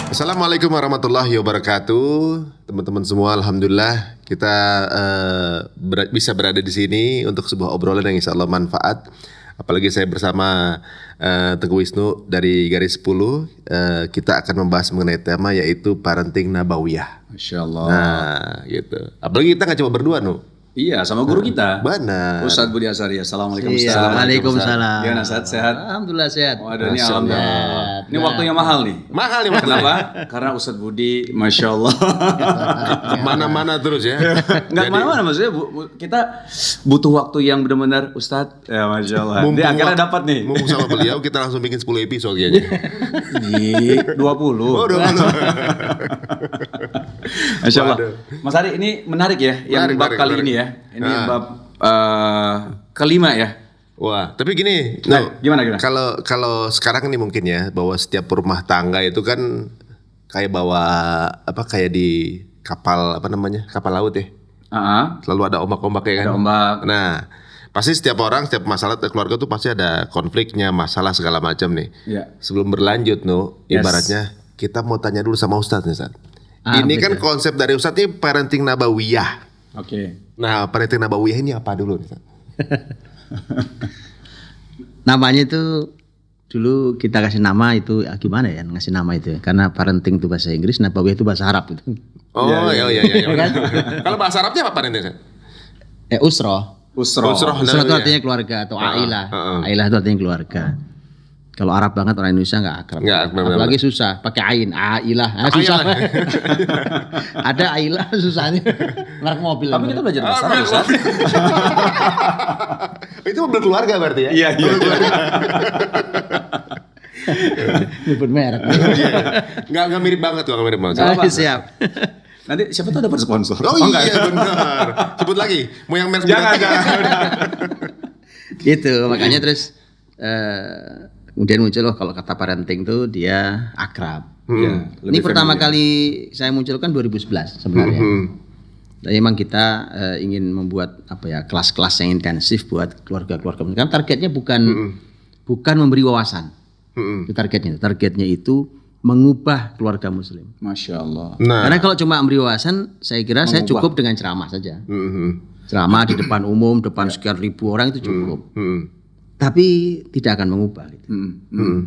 Assalamualaikum warahmatullahi wabarakatuh, teman-teman semua. Alhamdulillah kita bisa berada di sini untuk sebuah obrolan yang insya Allah manfaat. Apalagi saya bersama Teguh Wisnu dari Garis 10. Kita akan membahas mengenai tema yaitu parenting nabawiyah. Masya Allah. Nah, gitu. Apalagi kita nggak cuma berdua, Iya, sama guru kita. Benar. Ustadz Budi Asari. Assalamualaikum. Iya, waalaikumsalam. Gimana, Ustadz? Sehat? Alhamdulillah sehat. Waduh, ini alhamdulillah. Ini waktunya mahal nih. Mahal nih, Kenapa? Karena Ustadz Budi, Masya Allah. Mana-mana terus ya. Nggak kemana-mana, maksudnya kita butuh waktu yang benar-benar Ustadz. Ya, Masya Allah. Dia akhirnya dapat nih. Mumpung sama beliau, kita langsung bikin 10 episode kayaknya. Di 20. Oh, 20. Masya Allah. Mas Ari, ini menarik ya, yang bab kali ini ya. Ini bab kelima ya. Wah, tapi gini, gimana? Kalau sekarang nih mungkin ya, bahwa setiap rumah tangga itu kan kayak bawa kayak di kapal kapal laut ya. Selalu ada ombak-ombak ya kan. Ada ombak. Nah, pasti setiap masalah keluarga tuh pasti ada konfliknya, masalah segala macam nih. Iya. Sebelum berlanjut, ibaratnya kita mau tanya dulu sama Ustadz nih, Ustadz. Ini betul. kan konsep dari Ustadz ini parenting nabawiyah. Oke. Nah, parenting nabawiyah ini apa dulu? Namanya itu dulu kita kasih nama itu gimana ya ngasih nama itu ya? Karena parenting itu bahasa Inggris, nabawiyah itu bahasa Arab itu. Oh iya. Kalau bahasa Arabnya apa parenting? Usroh. Usroh Usroh itu artinya keluarga atau ailah. Ailah itu artinya keluarga. Kalau Arab banget orang Indonesia nggak akrab. Apalagi susah pakai ain, ailah. Susah. Ada ailah susahnya. Merek mobil. Tapi kita belajar bahasa Arab, Ustaz. Itu mobil keluarga berarti ya? Iya. Nyebut merek. Nggak mirip banget tuh, nggak mirip banget. Siap. Nanti siapa tahu dapat sponsor. Oh iya benar. Sebut lagi. Mau yang merek Jangan. Gitu, makanya terus kemudian muncul kalau kata parenting tuh dia akrab. Ya, Ini pertama kali saya munculkan 2011 sebenarnya. Dan memang kita ingin membuat kelas-kelas yang intensif buat keluarga-keluarga. Kan targetnya bukan memberi wawasan. Itu targetnya itu mengubah keluarga Muslim. Masya Allah. Nah. Karena kalau cuma memberi wawasan, saya kira saya cukup dengan ceramah saja. Ceramah di depan umum, depan sekian ribu orang itu cukup. Tapi tidak akan mengubah gitu.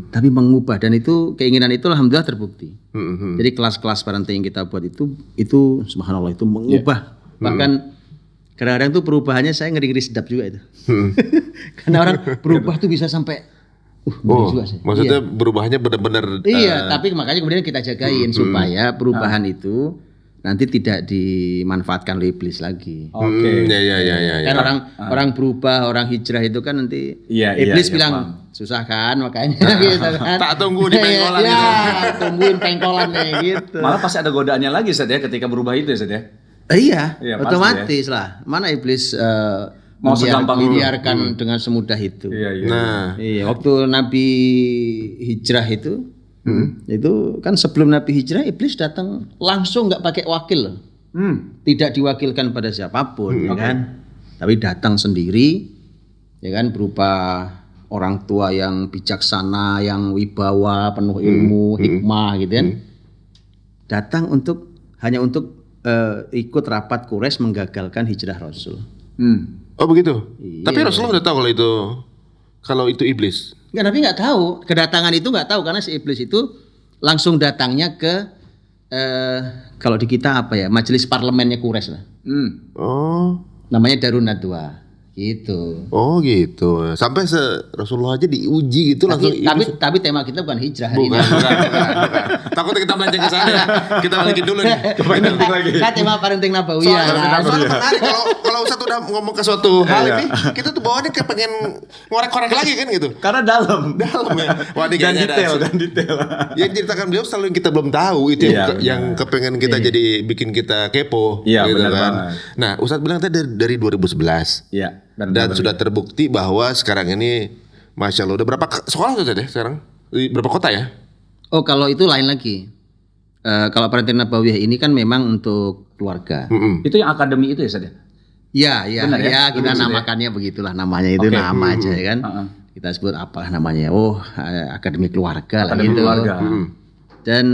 Tapi mengubah, dan itu keinginan itu alhamdulillah terbukti. Jadi kelas-kelas parenting yang kita buat itu subhanallah itu mengubah. Bahkan kadang-kadang tuh perubahannya saya ngeri-ngeri sedap juga itu. Karena orang berubah tuh bisa sampai juga sih. Maksudnya berubahnya benar-benar tapi makanya kemudian kita jagain supaya perubahan itu nanti tidak dimanfaatkan oleh iblis lagi. Oke. Ya. Kan orang berubah, orang hijrah itu kan nanti iblis bilang susah kan makanya gitu kan. Tak tunggu di pengkolan gitu. Tungguin pengkolan gitu. Malah pasti ada godaannya lagi Ustaz ya ketika berubah itu Ustaz ya. Iya, pasti, otomatis lah. Mana iblis mau segampang membiarkan dengan semudah itu. Iya. Nah, Waktu Nabi hijrah itu kan sebelum Nabi hijrah iblis datang langsung nggak pakai wakil, tidak diwakilkan pada siapapun, ya kan? Tapi datang sendiri, ya kan, berupa orang tua yang bijaksana, yang wibawa, penuh ilmu, hikmah, gitu kan? Datang hanya untuk ikut rapat Quraisy menggagalkan hijrah Rasul. oh begitu. Iya. Tapi Rasulullah udah tahu kalau itu iblis. Enggak, tapi nggak tahu kedatangan itu, nggak tahu karena si iblis itu langsung datangnya ke kalau di kita majelis parlemennya Quraisy lah. Oh. Namanya Darun Nadwa gitu. Oh gitu. Sampai Rasulullah aja diuji gitu langsung. Tapi tema kita bukan hijrah hari ini. Bukan. Takutnya kita melenceng ke sana ya. Kita balikin dulu nih. Kan tema parenting nabawiyah. Soalnya menarik kalau Ustaz udah ngomong ke suatu hal ini, kita tuh bawaannya kayak pengen ngorek-ngorek lagi kan gitu. Karena dalam ya. Wah, dan detail. Yang ceritakan beliau selalu yang kita belum tahu itu yang kepengen kita jadi bikin kita kepo. Iya, gitu benar kan. banget. Nah, Ustaz bilang tadi dari 2011. Iya. Dan sudah terbukti bahwa sekarang ini Masya Allah udah berapa sekolah tuh ya sekarang? Berapa kota ya? Oh, kalau itu lain lagi. Kalau parenting nabawiyah ini kan memang untuk keluarga. Itu yang akademi itu ya Ustaz ya? Iya, Benar ya? kita namakannya begitulah namanya itu nama aja ya kan. Kita sebut apa namanya? Oh, akademi keluarga lah gitu. Keluarga. Dan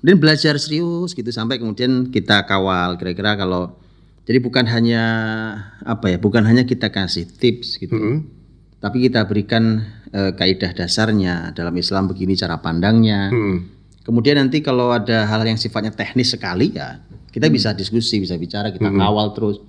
kemudian belajar serius gitu sampai kemudian kita kawal kira-kira kalau jadi bukan hanya kita kasih tips gitu. Tapi kita berikan kaidah dasarnya dalam Islam begini cara pandangnya. Kemudian nanti kalau ada hal yang sifatnya teknis sekali ya kita bisa diskusi, bisa bicara, kita kawal terus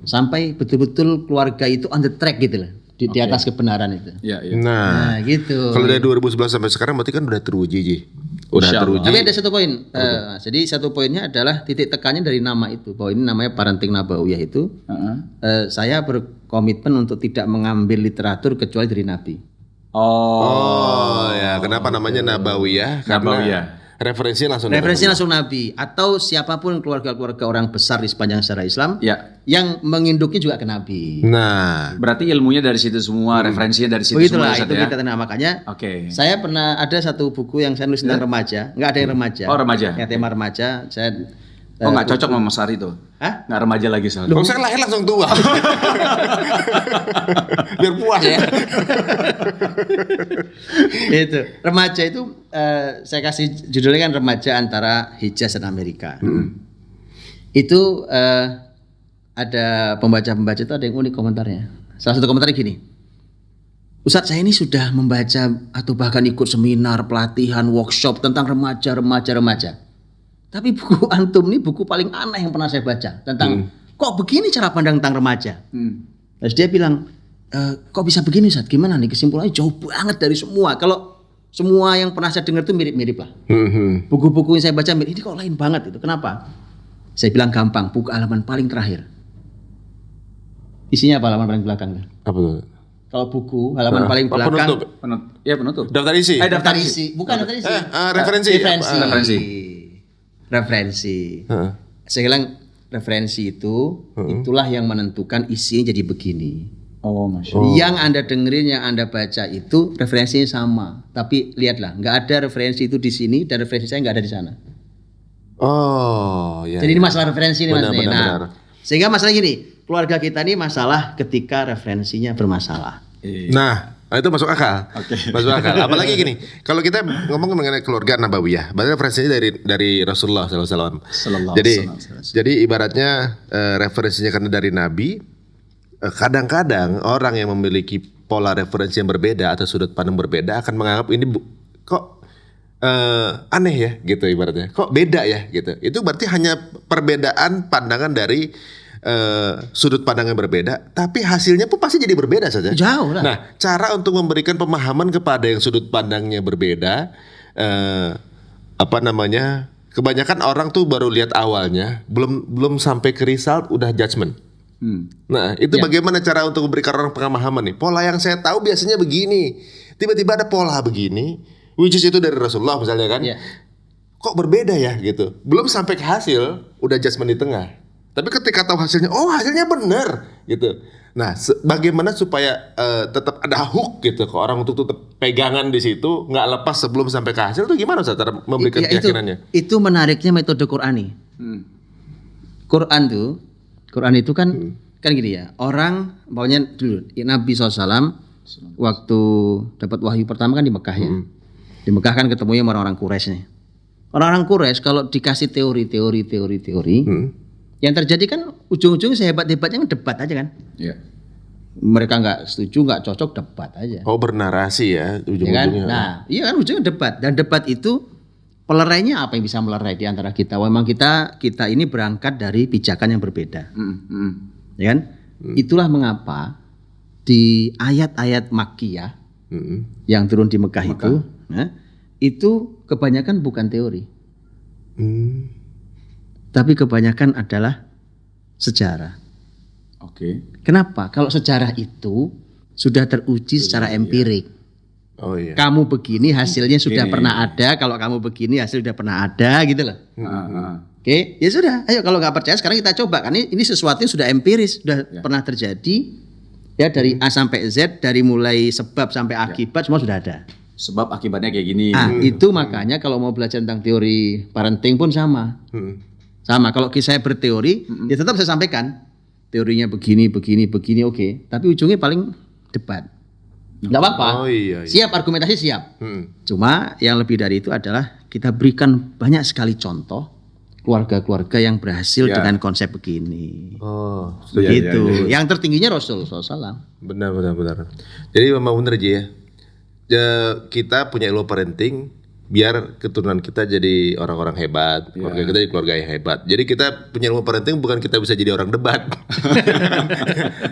sampai betul-betul keluarga itu on the track gitu loh. Di atas kebenaran itu. Iya. Nah, gitu. Kalau dari 2011 sampai sekarang berarti kan udah teruji, Ji. Udah teruji. Tapi ada satu poin. Jadi satu poinnya adalah titik tekannya dari nama itu. Bahwa ini namanya parenting nabawiyah itu. Saya berkomitmen untuk tidak mengambil literatur kecuali dari Nabi. Oh ya, kenapa namanya nabawiyah? Nabawiyah. Referensinya langsung Nabi atau siapapun keluarga-keluarga orang besar di sepanjang sejarah Islam yang menginduknya juga ke Nabi. Nah, berarti ilmunya dari situ semua, referensinya dari situ semua. Itu kita makanya. Saya pernah ada satu buku yang saya nulis tentang remaja, nggak ada yang remaja. Oh, remaja. Ya tema remaja. Saya nggak cocok sama Mas Ari tuh. Hah? Nggak remaja lagi soalnya. saya lahir langsung tua. Biar puas ya. Itu remaja itu saya kasih judulnya kan remaja antara Hijaz dan Amerika. Itu ada pembaca-pembaca itu ada yang unik komentarnya. Salah satu komentarnya gini, Ustadz saya ini sudah membaca atau bahkan ikut seminar, pelatihan, workshop tentang remaja. Tapi buku antum ini buku paling aneh yang pernah saya baca tentang kok begini cara pandang tentang remaja. Terus dia bilang, kok bisa begini Ustadz? Gimana nih kesimpulannya jauh banget dari semua. Kalau semua yang pernah saya dengar itu mirip-mirip lah. Buku-buku yang saya baca ini kok lain banget itu. Kenapa? Saya bilang gampang, buku halaman paling terakhir. Isinya apa halaman paling belakang? Apa tuh? Kalau buku halaman paling belakang penutup. Daftar isi. Daftar isi. Bukan daftar isi. Referensi. Saya bilang referensi itu itulah yang menentukan isinya jadi begini. Oh, Masya Allah. Yang Anda dengerin, yang Anda baca itu referensinya sama. Tapi lihatlah, nggak ada referensi itu di sini dan referensi saya nggak ada di sana. Oh, ya. Jadi ini masalah referensi ini Mas. Benar. Sehingga masalah gini, keluarga kita ini masalah ketika referensinya bermasalah. Nah, itu masuk akal. Masuk akal. Apalagi gini, kalau kita ngomong mengenai keluarga nabawiyah, berarti referensinya dari Rasulullah SAW. Jadi ibaratnya referensinya karena dari Nabi. Kadang-kadang orang yang memiliki pola referensi yang berbeda atau sudut pandang berbeda akan menganggap ini kok aneh ya gitu ibaratnya. Kok beda ya gitu. Itu berarti hanya perbedaan pandangan dari sudut pandang yang berbeda, tapi hasilnya pun pasti jadi berbeda saja. Jauh lah. Nah, cara untuk memberikan pemahaman kepada yang sudut pandangnya berbeda, kebanyakan orang tuh baru lihat awalnya, belum sampai ke result udah judgement. Nah, itu bagaimana cara untuk memberikan orang pemahaman nih? Pola yang saya tahu biasanya begini, tiba-tiba ada pola begini, which is itu dari Rasulullah misalnya kan? Kok berbeda ya gitu? Belum sampai ke hasil, udah judgement di tengah. Tapi ketika tahu hasilnya, oh hasilnya benar gitu. Nah, bagaimana supaya tetap ada hook gitu ke orang untuk tetap pegangan di situ, nggak lepas sebelum sampai ke hasil itu gimana Ustaz cara memberikan keyakinannya? Itu menariknya metode Qur'ani. Quran itu kan gini ya. Orang pokoknya dulu Nabi SAW waktu dapat wahyu pertama kan di Mekah ya. Di Mekah kan ketemunya sama orang-orang Quraisy nih. Orang-orang Quraisy kalau dikasih teori, yang terjadi kan ujung-ujungnya sehebat-hebatnya debat aja kan. Iya. Mereka nggak setuju, nggak cocok, debat aja. Oh, bernarasi ya ujung-ujungnya. Ya kan? Nah, iya kan ujungnya debat. Dan debat itu pelerainya apa yang bisa melerai di antara kita? Memang kita ini berangkat dari pijakan yang berbeda. Ya kan? Itulah mengapa di ayat-ayat Makkiyah yang turun di Mekah. Itu kebanyakan bukan teori. Tapi kebanyakan adalah sejarah. Kenapa? Kalau sejarah itu sudah teruji secara empirik. Oh iya. Kamu begini hasilnya sudah pernah ada. Kalau kamu begini hasil sudah pernah ada gitu loh. Oke, ya sudah. Ayo kalau nggak percaya sekarang kita coba. Karena ini sesuatu yang sudah empiris, sudah pernah terjadi. Ya dari A sampai Z, dari mulai sebab sampai akibat semua sudah ada. Sebab akibatnya kayak gini. Itu makanya kalau mau belajar tentang teori parenting pun sama. Sama, kalau saya berteori, ya tetap saya sampaikan teorinya begini, oke. Tapi ujungnya paling debat. Nggak apa-apa. Oh, iya. Siap, argumentasi siap. Cuma yang lebih dari itu adalah kita berikan banyak sekali contoh keluarga-keluarga yang berhasil dengan konsep begini. Oh, begitu. Yang tertingginya Rasul SAW. Benar. Jadi memang benar aja ya. Kita punya ilmu parenting biar keturunan kita jadi orang-orang hebat, keluarga kita jadi keluarga yang hebat. Jadi kita punya ilmu parenting bukan kita bisa jadi orang debat.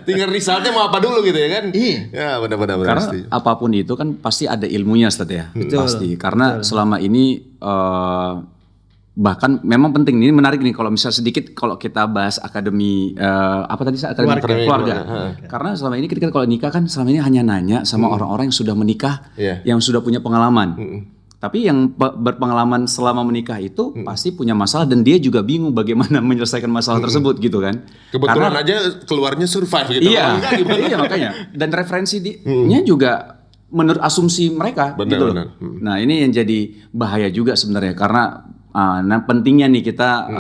Tinggal resultnya mau apa dulu gitu ya kan? Iya. Ya benar. Karena apapun itu kan pasti ada ilmunya Ustaz ya. Pasti. Karena selama ini bahkan memang penting, ini menarik nih kalau misal sedikit kalau kita bahas akademi apa tadi akademi keluarga. Karena selama ini kita kalau nikah kan selama ini hanya nanya sama orang-orang yang sudah menikah, yang sudah punya pengalaman. Tapi yang berpengalaman selama menikah itu pasti punya masalah dan dia juga bingung bagaimana menyelesaikan masalah tersebut gitu kan. Kebetulan aja keluarnya survive gitu. Iya, iya makanya. Dan referensinya juga menurut asumsi mereka gitu loh. Nah ini yang jadi bahaya juga sebenarnya karena pentingnya nih kita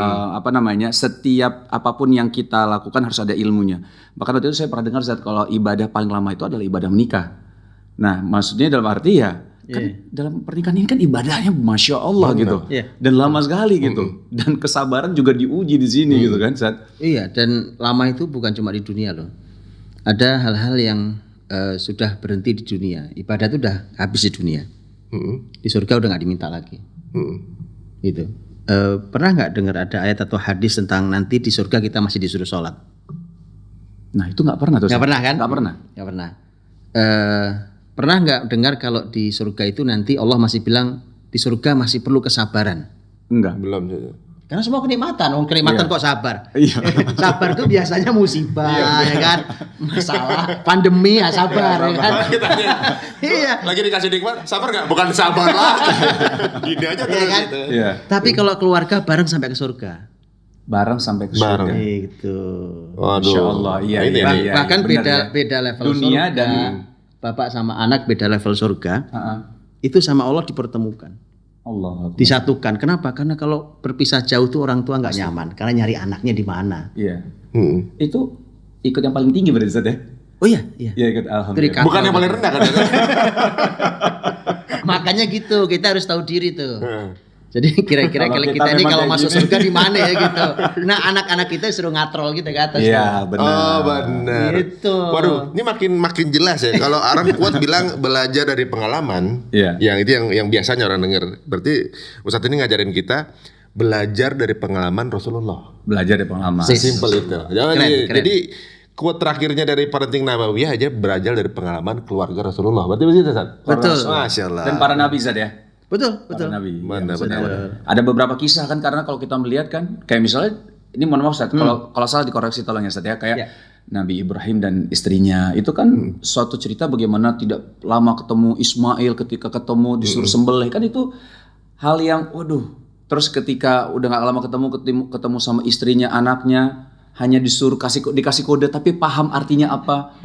setiap apapun yang kita lakukan harus ada ilmunya. Bahkan waktu itu saya pernah dengar kalau ibadah paling lama itu adalah ibadah menikah. Nah maksudnya dalam arti ya kan dalam pernikahan ini kan ibadahnya masya Allah gitu dan lama sekali gitu dan kesabaran juga diuji di sini gitu kan Ustaz. Iya, dan lama itu bukan cuma di dunia loh. Ada hal-hal yang sudah berhenti di dunia, ibadah itu udah habis di dunia. Di surga udah nggak diminta lagi. Gitu. Pernah nggak dengar ada ayat atau hadis tentang nanti di surga kita masih disuruh sholat? Nah itu nggak pernah tuh. Nggak pernah kan? Nggak pernah. Nggak pernah. Pernah nggak dengar kalau di surga itu nanti Allah masih bilang di surga masih perlu kesabaran? Enggak. Belum. Karena semua kenikmatan, kenikmatan kok sabar. Iya. Sabar itu biasanya musibah, ya kan? Masalah, pandemi ya sabar, ya kan? Iya. Lagi dikasih nikmat, sabar nggak? Bukan sabar lah. Gini aja terus kan? gitu. Iya. Tapi kalau keluarga bareng sampai ke surga. Bareng sampai ke surga. Gitu. Waduh. Insya Allah. Iya. Bahkan benar, beda level dunia surga. Dan bapak sama anak beda level surga. Itu sama Allah dipertemukan. Allah. Disatukan. Kenapa? Karena kalau berpisah jauh tuh orang tua nggak nyaman. Karena nyari anaknya di mana. Iya. Itu ikut yang paling tinggi berarti Ustaz ya? Oh iya. Iya ikut alhamdulillah. Bukan yang paling rendah kan? Makanya gitu. Kita harus tahu diri tuh. Jadi kira-kira kita ini kalau masuk surga di mana ya gitu. Nah anak-anak kita suruh ngatrol gitu ke atas. Iya benar. Oh benar. Gitu. Waduh, ini makin jelas ya. Kalau orang kuat bilang belajar dari pengalaman, yang itu yang biasanya orang dengar. Berarti Ustadz ini ngajarin kita belajar dari pengalaman Rasulullah. Belajar dari pengalaman. Simple itu. Keren. Jadi quote terakhirnya dari parenting Nabawiyah aja belajar dari pengalaman keluarga Rasulullah. Berarti begitu Ustadz? Betul. Masya Allah. Dan para nabi Ustadz ya. Betul. Nabi. Benar. Ada beberapa kisah kan karena kalau kita melihat kan kayak misalnya ini mohon maaf Ustaz kalau salah dikoreksi tolong ya Ustaz ya kayak Nabi Ibrahim dan istrinya itu kan suatu cerita bagaimana tidak lama ketemu Ismail ketika ketemu disuruh sembelih kan itu hal yang waduh terus ketika udah nggak lama ketemu sama istrinya anaknya hanya disuruh dikasih kode tapi paham artinya apa.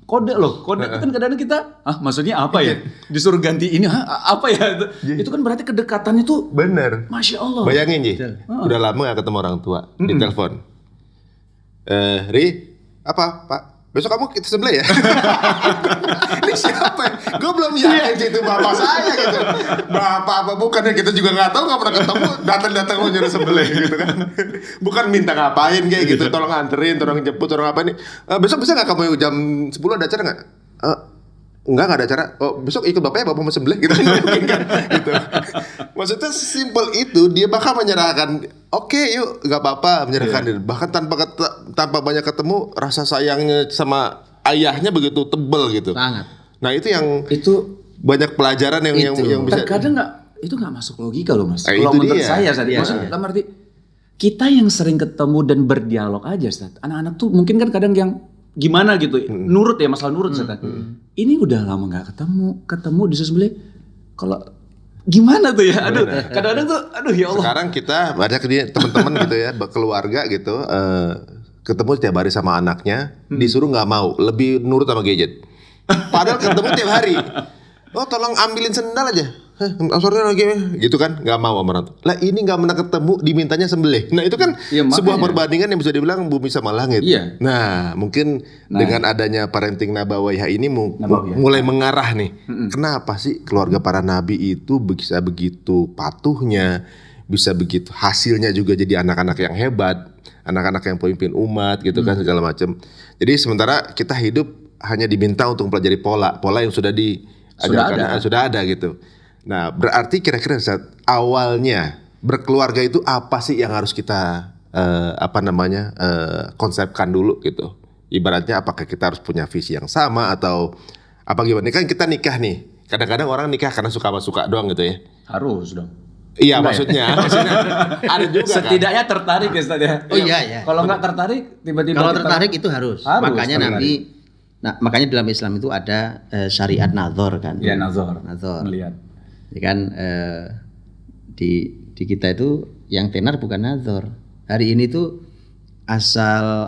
Kode itu kan kadang-kadang kita maksudnya apa ya disuruh ganti ini apa ya itu kan berarti kedekatannya tuh bener Masya Allah. Bayangin Ji udah lama gak ketemu orang tua di telepon Ri apa Pak besok kamu kita sebelah ya. Ini siapa ya? Gue belum yakin itu bapak saya gitu. Bapak apa bukannya kita juga nggak tahu nggak pernah ketemu datang mau nyuruh sebelah gitu kan. Bukan minta ngapain kayak gitu. Tolong anterin, tolong jemput, tolong apa nih. Besok bisa nggak kamu jam 10 ada acara nggak? Enggak ada acara. Oh besok ikut bapaknya bapak mau sembelih gitu. Gitu. Maksudnya simple itu dia bakal menyerahkan. Oke, yuk nggak apa-apa menyerahkan diri. Bahkan tanpa banyak ketemu rasa sayangnya sama ayahnya begitu tebel gitu. Sangat. Nah itu banyak pelajaran yang bisa. Terkadang itu nggak masuk logika loh Mas. itu Kalau menurut dia. saya tadi maksudnya dalam arti kita yang sering ketemu dan berdialog aja Ustaz. Anak-anak tuh mungkin kan kadang yang gimana gitu nurut ya masalah nurut Ustaz. Ini udah lama nggak ketemu disuruh sembelih kalau gimana tuh ya aduh kadang-kadang tuh aduh ya Allah. Sekarang kita banyak dia teman-teman gitu ya keluarga gitu ketemu tiap hari sama anaknya disuruh nggak mau lebih nurut sama gadget padahal ketemu tiap hari. Oh tolong ambilin sendal aja Ansornya lagi gitu kan, nggak mau sama orang tua. Lah ini nggak pernah ketemu, dimintanya sembelih. Nah itu kan Iya, sebuah makanya. perbandingan yang bisa dibilang bumi sama langit. Iya. Nah mungkin dengan adanya parenting nabawiyah ini Nabawiyah. mulai mengarah nih. Kenapa sih keluarga para nabi itu bisa begitu patuhnya, bisa begitu hasilnya juga jadi anak-anak yang hebat, anak-anak yang pemimpin umat gitu kan segala macam. Jadi sementara kita hidup hanya diminta untuk mempelajari pola yang sudah sudah ada gitu. Nah, berarti kira-kira saat awalnya berkeluarga itu apa sih yang harus kita konsepkan dulu gitu. Ibaratnya apakah kita harus punya visi yang sama atau apa gimana? Kan kita nikah nih. Kadang-kadang orang nikah karena suka doang gitu ya. Harus dong. Iya, Enggak maksudnya ada juga kan. Setidaknya tertarik ya Ustaz ya. Oh iya. Kalau nggak tertarik tiba-tiba Kalau kita- tertarik itu harus. Harus Makanya tertarik. Nabi, makanya dalam Islam itu ada syariat nazar kan. Iya, nazar. Melihat. Ya kan di kita itu yang tenar bukan nazar. Hari ini tuh asal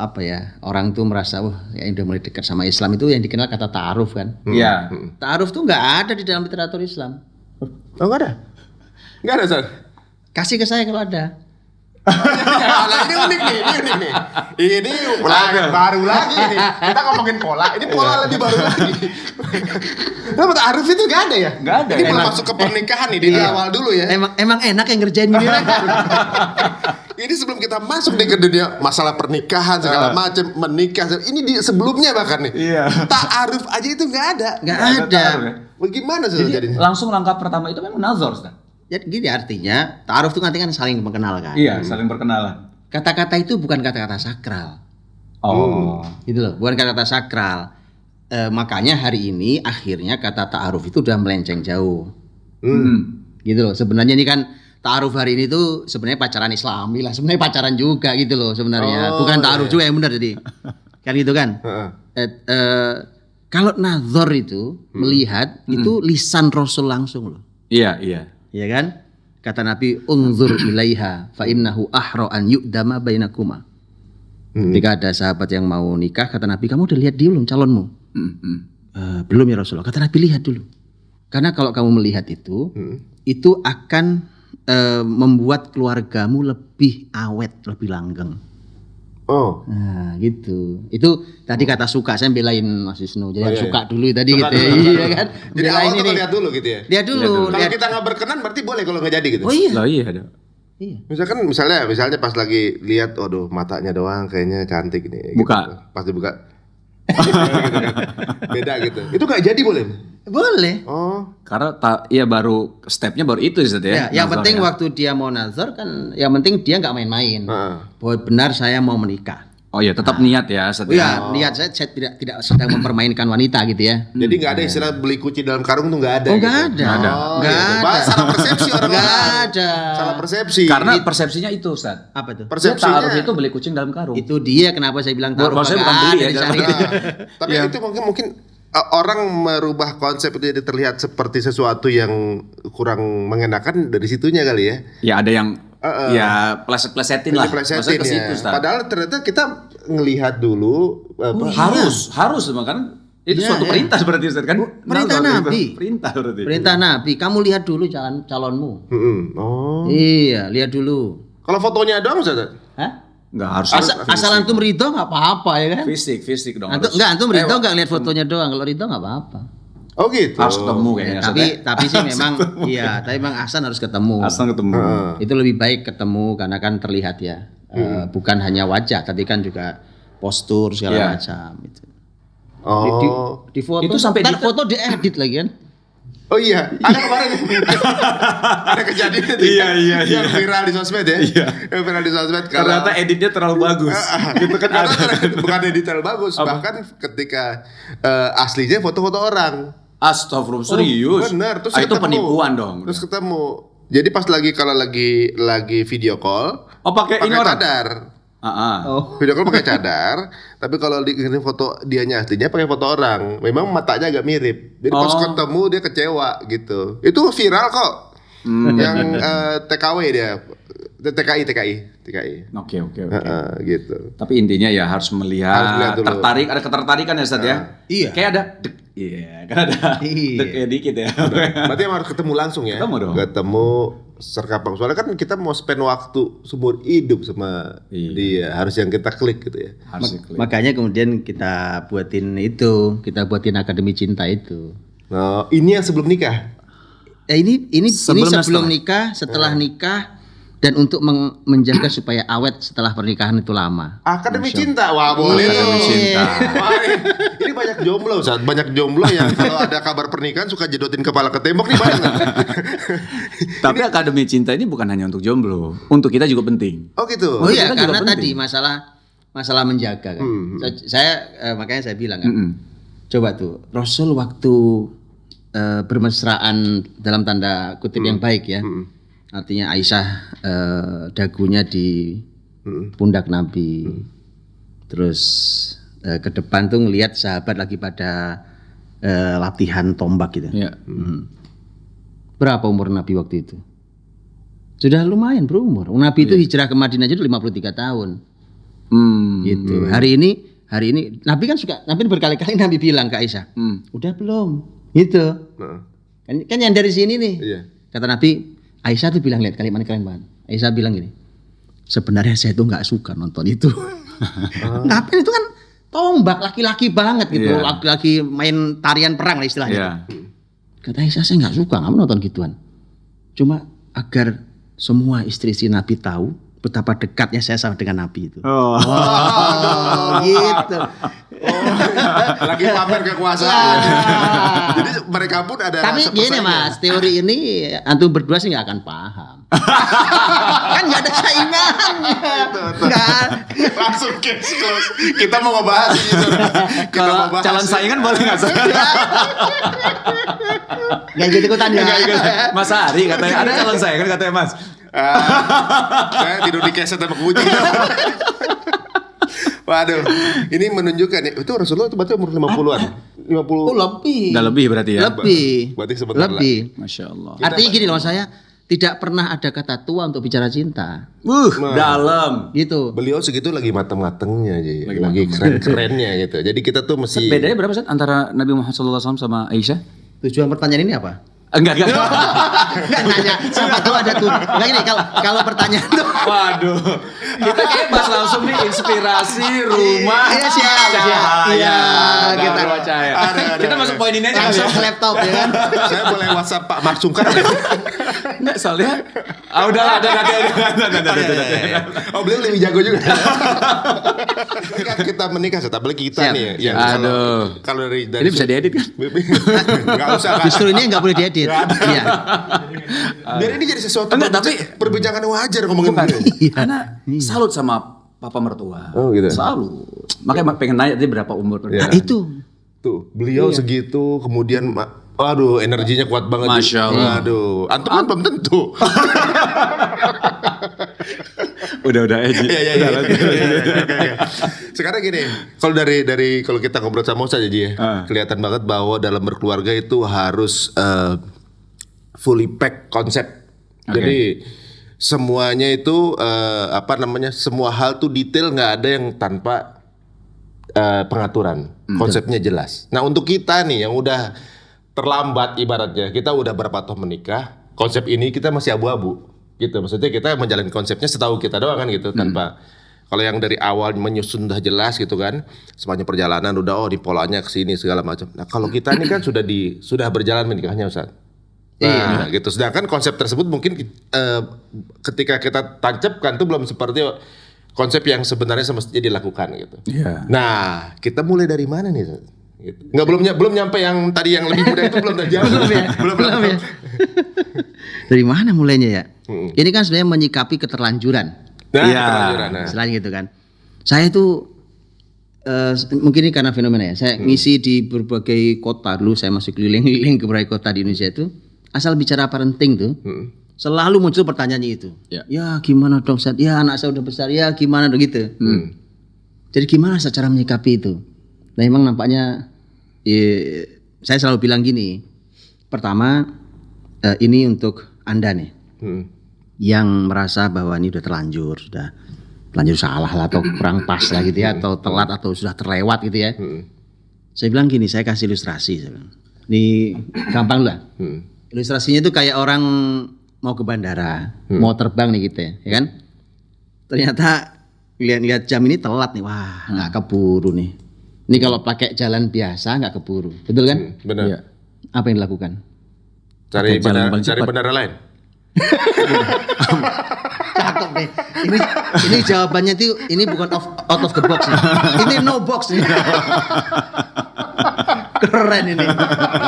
orang tuh merasa yang udah mulai dekat sama Islam itu yang dikenal kata ta'aruf kan. Iya. Ta'aruf tuh nggak ada di dalam literatur Islam. Oh, enggak ada. Enggak ada, San. Kasih ke saya kalau ada. Nah, ini unik nih. Ini baru lagi nih. Kita ngomongin pola, ini pola lebih baru lagi. Nah, ta'aruf itu enggak ada ya? Nggak ada. Ini belum masuk ke pernikahan nih, di awal dulu ya. Emang enak yang ngerjain gini kan? Ini sebelum kita masuk nih ke dunia masalah pernikahan segala macam, menikah. Ini di sebelumnya bahkan nih. Iya. Ta'aruf aja itu enggak ada. Nggak Nggak ada ada. ta'aruf ya. Bagaimana sih Jadi jadinya? langsung langkah pertama itu memang nazar Ustaz. Jadi gini artinya ta'aruf itu nanti kan saling mengenal kan. Iya, saling berkenalan. Kata-kata itu bukan kata-kata sakral. Oh. Gitu loh, bukan kata-kata sakral. Makanya hari ini akhirnya kata ta'aruf itu udah melenceng jauh. Gitu loh. Sebenarnya ini kan ta'aruf hari ini tuh sebenarnya pacaran Islami lah. Sebenarnya pacaran juga gitu loh sebenarnya. Bukan ta'aruf juga yang benar jadi. Kan gitu kan. Kalau nazar itu melihat itu lisan Rasul langsung loh. Iya. Ya kan? Kata Nabi, "Unzur ilaiha fa innahu ahra an yu'dama bainakuma." Ketika ada sahabat yang mau nikah, kata Nabi, "Kamu udah lihat dia belum calonmu?" Belum ya Rasulullah. Kata Nabi, "Lihat dulu." Karena kalau kamu melihat itu akan membuat keluargamu lebih awet, lebih langgeng. Oh. Nah, gitu. Itu tadi kata suka, saya belain Mas Wisnu. Jadi suka dulu tadi Suka gitu. dulu. Iya kan? Jadi awal tuh lihat dulu gitu ya. Lihat dulu. Kalau kita nggak berkenan berarti boleh kalau nggak jadi gitu. Oh iya. Lah iya ada. Iya. Misalnya pas lagi lihat, aduh matanya doang kayaknya cantik nih. Buka. Gitu. Pas dibuka. Gitu kan. Beda gitu. Itu nggak jadi boleh? Boleh. Oh. Karena baru stepnya baru itu Ustaz ya. Ya, yang Nazar penting ya. waktu dia mau nazar kan, yang penting dia nggak main-main. Heeh. Bahwa benar saya mau menikah. Oh iya, tetap niat ya Ustaz. Oh ya, niat saya tidak sedang mempermainkan wanita gitu ya. Jadi nggak ada istilah beli kucing dalam karung tuh nggak ada. Oh gitu. nggak ada. Oh, Nggak gitu. ada. Salah persepsi orang-orang. Nggak ada. Salah persepsi. Karena persepsinya itu Ustaz. Apa tuh? persepsinya Ta'aruf itu beli kucing dalam karung. Itu dia kenapa saya bilang taruh. Maksudnya bukan nggak beli ada ya, di dalam syariat. Tapi itu mungkin orang merubah konsep itu jadi terlihat seperti sesuatu yang kurang mengenakan dari situnya kali ya. Ya ada yang ya pleset-plesetin lah. Diplesetin Maksudnya ke ya. situ Ustaz. Padahal ternyata kita ngelihat dulu harus kan itu Iya, suatu iya. perintah berarti Ustaz kan? Perintah Nazar itu. Nabi. Perintah berarti. Perintah Nabi, kamu lihat dulu calonmu. Oh. Iya, lihat dulu. Kalau fotonya doang Ustaz? Hah? Enggak harus Asal antum ridho nggak apa-apa ya kan? fisik dong. Antum harus. enggak, antum ridho nggak lihat fotonya doang. Kalau ridho nggak apa-apa. Oh gitu. Harus ketemu kayaknya Ustaz. Tapi sih memang iya, tapi memang Ahsan harus ketemu. Asal ketemu. Itu lebih baik ketemu karena kan terlihat ya. Bukan hanya wajah tapi kan juga postur segala Iya. macam itu. Oh. Di foto Itu sampai ntar foto diedit lagi kan? Oh iya, ada kemarin ada kejadian itu. Iya. Yang viral di sosmed ya. Yang viral di sosmed Ternyata editnya terlalu bagus. itu kan bukan detail bagus, bahkan ketika aslinya foto-foto orang. Astagfirullah, serius. Bener, terus Itu ketemu. penipuan dong. Terus ketemu. Jadi pas kalau lagi video call, Oh pakai ini orang. cadar. Oh. Video call pakai cadar, tapi kalau dikirim foto dianya aslinya pakai foto orang. Memang matanya agak mirip. Jadi pas ketemu dia kecewa gitu. Itu viral kok. Yang TKW dia. TKI. Oke. Gitu. Tapi intinya ya harus Harus melihat, lihat dulu. tertarik, ada ketertarikan ya Ustaz ya. Iya. Kayak ada Iya, kan ada dekatnya dikit ya. Berarti emang harus ketemu langsung ya? Ketemu dong. Ketemu serkapang. Soalnya kan kita mau spend waktu seumur hidup sama dia. Harus yang kita klik gitu ya. Harus diklik. Makanya kemudian kita buatin Akademi Cinta itu. Nah, ini yang sebelum nikah? Ini Sebelum dan sebelum setelah. nikah, setelah nikah, dan untuk menjaga supaya awet setelah pernikahan itu lama. Akademi Cinta, wah boleh. Akademi Cinta. Wah, ini banyak jomblo, Ustaz. Banyak jomblo yang kalau ada kabar pernikahan suka jedotin kepala ke tembok nih banyak. Tapi Akademi Cinta ini bukan hanya untuk jomblo, untuk kita juga penting. Oh gitu. Oh iya, kita juga karena penting. tadi masalah menjaga kan. Makanya saya bilang kan. Coba tuh, Rasul waktu bermesraan dalam tanda kutip yang baik ya. Artinya Aisyah dagunya di pundak Nabi. Terus ke depan tuh ngelihat sahabat lagi pada latihan tombak gitu. Iya. Berapa umur Nabi waktu itu? Sudah lumayan berumur. Nabi itu hijrah ke Madinah aja udah 53 tahun. Gitu. Hari ini Nabi berkali-kali Nabi bilang ke Aisyah, udah belum? Gitu. Kan yang dari sini nih. Iya. Kata Nabi, Aisyah tuh bilang, lihat kalimat keren banget. Aisyah bilang gini, sebenarnya saya tuh nggak suka nonton itu. Ngapain itu kan tombak laki-laki banget gitu, Iya. laki-laki main tarian perang lah istilahnya. Iya. Kata Aisyah, saya nggak suka, nggak mau nonton gituan. Cuma agar semua istri-istri Nabi tahu betapa dekatnya saya sama dengan Nabi itu. Oh. Gitu. Lagi pamer kekuasaan. Jadi mereka pun ada Tapi rasa gini persaingan. Mas, teori ini antum berdua sih nggak akan paham. Kan nggak ada saingannya. Nggak. Langsung case close. Kita mau ngebahas itu. Kalau calon saingan boleh nggak sih? Nggak ikut ikutan ya. Mas Ari katanya ada calon saingan katanya Mas. Saya tidur di keset sama kucing. Waduh, ini menunjukkan ya, itu Rasulullah itu berarti umur 50-an. 50. Oh, lebih. Udah lebih berarti ya. Lebih. Berarti sebentar Lebih. Masya Allah. Artinya gini loh, saya tidak pernah ada kata tua untuk bicara cinta. Dalam. Gitu. Beliau segitu lagi mateng-matengnya aja, lagi keren-kerennya gitu. Jadi kita tuh mesti Bedanya berapa Ustaz antara Nabi Muhammad SAW sama Aisyah? Tujuan pertanyaan ini apa? Enggak. Enggak nanya, siapa tahu ada tuh. Enggak ini kalau pertanyaan tuh. Waduh. Kita kayak bahas langsung nih inspirasi rumah. Iya, siap. Cahaya. Iya, kita Rumah cahaya. Ada. Kita masuk poin ini aja. Langsung ke laptop ya kan. saya boleh WhatsApp Pak Mark Sungkar. Enggak soalnya. Udah ada. Oh, beliau lebih jago juga. Tapi kan kita menikah, apalagi kita Siap. nih yang Aduh. kalau dari Ini bisa diedit kan? Enggak usah. Kak. Justru ini nggak boleh diedit. Iya. Biar ini jadi sesuatu Enggak, tapi perbincangan yang wajar ngomongin begini. Karena salut sama papa mertua. Oh, gitu. Salut. Makanya pengen nanya tadi berapa umur. Nah, itu. Tuh, beliau segitu kemudian aduh, energinya kuat banget. Masya Allah. Aduh, antum kan belum tentu. Udah Eji. Iya. Sekarang gini, kalau dari kalau kita ngobrol sama Ustaz Ji ya, kelihatan banget bahwa dalam berkeluarga itu harus fully pack konsep. Jadi semuanya itu semua hal tuh detail, nggak ada yang tanpa pengaturan. Konsepnya jelas. Nah, untuk kita nih yang udah terlambat ibaratnya, kita udah berapa tahun menikah, konsep ini kita masih abu-abu. Gitu, maksudnya kita menjalani konsepnya setahu kita doang kan gitu, tanpa kalau yang dari awal menyusun udah jelas gitu kan, semuanya perjalanan udah di polanya ke sini segala macam. Nah, kalau kita ini kan sudah berjalan menikahnya Ustaz. Nah, gitu. Sedangkan konsep tersebut mungkin ketika kita tancapkan tuh belum seperti konsep yang sebenarnya semestinya dilakukan gitu. Iya. Nah, kita mulai dari mana nih Ustaz? Gitu. Nggak belum nyampe yang tadi yang lebih muda itu belum terjawab. belum ya. Dari mana mulainya ya? Ini kan sebenarnya menyikapi keterlanjuran. Nah, Iya. keterlanjuran, nah. Selain gitu kan. Saya itu mungkin ini karena fenomena ya. Saya ngisi di berbagai kota dulu, saya masih keliling-keliling ke berbagai kota di Indonesia itu. Asal bicara parenting tuh, selalu muncul pertanyaannya itu. Ya gimana dong Ustaz? Ya anak saya udah besar, ya gimana dong gitu. Jadi gimana cara menyikapi itu? Nah memang nampaknya saya selalu bilang gini. Pertama ini untuk Anda nih. Yang merasa bahwa ini udah terlanjur salah lah atau kurang pas lah gitu ya, atau telat atau sudah terlewat gitu ya. Saya bilang gini, saya kasih ilustrasi. Saya bilang. Ini gampang lah. Ilustrasinya itu kayak orang mau ke bandara, mau terbang nih kita, ya kan? Ternyata lihat jam ini telat nih, wah nggak keburu nih. Ini kalau pakai jalan biasa nggak keburu, betul kan? Benar. Iya. Apa yang dilakukan? Cari jalan paling cari cepat. bandara lain. Cakep nih. Ini jawabannya tuh ini bukan out of the box nih. Ini no box nih. Keren ini.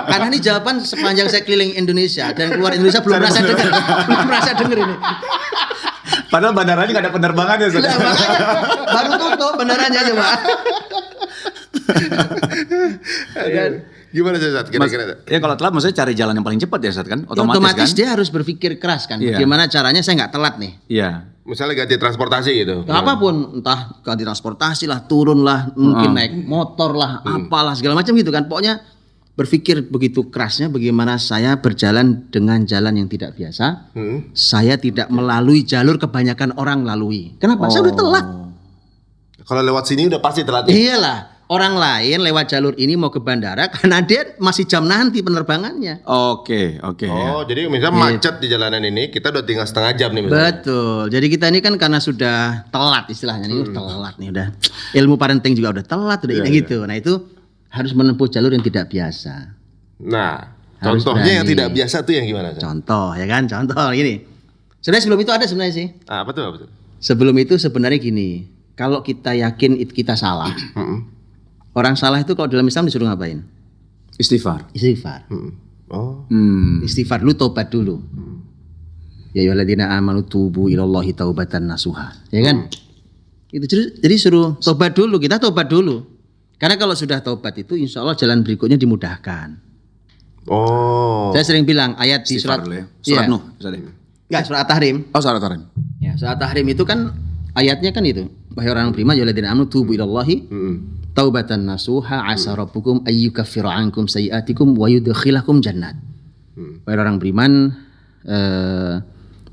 Karena ini jawaban sepanjang saya keliling Indonesia dan keluar Indonesia belum merasa dengar ini. Padahal bandaranya nggak ada penerbangan ya, Ustaz. Nah, makanya baru tutup benerannya coba. Gimana Ustaz? Kira-kira. Ya kalau telat maksudnya cari jalan yang paling cepat ya, Ustaz kan? Otomatis kan? dia harus berpikir keras kan. Iya. Gimana caranya saya nggak telat nih. Iya. Misalnya ganti transportasi gitu. Apapun, entah ganti transportasi lah, turun lah, mungkin naik motor lah, apalah segala macam gitu kan. Pokoknya berpikir begitu kerasnya bagaimana saya berjalan dengan jalan yang tidak biasa. Saya tidak melalui jalur kebanyakan orang lalui. Kenapa? Saya udah telat. Kalau lewat sini udah pasti telat. Iyalah, orang lain lewat jalur ini mau ke bandara karena dia masih jam nanti penerbangannya. Oke. Oh, jadi misalnya macet di jalanan ini, kita udah tinggal setengah jam nih misalnya. Betul. Jadi kita ini kan karena sudah telat istilahnya, ini udah telat nih udah. Ilmu parenting juga udah telat udah ini gitu. Nah, itu harus menempuh jalur yang tidak biasa. Nah, Harus contohnya yang berani. tidak biasa tuh yang gimana? Ustaz? Contoh ya kan, contoh gini. Sebenarnya sebelum itu ada sebenarnya sih. Ah, apa tuh? Sebelum itu sebenarnya gini, kalau kita yakin kita salah, orang salah itu kalau dalam Islam disuruh ngapain? Istighfar. Istighfar. Oh. Istighfar dulu, tobat dulu. Ya ayyuhalladzina amanu tubu ilallahi taubatan nasuha. Ya kan? Itu jadi suruh tobat dulu, kita tobat dulu. Karena kalau sudah tobat itu insya Allah jalan berikutnya dimudahkan. Oh. Saya sering bilang ayat di Istighfar surat dulu ya. Surat Iya. Nuh, Ustaz. Enggak, surat At-Tahrim. Oh, surat Tarim. Ya, surat At-Tahrim itu kan ayatnya kan itu. Wahai orang beriman, ya alladzina amanu tubu ilallahi taubatan nasuha asa rabbukum ayyukaffiru ankum sayiatikum wa yudkhilakum jannat. Wahai orang beriman,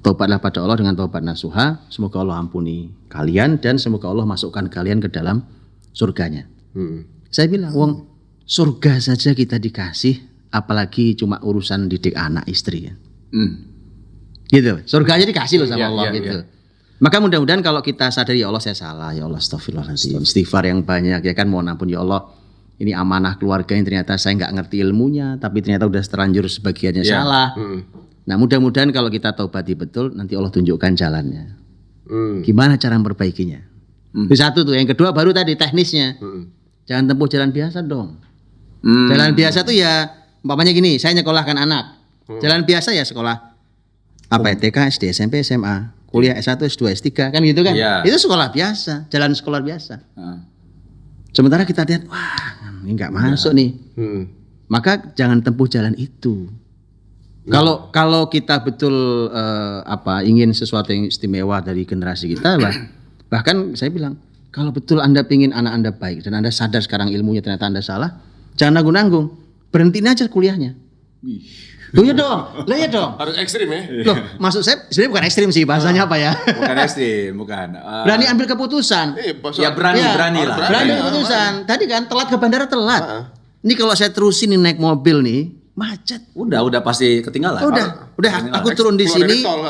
taubatlah pada Allah dengan taubat nasuha, semoga Allah ampuni kalian dan semoga Allah masukkan kalian ke dalam surganya. Saya bilang, wong surga saja kita dikasih, apalagi cuma urusan didik anak istri kan. Gitu, surga aja dikasih loh sama Iya, Allah iya, gitu. Maka mudah-mudahan kalau kita sadari ya Allah saya salah, ya Allah astagfirullahaladzim, istighfar yang banyak ya kan, mohon ampun ya Allah. Ini amanah keluarga yang ternyata saya nggak ngerti ilmunya, tapi ternyata udah terlanjur sebagiannya salah. Nah mudah-mudahan kalau kita taubati betul, nanti Allah tunjukkan jalannya. Gimana cara memperbaikinya? Itu satu tuh. Yang kedua baru tadi teknisnya. Jangan tempuh jalan biasa dong. Jalan biasa tuh ya, umpamanya gini, saya nyekolahkan anak. Jalan biasa ya sekolah apa ya, TK, SD, SMP, SMA, kuliah S1, S2, S3 kan gitu kan? Iya. Itu sekolah biasa, jalan sekolah biasa. Sementara kita lihat, wah ini nggak masuk nih. Maka jangan tempuh jalan itu. Kalau kita betul ingin sesuatu yang istimewa dari generasi kita, bahkan saya bilang, kalau betul Anda ingin anak Anda baik dan Anda sadar sekarang ilmunya ternyata Anda salah, jangan nanggung-nanggung, berhentiin aja kuliahnya. Loh ya dong, Harus ekstrim ya? Loh, maksud saya sebenarnya bukan ekstrim sih, bahasanya apa ya? Bukan ekstrim, bukan. Berani ambil keputusan. Ya berani lah. Berani keputusan. Tadi kan telat ke bandara telat. Ini kalau saya terusin nih naik mobil nih, macet. Udah pasti ketinggalan. Udah aku turun di keluar dari sini, tol,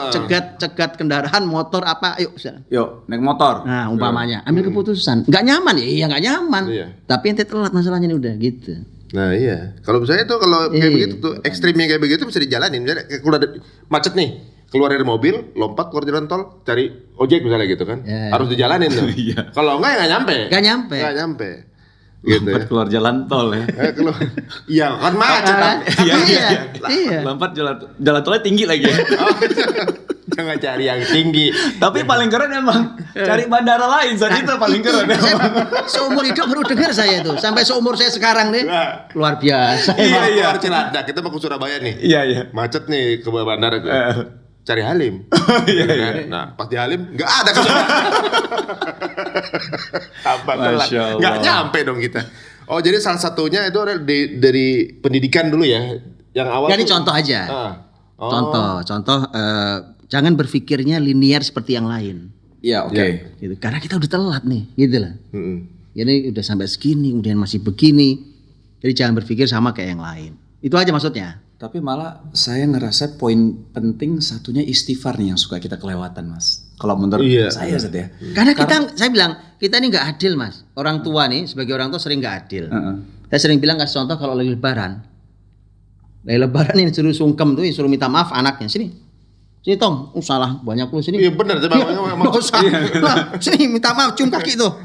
cegat kendaraan, motor apa, ayo. Yuk, naik motor. Nah, umpamanya ambil keputusan. Nggak nyaman ya, iya nggak nyaman. Iya. Tapi ente telat masalahnya ini udah gitu. Nah iya, kalau misalnya tuh kalau kayak begitu tuh ekstrimnya kayak begitu bisa dijalanin. Misalnya keluar macet nih, keluar dari mobil, lompat keluar jalan tol, cari ojek misalnya gitu kan, harus dijalanin tuh. Kalau enggak ya nggak nyampe. Nggak nyampe. Gitu Lompat ya. keluar jalan tol ya. Keluar. Iya kan macet. Iya. Lompat jalan tolnya tinggi lagi ya. Jangan cari yang tinggi. Tapi paling keren emang cari bandara lain, saat itu paling keren. Seumur hidup baru dengar saya itu. Sampai seumur saya sekarang nih, luar biasa. Iya. Keluar Cilandak, kita mau ke Surabaya nih. Iya. Macet nih ke bandara. Cari Halim. Iya. Nah, pas di Halim nggak ada kesana. Apa telat? Masya Allah. Nggak nyampe dong kita. Oh, jadi salah satunya itu adalah dari pendidikan dulu ya. Yang awal. Jadi contoh aja. Contoh. Jangan berpikirnya linear seperti yang lain. Iya, oke. Gitu. Karena kita udah telat nih, gitu lah. Jadi udah sampai segini, kemudian masih begini. Jadi jangan berpikir sama kayak yang lain. Itu aja maksudnya. Tapi malah saya ngerasa poin penting satunya istighfar nih yang suka kita kelewatan, Mas. Kalau menurut saya Ustaz ya. Karena saya bilang kita ini nggak adil, Mas. Orang tua nih sebagai orang tua sering nggak adil. Saya sering bilang kasih contoh kalau lagi lebaran. Lagi lebaran ini suruh sungkem tuh, suruh minta maaf anaknya. Sini Tong, salah banyak lu sini. Iya benar, sini minta maaf, cium kaki tuh.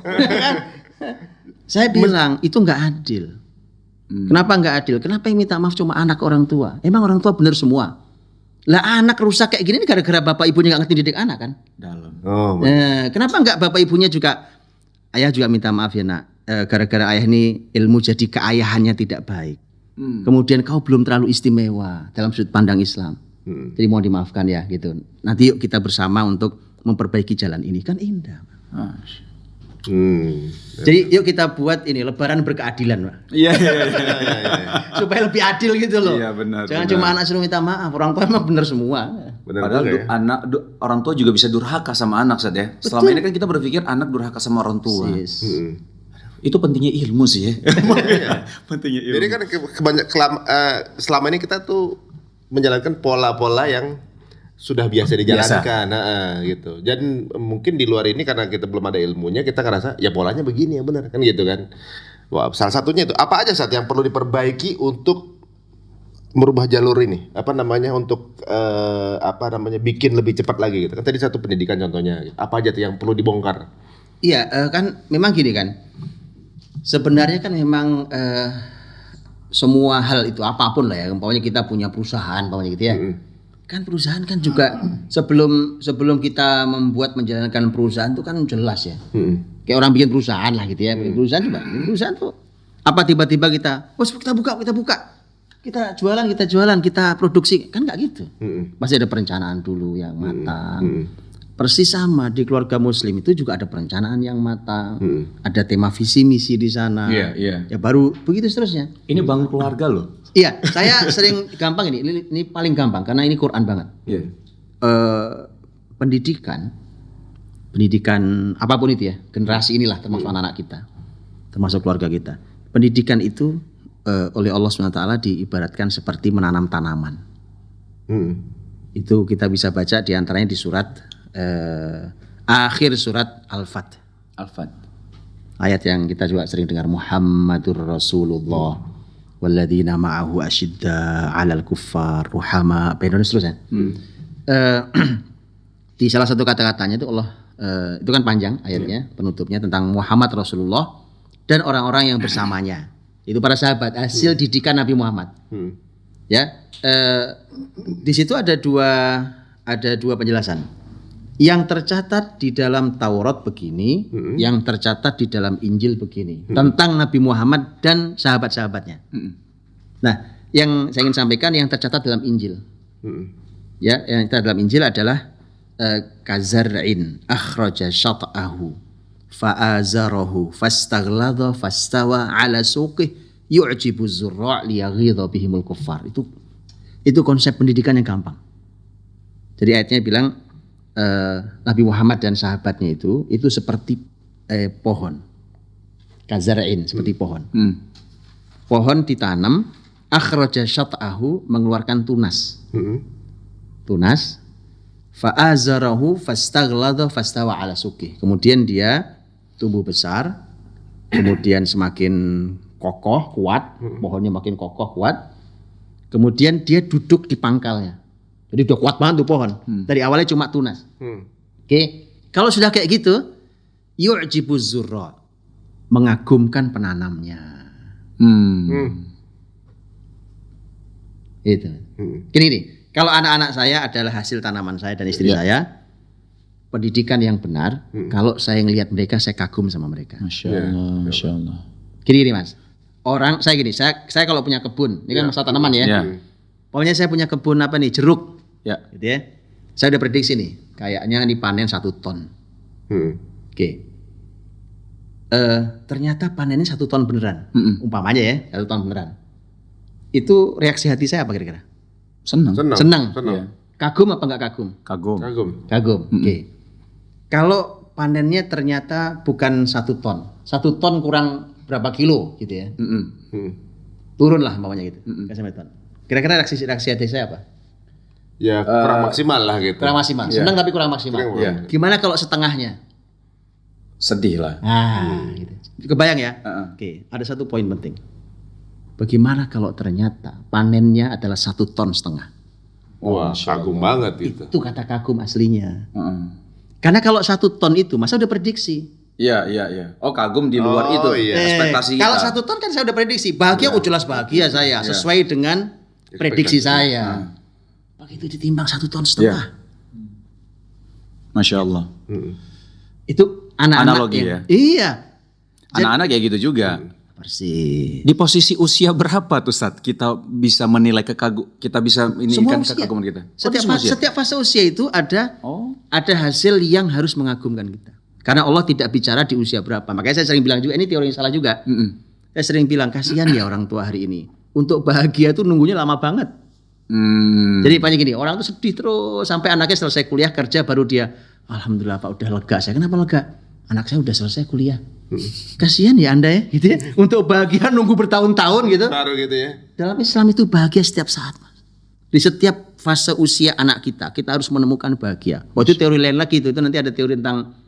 Saya bilang itu nggak adil. Kenapa nggak adil? Kenapa yang minta maaf cuma anak orang tua? Emang orang tua benar semua? Lah anak rusak kayak gini ini gara-gara bapak ibunya nggak ngerti didik anak kan? Dalam. Kenapa nggak bapak ibunya juga? Ayah juga minta maaf ya nak. Gara-gara ayah ini ilmu jadi keayahannya tidak baik. Kemudian kau belum terlalu istimewa dalam sudut pandang Islam. Jadi mohon dimaafkan ya gitu. Nanti yuk kita bersama untuk memperbaiki jalan ini kan indah. Jadi yuk kita buat ini lebaran berkeadilan, Pak. Iya. Supaya lebih adil gitu loh. Iya benar. Jangan cuma anak suruh minta maaf, orang tua emang benar semua. Padahal orang tua juga bisa durhaka sama anak Ustaz ya. Selama ini kan kita berpikir anak durhaka sama orang tua. Itu pentingnya ilmu sih ya. Pentingnya ilmu. Jadi kan selama ini kita tuh menjalankan pola-pola yang sudah biasa dijalankan, gitu. Dan mungkin di luar ini karena kita belum ada ilmunya, kita ngerasa ya polanya begini ya benar kan gitu kan. Wah, salah satunya itu apa aja saat yang perlu diperbaiki untuk merubah jalur ini? Apa namanya untuk bikin lebih cepat lagi gitu. Kan tadi satu pendidikan contohnya. Apa aja tuh yang perlu dibongkar? Iya, kan memang gini kan. Sebenarnya kan memang semua hal itu apapun lah ya, umpamanya kita punya perusahaan, umpamanya gitu ya. Kan perusahaan kan juga sebelum kita menjalankan perusahaan itu kan jelas ya. Kayak orang bikin perusahaan lah gitu ya. Perusahaan tuh apa tiba-tiba kita buka. Kita jualan, kita produksi. Kan enggak gitu. Pasti ada perencanaan dulu yang matang. Persis sama di keluarga muslim itu juga ada perencanaan yang matang. Ada tema visi misi di sana. Iya. Ya baru begitu seterusnya. Ini bangun keluarga loh. Iya, saya sering gampang ini paling gampang karena ini Quran banget. Pendidikan apapun itu ya, generasi inilah termasuk anak-anak kita, termasuk keluarga kita. Pendidikan itu oleh Allah SWT diibaratkan seperti menanam tanaman. Itu kita bisa baca diantaranya di surat akhir surat Al-Fat. Ayat yang kita juga sering dengar, Muhammadur Rasulullah walladzina ma'ahu asyidda 'alal kuffar ruhama bainahum seterusnya. Di salah satu kata-katanya itu Allah itu kan panjang ayatnya, penutupnya tentang Muhammad Rasulullah dan orang-orang yang bersamanya. Itu para sahabat, hasil didikan Nabi Muhammad. Ya, di situ ada dua penjelasan. Yang tercatat di dalam Taurat begini, yang tercatat di dalam Injil begini, tentang Nabi Muhammad dan sahabat-sahabatnya. Nah, yang saya ingin sampaikan yang tercatat dalam Injil. Ya, yang tercatat dalam Injil adalah kazar'in akhraja syat'ahu fa'azarahu fastaghlada fastawa 'ala suqih yu'jibu zurra' liyaghidha bihimul kuffar. Itu konsep pendidikan yang gampang. Jadi ayatnya bilang Nabi Muhammad dan sahabatnya itu seperti pohon, kazar'in, seperti pohon. Pohon ditanam, akhraja syat'ahu, mengeluarkan tunas. Tunas, fa'azarahu fastaghlada fastawa 'ala suqih. Kemudian dia tumbuh besar, kemudian semakin kokoh, kuat, pohonnya makin kokoh, kuat. Kemudian dia duduk di pangkalnya. Jadi udah kuat banget tuh pohon. Dari awalnya cuma tunas. Oke. Kalau sudah kayak gitu, yu'jibu zurra, mengagumkan penanamnya. Itu. Gini nih, kalau anak-anak saya adalah hasil tanaman saya dan istri saya, pendidikan yang benar, kalau saya ngelihat mereka, saya kagum sama mereka. Masya Allah. Gini Mas, saya kalau punya kebun, ini kan masalah tanaman ya. Pokoknya saya punya kebun jeruk. Gitu ya. Saya udah prediksi nih, kayaknya dipanen 1 ton. Oke. Ternyata panennya 1 ton beneran. Umpamanya ya, 1 ton beneran. Itu reaksi hati saya apa kira-kira? Senang. Yeah. Kagum apa enggak kagum? Kagum. Oke. Kalau panennya ternyata bukan 1 ton. 1 ton kurang berapa kilo gitu ya. turun lah umpamanya gitu. Kasih beton. Kira-kira reaksi hati saya apa? Ya kurang maksimal lah gitu. Kurang maksimal. Senang tapi kurang maksimal. Iya. Gimana kalau setengahnya? Sedih lah. Gitu. Kebayang ya? Oke, ada satu poin penting. Bagaimana kalau ternyata panennya adalah 1,5 ton? Wah, kagum banget itu. Itu kata kagum aslinya. Karena kalau 1 ton itu, masa udah prediksi. Iya. Oh, kagum di luar itu. Ekspektasi kita. Kalau 1 ton kan saya udah prediksi. Bahagia, jelas bahagia saya. Sesuai dengan prediksi saya. Begitu ditimbang 1,5 ton. Masya Allah. Itu anak-anak Analogi ya. Iya. Anak-anak kayak gitu juga. Persis. Di posisi usia berapa tuh Ustaz kita bisa menilai kita bisa ini kan kekaguman kita? Setiap fase usia itu ada hasil yang harus mengagumkan kita. Karena Allah tidak bicara di usia berapa. Makanya saya sering bilang juga ini teori yang salah juga. Saya sering bilang kasihan ya orang tua hari ini. Untuk bahagia tuh nunggunya lama banget. Jadi banyak gini, orang tuh sedih terus sampai anaknya selesai kuliah kerja baru dia alhamdulillah Pak udah lega. Saya kenapa lega? Anak saya udah selesai kuliah. Kasihan ya Anda ya, gitu ya. Untuk bahagia nunggu bertahun-tahun gitu. Baru gitu ya. Dalam Islam itu bahagia setiap saat, Mas. Di setiap fase usia anak kita harus menemukan bahagia. Waktu itu teori lain lagi itu nanti ada teori tentang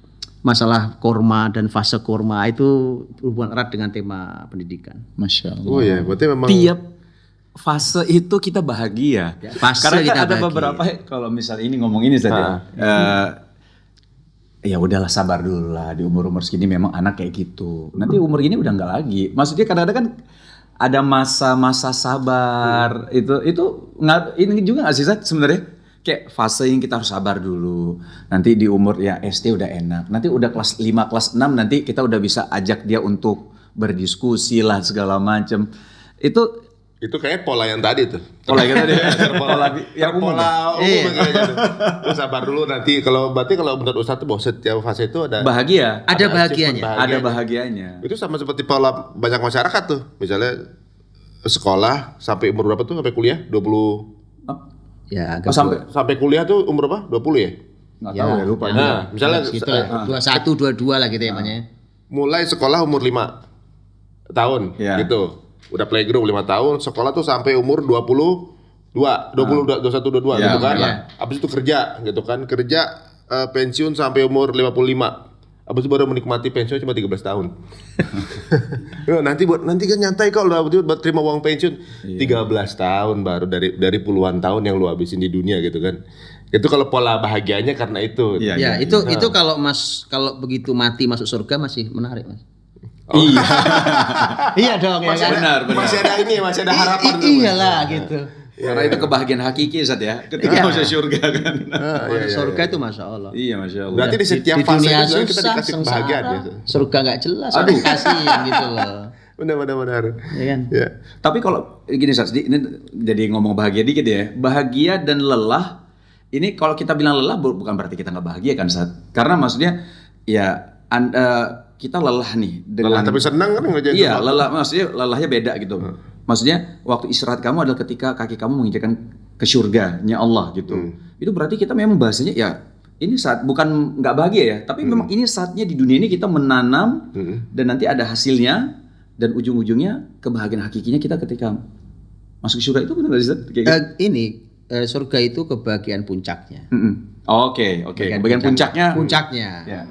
masalah korma dan fase korma itu berhubungan erat dengan tema pendidikan. Masya Allah. Oh ya, berarti memang tiap fase itu kita bahagia. Fase Karena kita kan ada bahagia. beberapa kalau misalnya ini ngomong ini saja. Ya udahlah sabar dulu lah di umur segini memang anak kayak gitu. Nanti umur gini udah enggak lagi. Maksudnya kadang-kadang kan ada masa-masa sabar. Itu nggak ini juga nggak sih Zat sebenarnya? Kayak fase yang kita harus sabar dulu. Nanti di umur ya SD udah enak. Nanti udah kelas 5, kelas 6 nanti kita udah bisa ajak dia untuk berdiskusi lah segala macam. itu kayak pola yang tadi tuh. Pola kita deh. Pola yang umum. Pola umum kayak gitu. Terus sabar dulu nanti berarti kalau menurut Ustaz tuh bahwa setiap fase itu ada Bahagia. Ada bahagianya. Ada bahagianya. Itu sama seperti pola banyak masyarakat tuh. Misalnya sekolah sampai umur berapa tuh sampai kuliah? 20 Ya, sampai kuliah tuh umur berapa? 20 ya? Nggak tahu ya lupa. Nah, misalnya gitu lah. 21, 22 lah gitu ya namanya. mulai sekolah umur 5 tahun gitu. Udah playgroup 5 tahun, sekolah tuh sampai umur 21, 22 gitu kan. Habis itu kerja gitu kan. Kerja pensiun sampai umur 55. Habis itu baru menikmati pensiun cuma 13 tahun. nanti kan nyantai kok udah buat terima uang pensiun 13 tahun baru dari puluhan tahun yang lu habisin di dunia gitu kan. Itu kalau pola bahagianya karena itu. Itu kalau begitu mati masuk surga masih menarik, Mas. Iya. Iya dong ya kan. Benar. Masih ada harapan tuh. Iyalah gitu. Karena itu kebahagiaan hakiki Ustaz ya. Ketika masuk surga kan. Surga itu Masya Allah. Iya Masya Allah. Berarti di setiap Di fase dunia itu kita susah, dikasih kebahagiaan ya. Surga nggak jelas, aduh kasihan gitu loh. Benar. Ya kan? Ya. Tapi kalau gini Ustaz, ini jadi ngomong bahagia dikit ya. Bahagia dan lelah, ini kalau kita bilang lelah bukan berarti kita nggak bahagia kan Ustaz. Karena maksudnya ya kita lelah nih dengan Lelah tapi senang kan nggak jadi. Iya, lelah maksudnya lelahnya beda gitu. Maksudnya waktu istirahat kamu adalah ketika kaki kamu menginjakkan ke surganya Allah gitu. Itu berarti kita memang bahasanya ya ini saat bukan nggak bahagia ya, tapi memang ini saatnya di dunia ini kita menanam dan nanti ada hasilnya dan ujung-ujungnya kebahagiaan hakikinya kita ketika masuk surga itu benar Ustaz? Surga itu kebahagiaan puncaknya. Oke. Kebahagiaan puncaknya. Ya.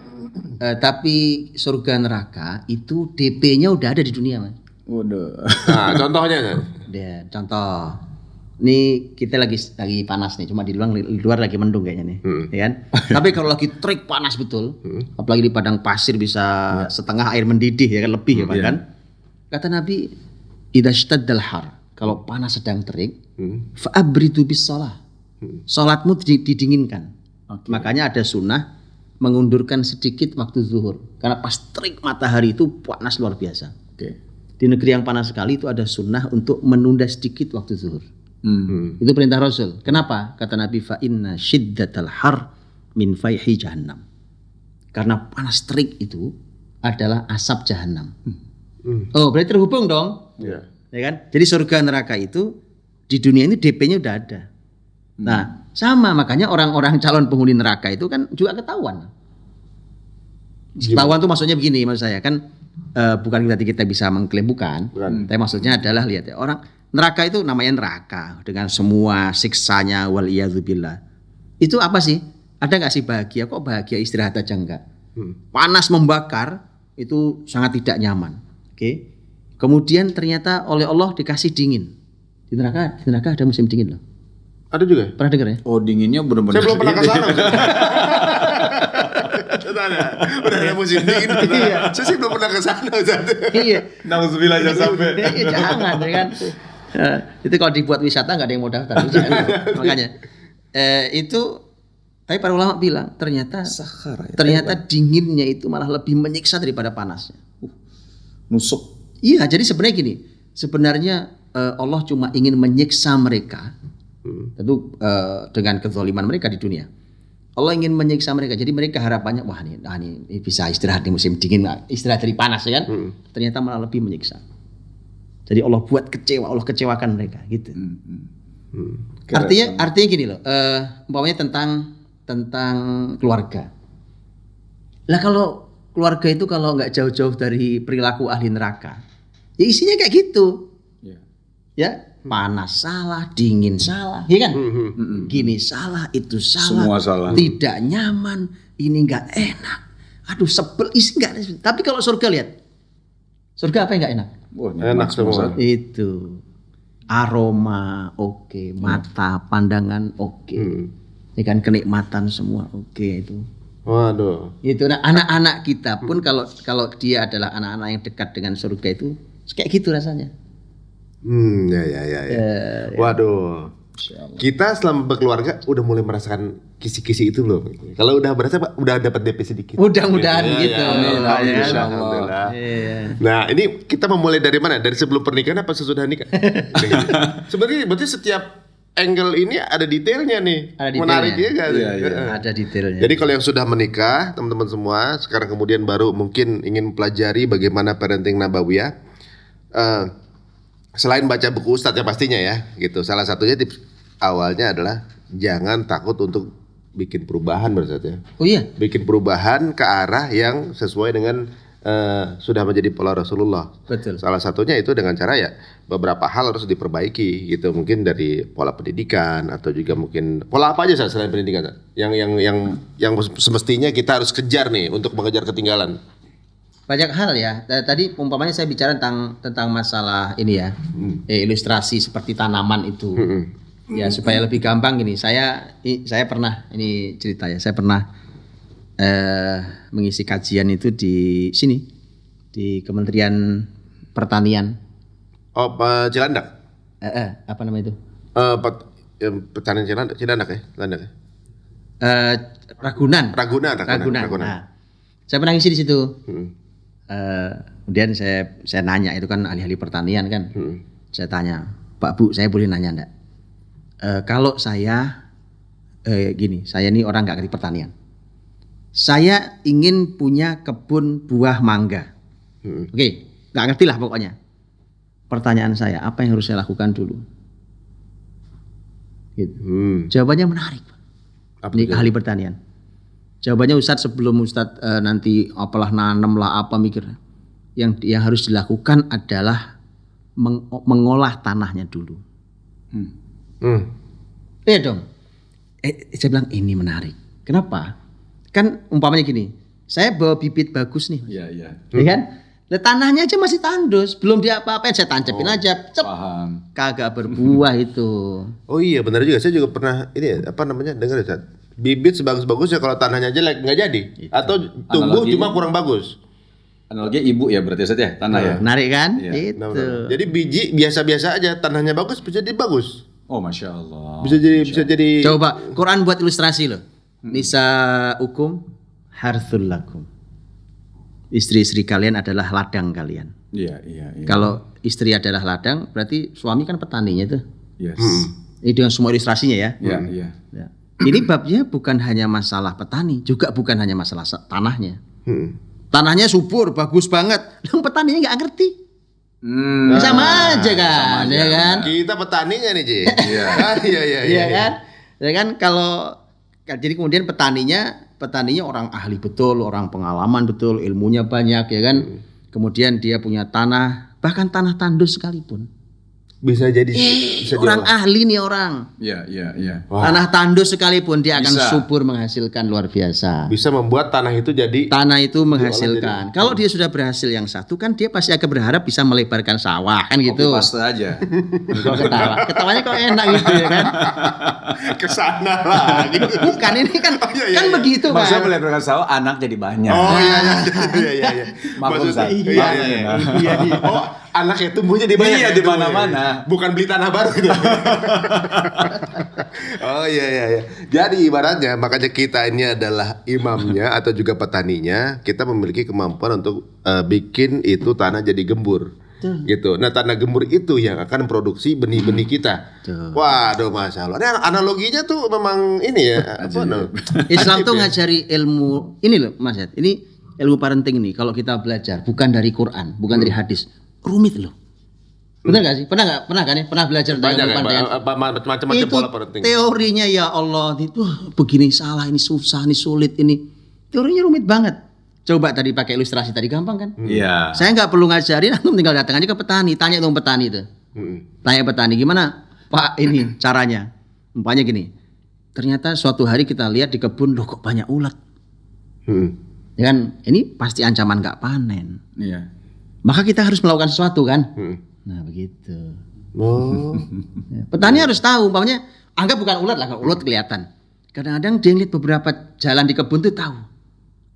Tapi surga neraka itu DP-nya udah ada di dunia, Mas. Waduh. Nah, contohnya kan? Ya, contoh. Nih kita lagi panas nih, cuma di luar lagi mendung kayaknya nih, ya kan? Tapi kalau lagi terik panas betul, apalagi di padang pasir bisa setengah air mendidih ya kan lebih ya kan? Kata Nabi, idza shtaddal har, kalau panas sedang terik, fa'abridu bis shalah. Salatmu didinginkan. Makanya ada sunnah mengundurkan sedikit waktu zuhur. Karena pas terik matahari itu panas luar biasa. Di negeri yang panas sekali itu ada sunnah untuk menunda sedikit waktu zuhur. Itu perintah Rasul. Kenapa? Kata Nabi, fa inna shiddatal har min fayhi jahannam. Karena panas terik itu adalah asap jahanam. Oh, berarti terhubung dong. Ya kan? Jadi surga neraka itu di dunia ini DP-nya udah ada. Nah, sama makanya orang-orang calon penghuni neraka itu kan juga ketahuan. Ketahuan tuh maksudnya begini maksud saya kan bukan berarti kita bisa mengklaim bukan. Tapi maksudnya adalah lihat ya, orang neraka itu namanya neraka dengan semua siksanya waliyadzubillah. Itu apa sih? Ada nggak sih bahagia? Kok bahagia istirahat aja enggak? Panas membakar itu sangat tidak nyaman. Oke. Kemudian ternyata oleh Allah dikasih dingin. Di neraka ada musim dingin loh. Ada juga? Pernah dengar ya? Oh, dinginnya benar-benar. Saya belum pernah ke sana. Udah ada musim dingin. Iya. Saya sih belum pernah ke sana. Iya. Nauzubillah jangan sampai. Jangan ya kan. Itu kalau dibuat wisata nggak ada yang mau daftar. Makanya itu. Tapi para ulama bilang ternyata ternyata dinginnya itu malah lebih menyiksa daripada panasnya. Nusuk. Iya, jadi sebenarnya gini. Sebenarnya Allah cuma ingin menyiksa mereka. Tentu dengan kezaliman mereka di dunia. Allah ingin menyiksa mereka. Jadi mereka harapannya wah ini bisa istirahat di musim dingin, istirahat dari panas ya kan. Ternyata malah lebih menyiksa. Jadi Allah buat kecewa, Allah kecewakan mereka gitu. Artinya gini loh. Umpamanya tentang keluarga. Lah kalau keluarga itu kalau nggak jauh-jauh dari perilaku ahli neraka, ya isinya kayak gitu. Ya, panas salah, dingin salah, ya kan? Gini salah, itu salah, semua salah. Tidak nyaman, ini nggak enak. Aduh sebel, isi nggak. Tapi kalau surga lihat, surga apa yang nggak enak? Oh, enak semua. Itu aroma oke, mata pandangan oke. Ya kan kenikmatan semua oke itu. Waduh. Itu nah, anak-anak kita pun kalau dia adalah anak-anak yang dekat dengan surga itu kayak gitu rasanya. Ya. Waduh. Kita selama berkeluarga udah mulai merasakan kisi-kisi itu belum? Kalau udah berasa udah dapat DP sedikit. Mudah-mudahan gitu. Alhamdulillah. Nah, ini kita memulai dari mana? Dari sebelum pernikahan apa sesudah nikah? Sebenarnya berarti setiap angle ini ada detailnya nih. Ada detailnya. Menarik ya kan? Ada detailnya. Jadi kalau yang sudah menikah, teman-teman semua, sekarang kemudian baru mungkin ingin pelajari bagaimana parenting nabawiyah. Selain baca buku Ustadz ya pastinya ya, gitu. Salah satunya tips awalnya adalah jangan takut untuk bikin perubahan berarti ya. Oh iya. Bikin perubahan ke arah yang sesuai dengan sudah menjadi pola Rasulullah. Betul. Salah satunya itu dengan cara ya beberapa hal harus diperbaiki gitu. Mungkin dari pola pendidikan atau juga mungkin pola apa aja selain pendidikan yang semestinya kita harus kejar nih untuk mengejar ketinggalan. Banyak hal ya. Tadi umpamanya saya bicara tentang masalah ini ya, ilustrasi seperti tanaman itu. Ya supaya lebih gampang gini. Saya pernah ini cerita ya. Saya pernah mengisi kajian itu di sini di Kementerian Pertanian. Oh, Cilandak. Apa nama itu? Pertanian Cilandak ya. Ragunan. Ragunan. Nah, saya pernah ngisi di situ. Kemudian saya nanya, itu kan ahli-ahli pertanian kan. Saya tanya, Pak Bu, saya boleh nanya enggak? Kalau saya gini, saya ini orang nggak ngerti pertanian. Saya ingin punya kebun buah mangga. Oke, nggak ngerti lah pokoknya. Pertanyaan saya, apa yang harus saya lakukan dulu? Gitu. Jawabannya menarik. Ini ahli pertanian. Jawabannya Ustadz, sebelum Ustadz nanti apalah nanam lah apa mikir, yang harus dilakukan adalah mengolah tanahnya dulu. Iya dong. Saya bilang ini menarik. Kenapa? Kan umpamanya gini, saya bawa bibit bagus nih. Iya. Ya kan? Tanahnya aja masih tandus, belum diapa-apain, saya tancepin aja, Paham. kagak berbuah itu. Oh iya benar juga, saya juga pernah ini apa namanya dengar ya, bibit sebagus-bagusnya kalau tanahnya jelek nggak jadi, atau tumbuh cuma kurang bagus. Analogi ibu ya berarti ya tanah ya. Menarik kan? Iya. Itu. Jadi biji biasa-biasa aja, tanahnya bagus bisa jadi bagus. Oh masya Allah. Bisa jadi. Coba Quran buat ilustrasi loh. Nisaukum harthul lakum. Istri-istri kalian adalah ladang kalian. Iya. Kalau istri adalah ladang, berarti suami kan petaninya tuh. Yes. Ini dengan semua ilustrasinya ya. Iya. Ya. Ini babnya bukan hanya masalah petani, juga bukan hanya masalah tanahnya. Tanahnya subur, bagus banget. Yang petaninya nggak ngerti. Sama aja kan, ya kan? Kita petaninya nih, Ji. Iya. Iya kan? Ya kan kalau jadi kemudian petaninya orang ahli betul, orang pengalaman betul, ilmunya banyak ya kan. kemudian dia punya tanah, bahkan tanah tandus sekalipun. Bisa jadi Orang ahli nih orang. Iya. Tanah tandus sekalipun dia akan Bisa. subur menghasilkan luar biasa. Bisa membuat tanah itu jadi Tanah itu menghasilkan. Kalau dia sudah berhasil yang satu kan dia pasti akan berharap bisa melebarkan sawah kan gitu. Kopi paste aja. Kok ketawa? Ketawanya kok enak gitu ya kan? kesana lagi. Bukan ini kan iya, kan iya. begitu Maksudnya kan. melebarkan sawah, anak jadi banyak. Oh iya. Maklum, Maksudnya, Zat. iya. Iya. Oh, anaknya tumbuhnya di banyak. Iya, ya, di tumbuhnya. mana-mana. Bukan beli tanah baru gitu. Oh iya. Jadi ibaratnya makanya kita ini adalah imamnya atau juga petaninya, kita memiliki kemampuan untuk bikin itu tanah jadi gembur. Gitu. Nah, tanah gembur itu yang akan produksi benih-benih kita. Waduh, Masya Allah. Ini analoginya tuh memang ini ya. Apa, no? Islam tuh ngajari ilmu ini loh Mas Ed. Ini ilmu parenting nih kalau kita belajar bukan dari Quran, bukan dari hadis. Rumit loh. Benar gak sih? Pernah kan ya? Pernah belajar tentang Banyak ilmu parenting? macam-macam Itu pola parenting. teorinya ya Allah itu begini salah, ini susah, ini sulit, ini teorinya rumit banget. Coba tadi pakai ilustrasi tadi gampang kan? Iya. Saya nggak perlu ngajarin, antum tinggal datang aja ke petani, tanya dong petani itu. Tanya petani gimana Pak ini caranya? Umpamanya gini, ternyata suatu hari kita lihat di kebun loh kok banyak ulat. Ya kan, ini pasti ancaman nggak panen. Iya. Maka kita harus melakukan sesuatu kan? Nah begitu. Oh. Ya, petani harus tahu, umpamanya anggap bukan ulat lah, kalau ulat kelihatan. Kadang-kadang dia lihat beberapa jalan di kebun tuh tahu.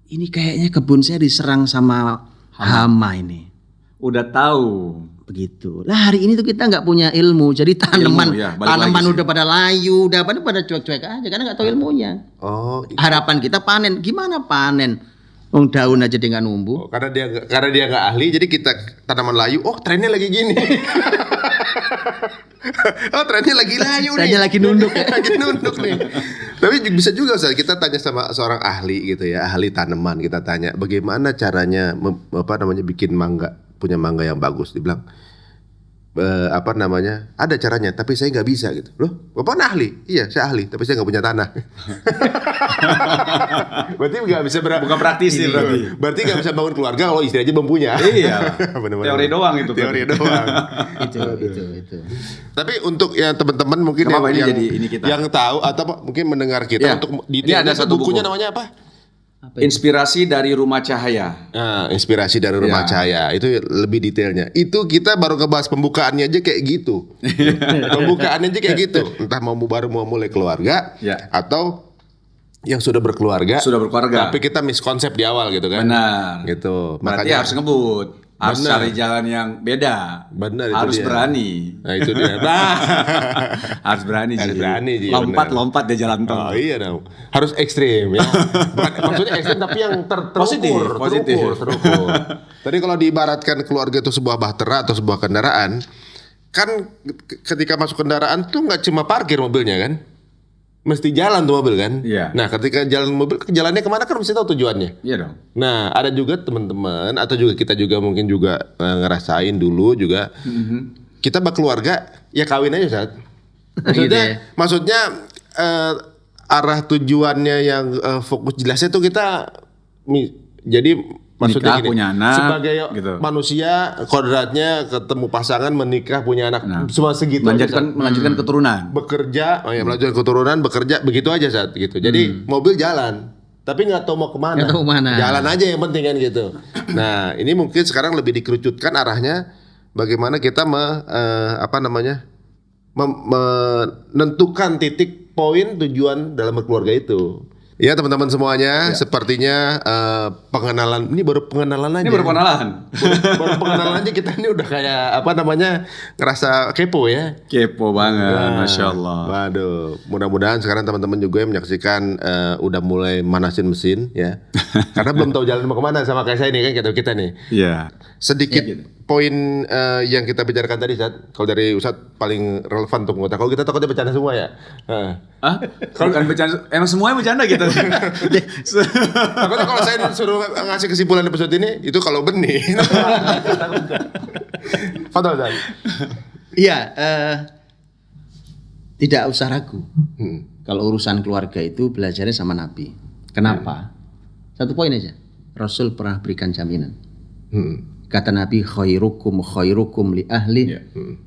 Ini kayaknya kebun saya diserang sama hama ini. Udah tahu. Begitu. Lah hari ini tuh kita nggak punya ilmu, jadi tanaman Ilmu, ya, balik tanaman lagi sih. udah pada layu, udah pada cuek-cuek aja karena nggak tahu ilmunya. Oh. Harapan kita panen, gimana panen? Wong daun aja dia nggak numbuh. Oh, karena dia nggak ahli, jadi kita tanaman layu. Oh, trennya lagi gini. Oh, trennya lagi layu nih. Trennya lagi nunduk ya. Lagi nunduk nih. Tapi bisa juga Ustaz, kita tanya sama seorang ahli gitu ya, ahli tanaman, kita tanya bagaimana caranya bikin mangga, punya mangga yang bagus. Dibilang ada caranya, tapi saya nggak bisa gitu. Loh, Bapak ahli? Iya, saya ahli, tapi saya nggak punya tanah. Berarti nggak bisa Bukan praktisi berarti. Berarti nggak bisa bangun keluarga kalau istri aja belum punya. Iya. Bener-bener. Teori doang itu. Teori doang. itu. Tapi untuk yang teman-teman mungkin Kenapa ini yang jadi ini kita? yang tahu atau mungkin mendengar kita Ya. untuk Ini detailnya, ada satu bukunya buku. namanya apa? Inspirasi dari Rumah Cahaya. Nah, inspirasi dari Rumah Ya. Cahaya itu lebih detailnya. Itu kita baru ngebahas pembukaannya aja kayak gitu. Pembukaannya aja kayak gitu. Entah mau mulai keluarga Ya. atau yang sudah berkeluarga. Sudah berkeluarga. Tapi kita miskonsep di awal gitu kan. Benar. Gitu. Berarti harus ngebut. Harus Benar. cari jalan yang beda. Benar, itu Harus dia. berani. Nah, itu dia. Nah. Harus berani. Harus Ji. berani, Ji, Lompat di jalan tol. Oh iya dong. Harus ekstrim ya. Maksudnya ekstrim tapi yang Positif. terukur. Tadi kalau diibaratkan keluarga itu sebuah bahtera atau sebuah kendaraan, kan ketika masuk kendaraan tuh nggak cuma parkir mobilnya kan? Mesti jalan tuh mobil kan? Iya. Nah, ketika jalan mobil, jalannya kemana kan mesti tahu tujuannya. Iya dong. Nah, ada juga teman-teman atau juga kita juga mungkin juga ngerasain dulu juga. Kita berkeluarga ya kawin aja Ustaz. Maksudnya arah tujuannya yang fokus jelasnya tuh kita jadi maksudnya Nikah, gini, punya anak, sebagai gitu. manusia kodratnya ketemu pasangan, menikah, punya anak, cuma segitu aja, Ustaz. Melanjutkan keturunan. Bekerja, melanjutkan keturunan, bekerja, begitu aja saat gitu. Jadi mobil jalan, tapi nggak tahu mau kemana. Nggak tahu kemana. Jalan aja yang penting kan gitu. Nah, ini mungkin sekarang lebih dikerucutkan arahnya bagaimana kita menentukan titik poin tujuan dalam berkeluarga itu. Ya teman-teman semuanya, sepertinya pengenalan ini baru pengenalan aja. Ini baru pengenalan. Baru pengenalan aja kita ini udah kayak ngerasa kepo ya. Kepo banget, Masya Allah. Waduh, mudah-mudahan sekarang teman-teman juga yang menyaksikan udah mulai manasin mesin ya. Karena belum tahu jalan mau kemana sama kayak saya nih kan kita nih. Iya. Sedikit poin yang kita bicarakan tadi Ustaz. Kalau dari Ustaz paling relevan untuk mengetahui. Kalau kita takutnya bercanda semua ya. Hah? Bukan bercanda, emang semuanya bercanda gitu. Takutnya kalau saya suruh ngasih kesimpulan episode ini itu kalau benih. Fadhal Ustaz. Iya, tidak usah ragu. Kalau urusan keluarga itu belajarnya sama Nabi. Kenapa? Satu poin aja. Rasul pernah berikan jaminan. Kata Nabi, khairukum li ahli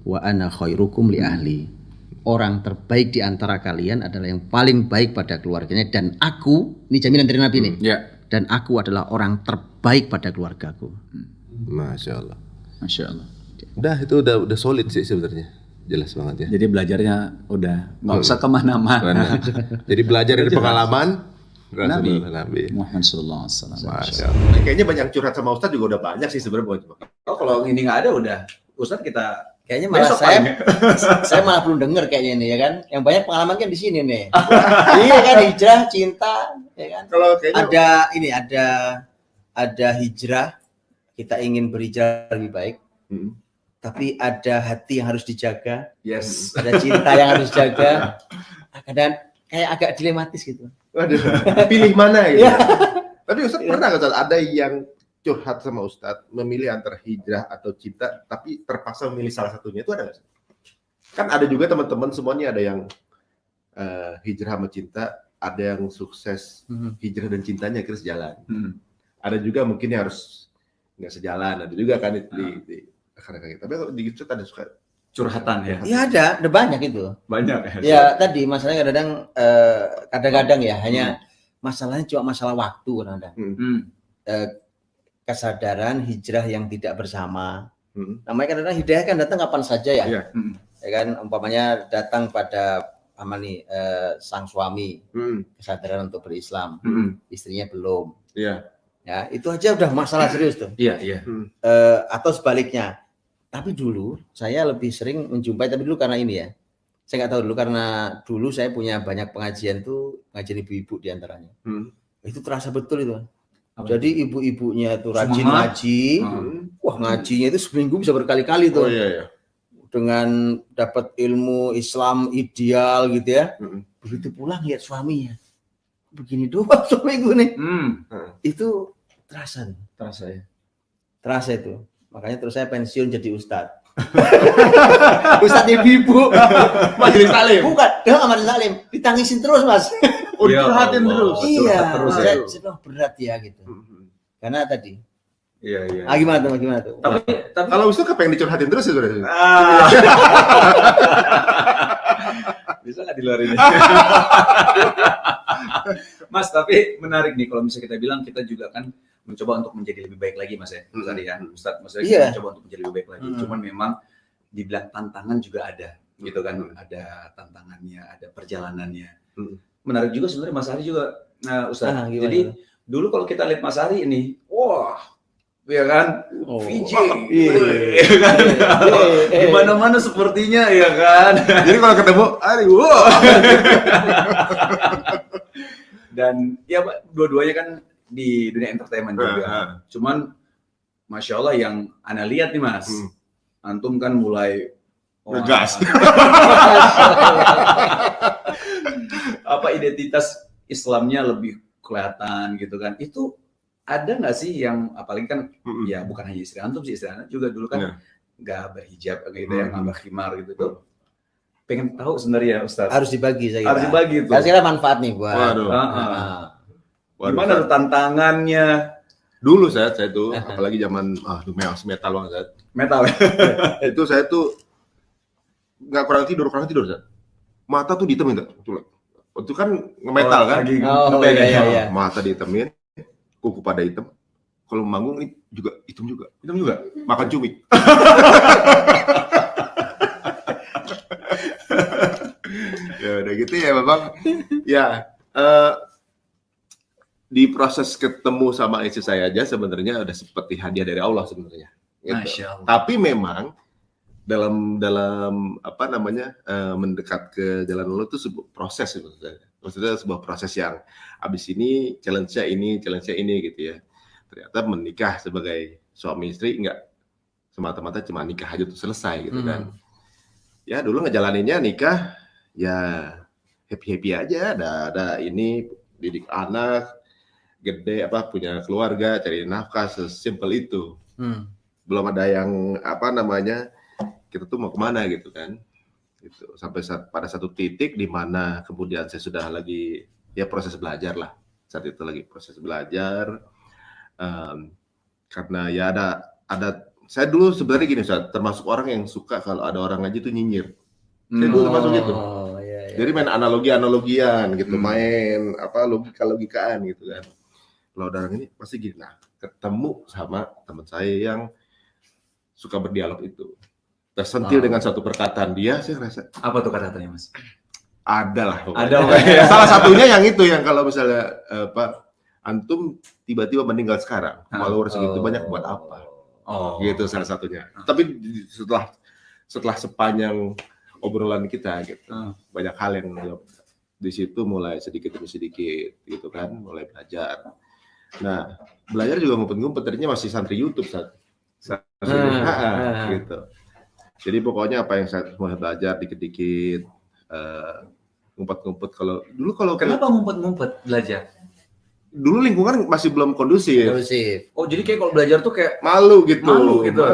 wa ana khairukum li ahli. Orang terbaik di antara kalian adalah yang paling baik pada keluarganya, dan aku, ini jaminan dari Nabi nih. Dan aku adalah orang terbaik pada keluargaku. Masya Allah. Masya Allah. Itu udah solid sih sebenarnya. Jelas banget ya. Jadi belajarnya udah nggak usah kemana-mana. Jadi belajar dari pengalaman Nabi Nabi Muhammad sallallahu alaihi wasallam. Masya Allah. Kayaknya banyak curhat sama Ustadz juga udah banyak sih sebenarnya. Kalau ini nggak ada udah Ustadz kita kayaknya malah saya malah belum dengar kayaknya nih ya kan. Yang banyak pengalaman kan di sini nih. Iya kan, hijrah, cinta, ya kan. Kalau kayaknya ada hijrah, kita ingin berhijrah lebih baik. Tapi ada hati yang harus dijaga. yes. Ada cinta yang harus dijaga. Kadang kayak agak dilematis gitu. waduh, pilih mana gitu. Tapi Ustadz pernah nggak Ustadz ada yang curhat sama Ustadz memilih antara hijrah atau cinta, tapi terpaksa memilih salah satunya, itu ada nggak? Kan ada juga teman-teman semuanya, ada yang hijrah sama cinta, ada yang sukses hijrah dan cintanya akhirnya sejalan. Ada juga mungkin yang harus nggak sejalan, ada juga kan di kadang-kadang. Tapi kalau di Ustadz ada suka Curhatan ya. Iya ada banyak itu. Banyak Ya tadi masalahnya kadang-kadang ya hanya masalahnya cuma masalah waktu kadang-kadang. Kesadaran hijrah yang tidak bersama. Namanya kadang-kadang hidayah kan datang kapan saja ya. Iya. Ya kan, umpamanya datang pada sang suami kesadaran untuk berislam, istrinya belum. Iya. Ya itu aja udah masalah serius tuh. Iya. Atau sebaliknya. Tapi dulu saya lebih sering menjumpai, tapi dulu karena ini ya, saya nggak tahu dulu karena dulu saya punya banyak pengajian ibu-ibu diantaranya. Itu terasa betul itu. Jadi ibu-ibunya itu rajin ngaji, wah ngajinya itu seminggu bisa berkali-kali tuh. Oh iya. Dengan dapat ilmu Islam ideal gitu ya. Begitu pulang lihat suaminya, begini doang seminggu nih. Itu terasa ya. Terasa itu. Makanya terus saya pensiun jadi ustadz. Ustadz ibu-ibu. Majelis taklim. Bukan, dia majelis taklim. Ditangisin terus mas. Curhatin terus. Iya. Terus Saya berat ya gitu. Karena tadi. Iya. Gimana tuh? Tapi Kalau Ustadz pengen dicurhatin terus ya sebenarnya. bisa nggak diluarin? Mas, tapi menarik nih kalau misalnya kita bilang kita juga kan mencoba untuk menjadi lebih baik lagi mas ya, tadi ya Ustadz, maksudnya kita mencoba untuk menjadi lebih baik lagi. Cuman memang dibilang tantangan juga ada, gitu kan, ada tantangannya, ada perjalanannya. Menarik juga sebenarnya Mas Ari juga, Ustadz. Jadi dulu kalau kita lihat Mas Ari ini, wah, ya kan, Fiji, di mana-mana sepertinya ya kan. Jadi kalau ketemu, wah. Dan ya dua-duanya kan di dunia entertainment juga. Cuman Masya Allah yang Anda lihat nih Mas, antum kan mulai ngegas. Apa identitas Islamnya lebih kelihatan gitu kan. Itu ada nggak sih yang apalagi kan ya bukan hanya istri antum sih, istri Anda juga dulu kan nggak berhijab gitu ya, nambah khimar gitu tuh. Pengen tahu sebenarnya Ustaz. Harus dibagi saya kira. Harus dibagi tuh. Harus kira manfaat nih buat. Gimana tuh tantangannya? Dulu saya tuh apalagi zaman metal banget saya. Metal. Itu saya tuh nggak kurang tidur saya. Mata tuh ditemin tuh. Itu kan ngemetal kan. Iya. Mata ditemin, kuku pada hitam. Kalau manggung ini juga hitam juga. Makan cumi. Ya udah gitu ya Bang. Ya di proses ketemu sama istri saya aja sebenarnya udah seperti hadiah dari Allah sebenarnya. Gitu. Tapi memang dalam apa namanya mendekat ke jalan Allah itu sebuah proses sebenarnya. Maksudnya sebuah proses yang abis ini challenge-nya ini gitu ya. Ternyata menikah sebagai suami istri enggak semata-mata cuma nikah aja tuh selesai gitu kan. Ya dulu ngejalaninnya nikah ya happy aja, ada ini didik anak gede punya keluarga, cari nafkah, sesimpel itu. Belum ada yang apa namanya kita tuh mau kemana gitu kan. Gitu. Sampai pada satu titik di mana kemudian saya sudah lagi ya proses belajar lah. Saat itu lagi proses belajar karena ya ada saya dulu sebenarnya gini Ustaz, termasuk orang yang suka kalau ada orang ngaji tuh nyinyir. Saya dulu termasuk gitu. Iya. Jadi main analogian gitu, main logika-logikaan gitu kan. Kalau ada orang ini pasti gini. Nah, ketemu sama teman saya yang suka berdialog itu. Tersentil dengan satu perkataan dia, saya rasa Apa tuh kata-katanya, Mas? ada lah. Ada, pokoknya. Salah satunya yang itu yang kalau misalnya antum tiba-tiba meninggal sekarang, followers segitu banyak buat apa? Gitu salah satunya. Tapi setelah sepanjang obrolan kita gitu, banyak hal yang di situ mulai sedikit demi sedikit gitu kan, mulai belajar. Nah, belajar juga ngumpet-ngumpet, tadinya masih santri YouTube gitu. Jadi pokoknya apa yang saya mulai belajar dikit-dikit, ngumpet-ngumpet. Kenapa ngumpet-ngumpet belajar? Dulu lingkungan masih belum kondusif. Oh, jadi kayak kalau belajar tuh kayak malu gitu. Malu gitu.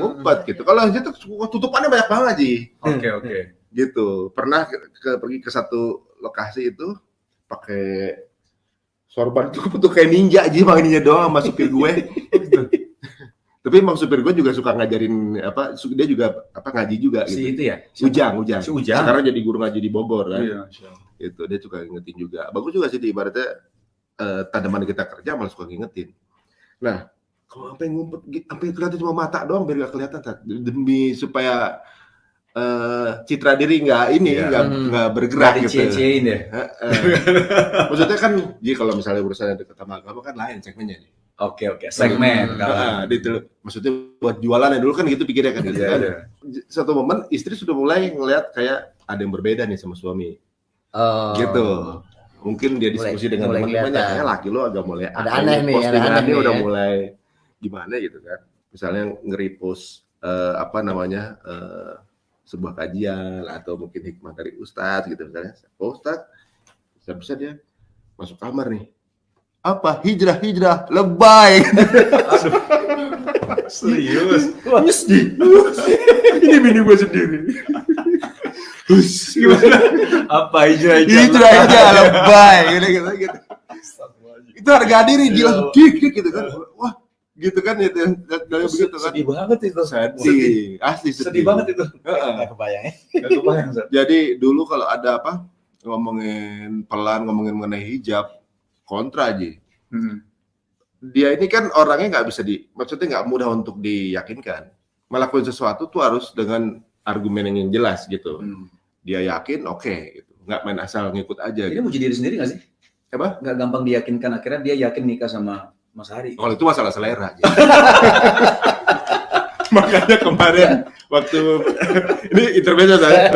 Ngumpet gitu. Kalau aja tuh tutupannya banyak banget Ji. Oke. Gitu. Pernah pergi ke satu lokasi itu pakai sorban tuh kayak ninja Ji, makanya doang sama supir gue. Tapi emang supir gue juga suka ngajarin dia juga ngaji juga gitu. Si itu ya? Ujang. Si Ujang. Sekarang jadi guru ngaji di Bogor kan. Iya, Itu dia suka ngingetin juga. Bagus juga sih ibaratnya tanaman kita kerja malah suka ngingetin. Nah, kalau sampai ngumpet, sampai kelihatan cuma mata doang biar gak kelihatan, demi supaya citra diri nggak bergerak gitu. Cie-ciein ya. Maksudnya kan, jadi kalau misalnya urusan dekat sama agama kan lain segmennya nih. Oke, segmen. Maksudnya buat jualan ya dulu kan gitu pikirnya kan. Gitu kan. Satu momen istri sudah mulai ngelihat kayak ada yang berbeda nih sama suami. Gitu. Mungkin dia diskusi dengan teman-temannya, kayak laki lo agak mulai ada aneh nih, postingannya udah mulai gimana gitu kan. Misalnya nge-repost sebuah kajian atau mungkin hikmah dari ustadz gitu misalnya. Ustadz, bisa dia masuk kamar nih. Apa? Hijrah, lebay. Aduh. Serius? Ini bini gue sendiri. Gimana? Apa hijrah lebay gitu. Itu harga diri gila gitu kan. Wah, gitu kan itu dari begitu kan. Sedih banget itu. Asli sedih banget itu. Enggak kebayang. Jadi dulu kalau ada ngomongin mengenai hijab kontra aja. Dia ini kan orangnya maksudnya nggak mudah untuk diyakinkan. Melakukan sesuatu tuh harus dengan argumen yang jelas gitu. Dia yakin, oke, gitu. Nggak main asal ngikut aja. Jadi muji diri sendiri nggak sih? Apa? Nggak gampang diyakinkan, akhirnya dia yakin nikah sama Mas Hari. Kalau itu masalah selera. Makanya kemarin waktu ini intermezzo saya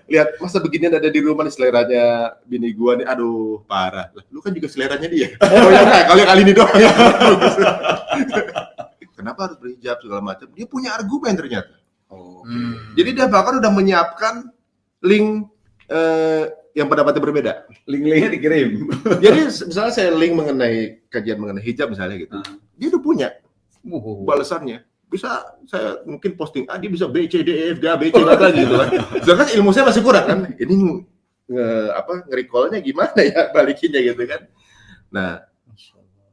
lihat masa beginian ada di rumah nih seleranya bini gua nih, aduh parah. Lu kan juga seleranya dia. Kalau kali ini doang. Kenapa harus berhijab segala macam? Dia punya argumen ternyata. Jadi dia bahkan udah menyiapkan link yang pendapatnya berbeda. Link-linknya dikirim. Jadi misalnya saya link mengenai kajian mengenai hijab misalnya gitu, dia udah punya balasannya. Bisa saya mungkin posting dia bisa B C D E F G A B C lagi gitu kan. Sedangkan ilmu saya masih kurang kan. Ini nge-recall-nya gimana ya balikinnya gitu kan. Nah,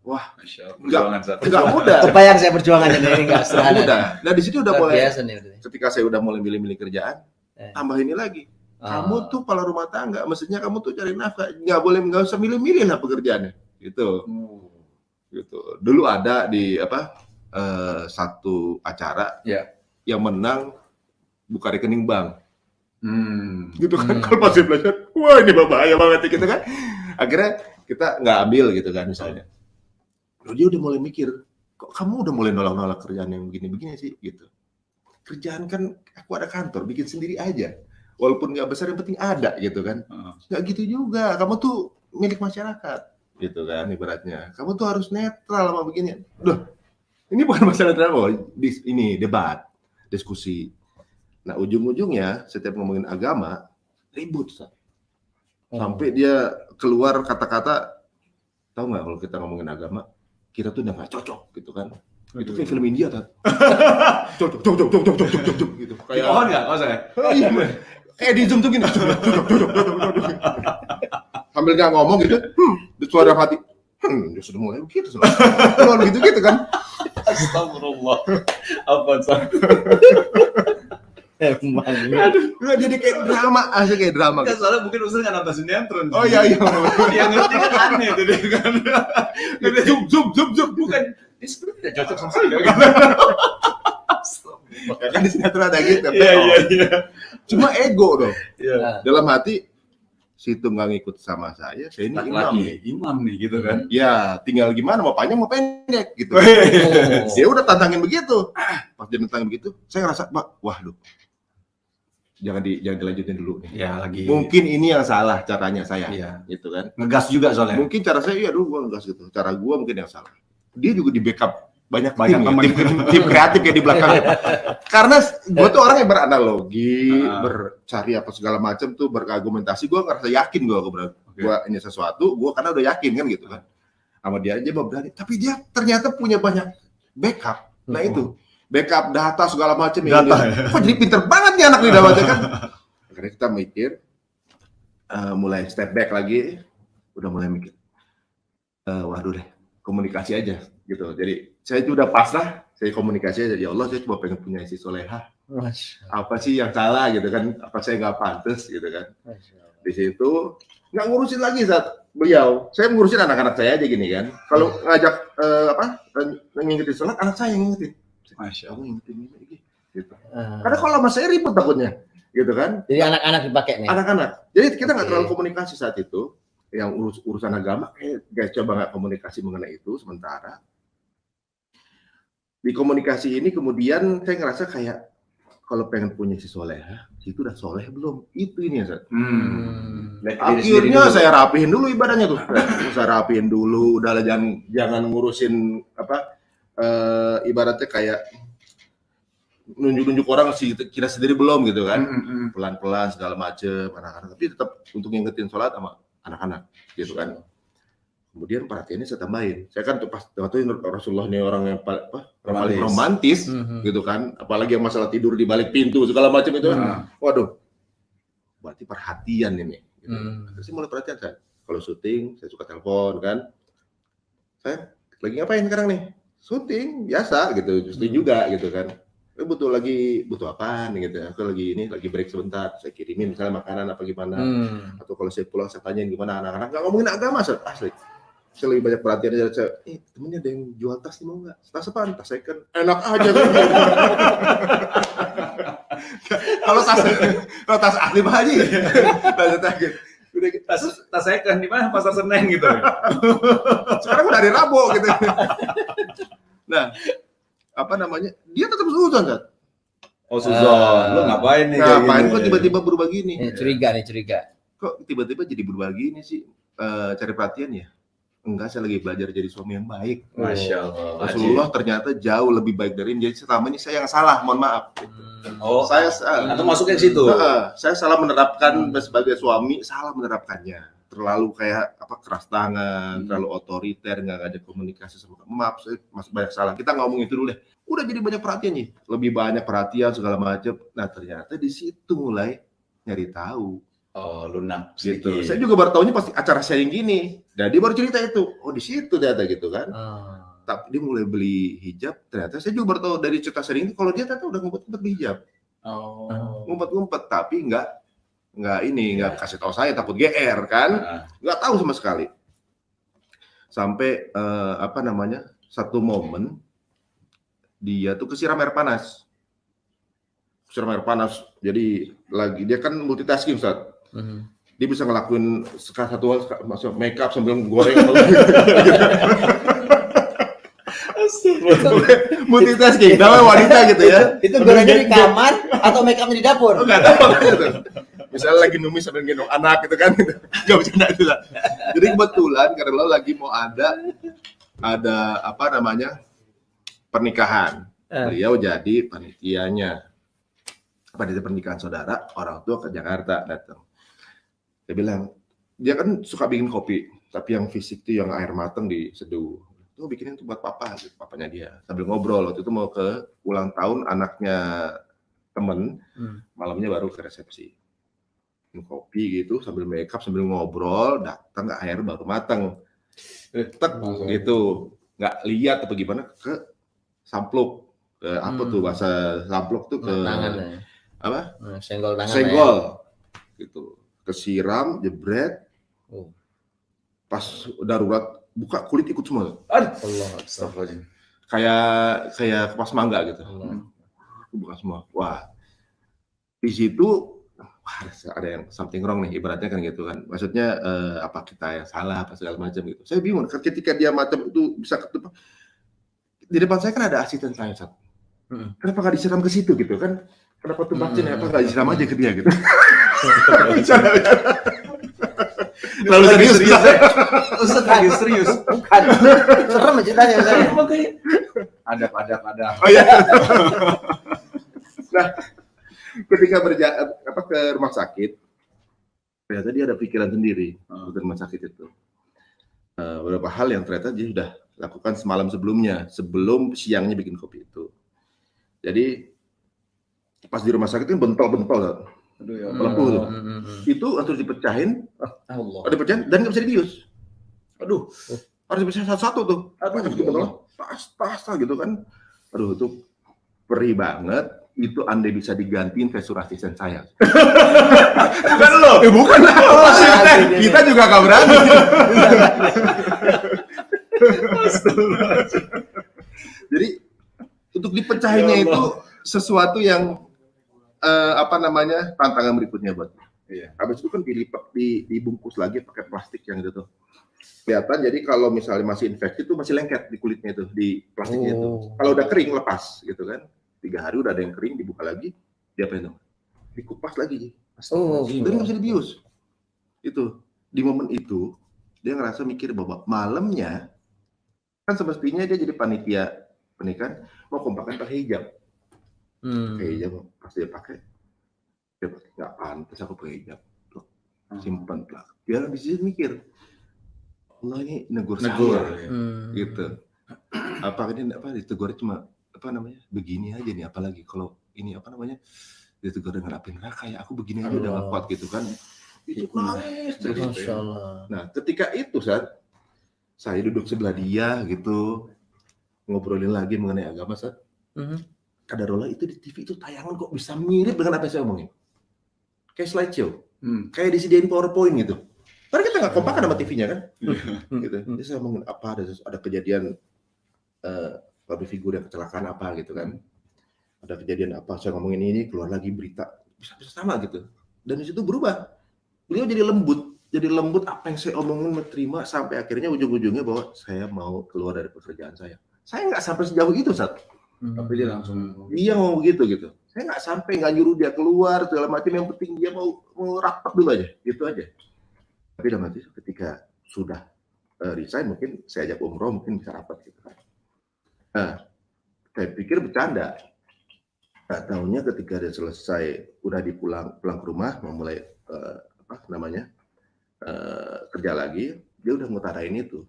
wah, enggak mudah. Kebayang saya perjuangannya ini enggak mudah. Nah, di situ udah mulai ketika saya udah mulai milih-milih kerjaan, tambah ini lagi. Kamu tuh kepala rumah tangga, mestinya kamu tuh cari nafkah, nggak usah milih-milih lah pekerjaannya. Gitu. Gitu. Dulu ada di satu acara yang menang buka rekening bank. Gitu kan. Kalau masih belajar, wah ini bahaya banget gitu kan. Akhirnya kita nggak ambil gitu kan misalnya. Dia udah mulai mikir, kok kamu udah mulai nolak-nolak kerjaan yang begini-begini sih gitu. Kerjaan kan aku ada kantor, bikin sendiri aja. Walaupun nggak besar yang penting ada gitu kan. Nggak gitu juga, kamu tuh milik masyarakat gitu kan ibaratnya. Kamu tuh harus netral sama begini. Loh, ini bukan masalah netral, ini debat, diskusi. Nah ujung-ujungnya setiap ngomongin agama ribut. Sampai dia keluar kata-kata, tahu nggak kalau kita ngomongin agama, kita tuh udah nggak cocok gitu kan. Itu kayak film India kan. Cocok gitu. Kayak pohon nggak? Oh saya. Kayak di zoom tuh gini. Sambil nggak ngomong gitu, di suara hati. Dia sudah mulai begitu. Gitu kan. Astagfirullah. Apa sih? Emang. Aduh, nggak jadi kayak drama, asli kayak drama. Kan soalnya mungkin Ustaz nggak nonton sinetron. Oh iya. Yang ngerti kan aneh tuh dia kan. Zoom. Bukan. Ini sebenarnya tidak cocok sama saya. Kan di sinetron ada gitu. Iya. Cuma ego dong. Iya. Dalam hati, situ nggak ngikut sama saya ini imam nih. Imam nih gitu kan. Ya, tinggal gimana mau panjang mau pendek gitu. Dia udah tantangin begitu. Pas dia tantangin begitu, saya ngerasa, waduh. Jangan dilanjutin dulu nih. Ya lagi. Mungkin ini yang salah caranya saya. Iya. Gitu kan. Ngegas juga soalnya. Mungkin cara saya dulu gua ngegas gitu. Cara gua mungkin yang salah. Dia juga di backup banyak teman. tim kreatif ya di belakangnya. Karena gua tuh orang yang beranalogi, bercari apa segala macam tuh, berargumentasi. Gua ngerasa yakin gua ini sesuatu, gua karena udah yakin kan gitu kan. Sama dia aja berani. Tapi dia ternyata punya banyak backup. Nah itu, backup data segala macam ya. Kok jadi pinter banget nih anak nih dapatnya kan. Akhirnya kita mikir, mulai step back lagi, udah mulai mikir, waduh deh, komunikasi aja gitu. Jadi saya itu udah pasrah, saya komunikasi aja. Ya Allah, saya cuma pengen punya istri soleha. Apa sih yang salah gitu kan? Apa saya nggak pantas gitu kan? Di situ nggak ngurusin lagi saat beliau. Saya ngurusin anak-anak saya aja gini kan. Kalau ngajak ngingetin sholat, anak saya yang ngingetin. Masya Allah, ngingetin ini gitu. Karena kalau sama saya ribet takutnya, gitu kan? Jadi anak-anak dipakai nih. Anak-anak. Jadi kita nggak terlalu komunikasi saat itu. Yang urusan agama, guys coba nggak komunikasi mengenai itu sementara. Di komunikasi ini kemudian saya ngerasa kayak kalau pengen punya si soleha, itu udah soleh belum? Itu ini ya, Ustaz. Akhirnya saya rapihin dulu ibadahnya tuh. Saya rapihin dulu, udah jangan ngurusin apa ibaratnya kayak nunjuk-nunjuk orang sih kira sendiri belum gitu kan. Pelan-pelan segala macem anak-anak, tapi tetap untuk ngingetin sholat sama anak-anak gitu kan. Kemudian perhatiannya saya tambahin. Saya kan tuh pas waktu Rasulullah ini orang yang paling romantis gitu kan. Apalagi yang masalah tidur di balik pintu segala macam itu. Waduh. Berarti perhatian ini. Gitu. Terus mulai perhatian saya. Kalau syuting, saya suka telepon kan. Saya lagi ngapain sekarang nih? Syuting biasa gitu. Syuting juga gitu kan. Butuh apaan gitu. Aku lagi break sebentar. Saya kirimin misalnya makanan apa gimana. Atau kalau saya pulang saya tanyain gimana anak-anak. Nggak ngomongin agama, asli. Saya lebih banyak perhatian aja. Temennya ada yang jual tas nih mau nggak? Tas apaan? Tas second. Enak aja kan. Kalau tas asli mah aja. Tas second di mana? Pasar Senen gitu. Sekarang udah hari Rabu gitu. Nah, apa namanya? Dia tetap suzon kan? Oh suzon. Lu ngapain nih? Ngapain kok tiba-tiba berubah gini? Curiga. Kok tiba-tiba jadi berubah gini sih? Cari perhatian ya? Enggak, saya lagi belajar jadi suami yang baik. Masya Allah. Rasulullah ternyata jauh lebih baik dari ini. Jadi selama ini saya yang salah, mohon maaf. Saya atau masuk ke situ. Saya salah menerapkan sebagai suami, salah menerapkannya. Terlalu kayak keras tangan, terlalu otoriter, nggak ada komunikasi sama. Maaf, saya masih banyak salah. Kita ngomong itu dulu deh. Udah jadi banyak perhatian nih, lebih banyak perhatian segala macam. Nah ternyata di situ mulai nyari tahu. Oh, lunak gitu. Saya juga baru tahunya pas acara sharing gini. Dan dia baru cerita itu. Oh, di situ ternyata gitu kan. Tapi dia mulai beli hijab. Ternyata saya juga baru tahu dari cerita sharing itu kalau dia ternyata udah ngumpet-ngumpet beli hijab. Ngumpet-ngumpet tapi nggak kasih tahu saya, takut GR kan. Nggak tahu sama sekali. Sampai satu momen dia tuh kesiram air panas. Jadi dia kan multitasking, Ustaz. Dia bisa ngelakuin satu hal, masuk make up sambil goreng. Multitasking, namanya wanita gitu ya. Itu gorengnya di kamar atau make upnya di dapur? Enggak tahu gitu. Misalnya lagi numis sambil gendong anak gitu kan. Enggak bercanda itu lah. Jadi kebetulan karena lo lagi mau ada pernikahan. Beliau jadi panitianya. Panitia pernikahan saudara, orang tua ke Jakarta datang. Dia bilang, dia kan suka bikin kopi, tapi yang fisik tuh yang air mateng diseduh. Tuh bikinin tuh buat papa, gitu, papanya dia. Sambil ngobrol, waktu itu mau ke ulang tahun anaknya temen, malamnya baru ke resepsi. Kopi gitu, sambil make up, sambil ngobrol, datang ke air baru mateng. Tek gitu, nggak lihat apa gimana ke sampluk. Apa tuh bahasa sampluk tuh ke Tangan ya. apa? Senggol tangan. Senggol. Gitu. Kesiram, jebret. Oh. Pas darurat buka kulit ikut semua. Allah. Astagfirullahaladzim. Kayak kepas mangga gitu. Buka semua. Wah. Di situ ada yang something wrong nih ibaratnya kan gitu kan. Maksudnya apa kita yang salah apa segala macam gitu. Saya bingung ketika dia macam itu bisa ketemu. Di depan saya kan ada asisten saya. Kenapa nggak disiram ke situ gitu kan? Kenapa tuh bacin apa nggak disiram aja ke dia gitu? Lalu serius ya? Ustaz lagi serius. Bukan. Serem ceritanya saya. Ada. Oh ya. Nah, ketika ke rumah sakit, ternyata dia ada pikiran sendiri di rumah sakit itu. Beberapa hal yang ternyata dia sudah lakukan semalam sebelumnya, sebelum siangnya bikin kopi itu. Jadi pas di rumah sakit itu bentol-bentol, melepuh tuh. Itu harus dipecahin, ada pecahin dan nggak bisa dibius. Aduh, harus dipecahin satu-satu tuh. Tas gitu kan. Aduh, itu perih banget. Itu andai bisa digantiin vesur asisten saya. Bukan lo. Bukan lo. Kita juga gak berani. Jadi untuk dipecahinnya itu sesuatu yang tantangan berikutnya buat. Iya. Habis itu kan dilipat, dibungkus lagi pakai plastik yang itu tuh. Kelihatan jadi kalau misalnya masih infeksi itu masih lengket di kulitnya itu, di plastiknya itu. Kalau udah kering lepas gitu kan. 3 hari udah ada yang kering, dibuka lagi, dia apa itu? Dikupas lagi. Dan nggak bisa dibius. Itu di momen itu dia ngerasa mikir bahwa malamnya kan semestinya dia jadi panitia pernikahan mau kompakan pakai hijab. Pakai hijab pas dia pakai nggak pantas aku pakai hijab. Simpan lah. Dia di sini mikir, Allah ini negur. Gitu. Apa ini ditegur cuma begini aja nih, apalagi kalau ini ditegur dengan api neraka ya aku begini aja udah nggak kuat gitu kan. Itu nangis terus. Nah ketika itu saya duduk sebelah dia gitu ngobrolin lagi mengenai agama Kadarullah itu di TV itu tayangan kok bisa mirip dengan apa yang saya omongin, kayak slideshow, kayak disediain PowerPoint gitu. Padahal kita nggak kompak sama TV-nya kan, gitu. Jadi saya ngomongin apa ada kejadian public figure yang kecelakaan apa gitu kan, ada kejadian apa, saya ngomongin ini keluar lagi berita bisa sama gitu, dan di situ berubah, beliau jadi lembut apa yang saya omongin menerima sampai akhirnya ujung-ujungnya bahwa saya mau keluar dari pekerjaan saya nggak sampai sejauh itu tapi dia langsung ngomong begitu gitu, saya nggak nyuruh dia keluar segala macam, yang penting dia mau rapat dulu aja gitu aja. Tapi dalam hati ketika sudah resign mungkin saya ajak umroh mungkin bisa rapat gitu kan. Nah, saya pikir bercanda. Nggak tahunya ketika dia selesai, udah pulang ke rumah, mau mulai kerja lagi, dia udah ngutarain itu.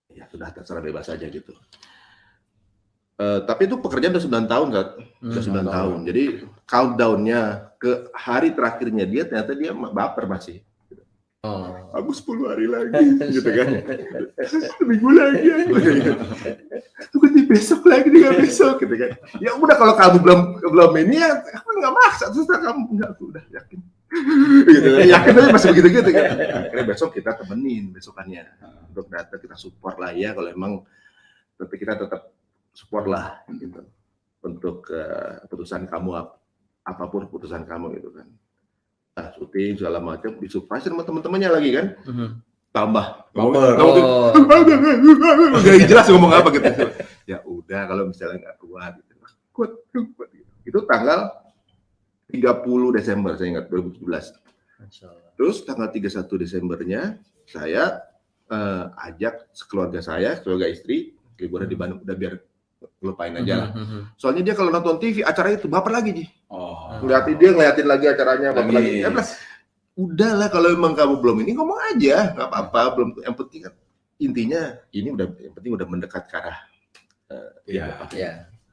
Ya sudah terserah bebas aja gitu. Tapi itu pekerjaan udah 9 tahun kan? Udah 9 tahun. Jadi countdown-nya ke hari terakhirnya dia ternyata dia baper masih. Aku 10 hari lagi, gitu kan? Minggu lagi, tunggu di besok lagi, besok, gitu kan? Ya udah kalau kamu belum ini ya, aku nggak maksa, terus kamu nggak, aku udah yakin, gitu. Yakin aja masih begitu kan? Akhirnya besok kita temenin besokannya, untuk datang kita support lah ya, kalau emang, tapi kita tetap support lah, gitu, untuk keputusan kamu apapun keputusan kamu gitu kan. Nah, syuting segala macam, disurprise sama teman-temannya lagi kan, tambah nggak jelas ngomong apa gitu. Ya udah kalau misalnya nggak kuat gitu. Itu tanggal 30 Desember saya ingat 2017. Terus tanggal 31 Desembernya saya ajak keluarga istri liburan di Bandung, udah biar lupain aja lah. Soalnya dia kalau nonton TV acara itu baper lagi Ji. Ngeliatin lagi acaranya baper lagi. Udahlah kalau emang kamu belum ini ngomong aja, nggak apa-apa. Belum, yang penting kan intinya ini yang penting udah mendekat ke arah.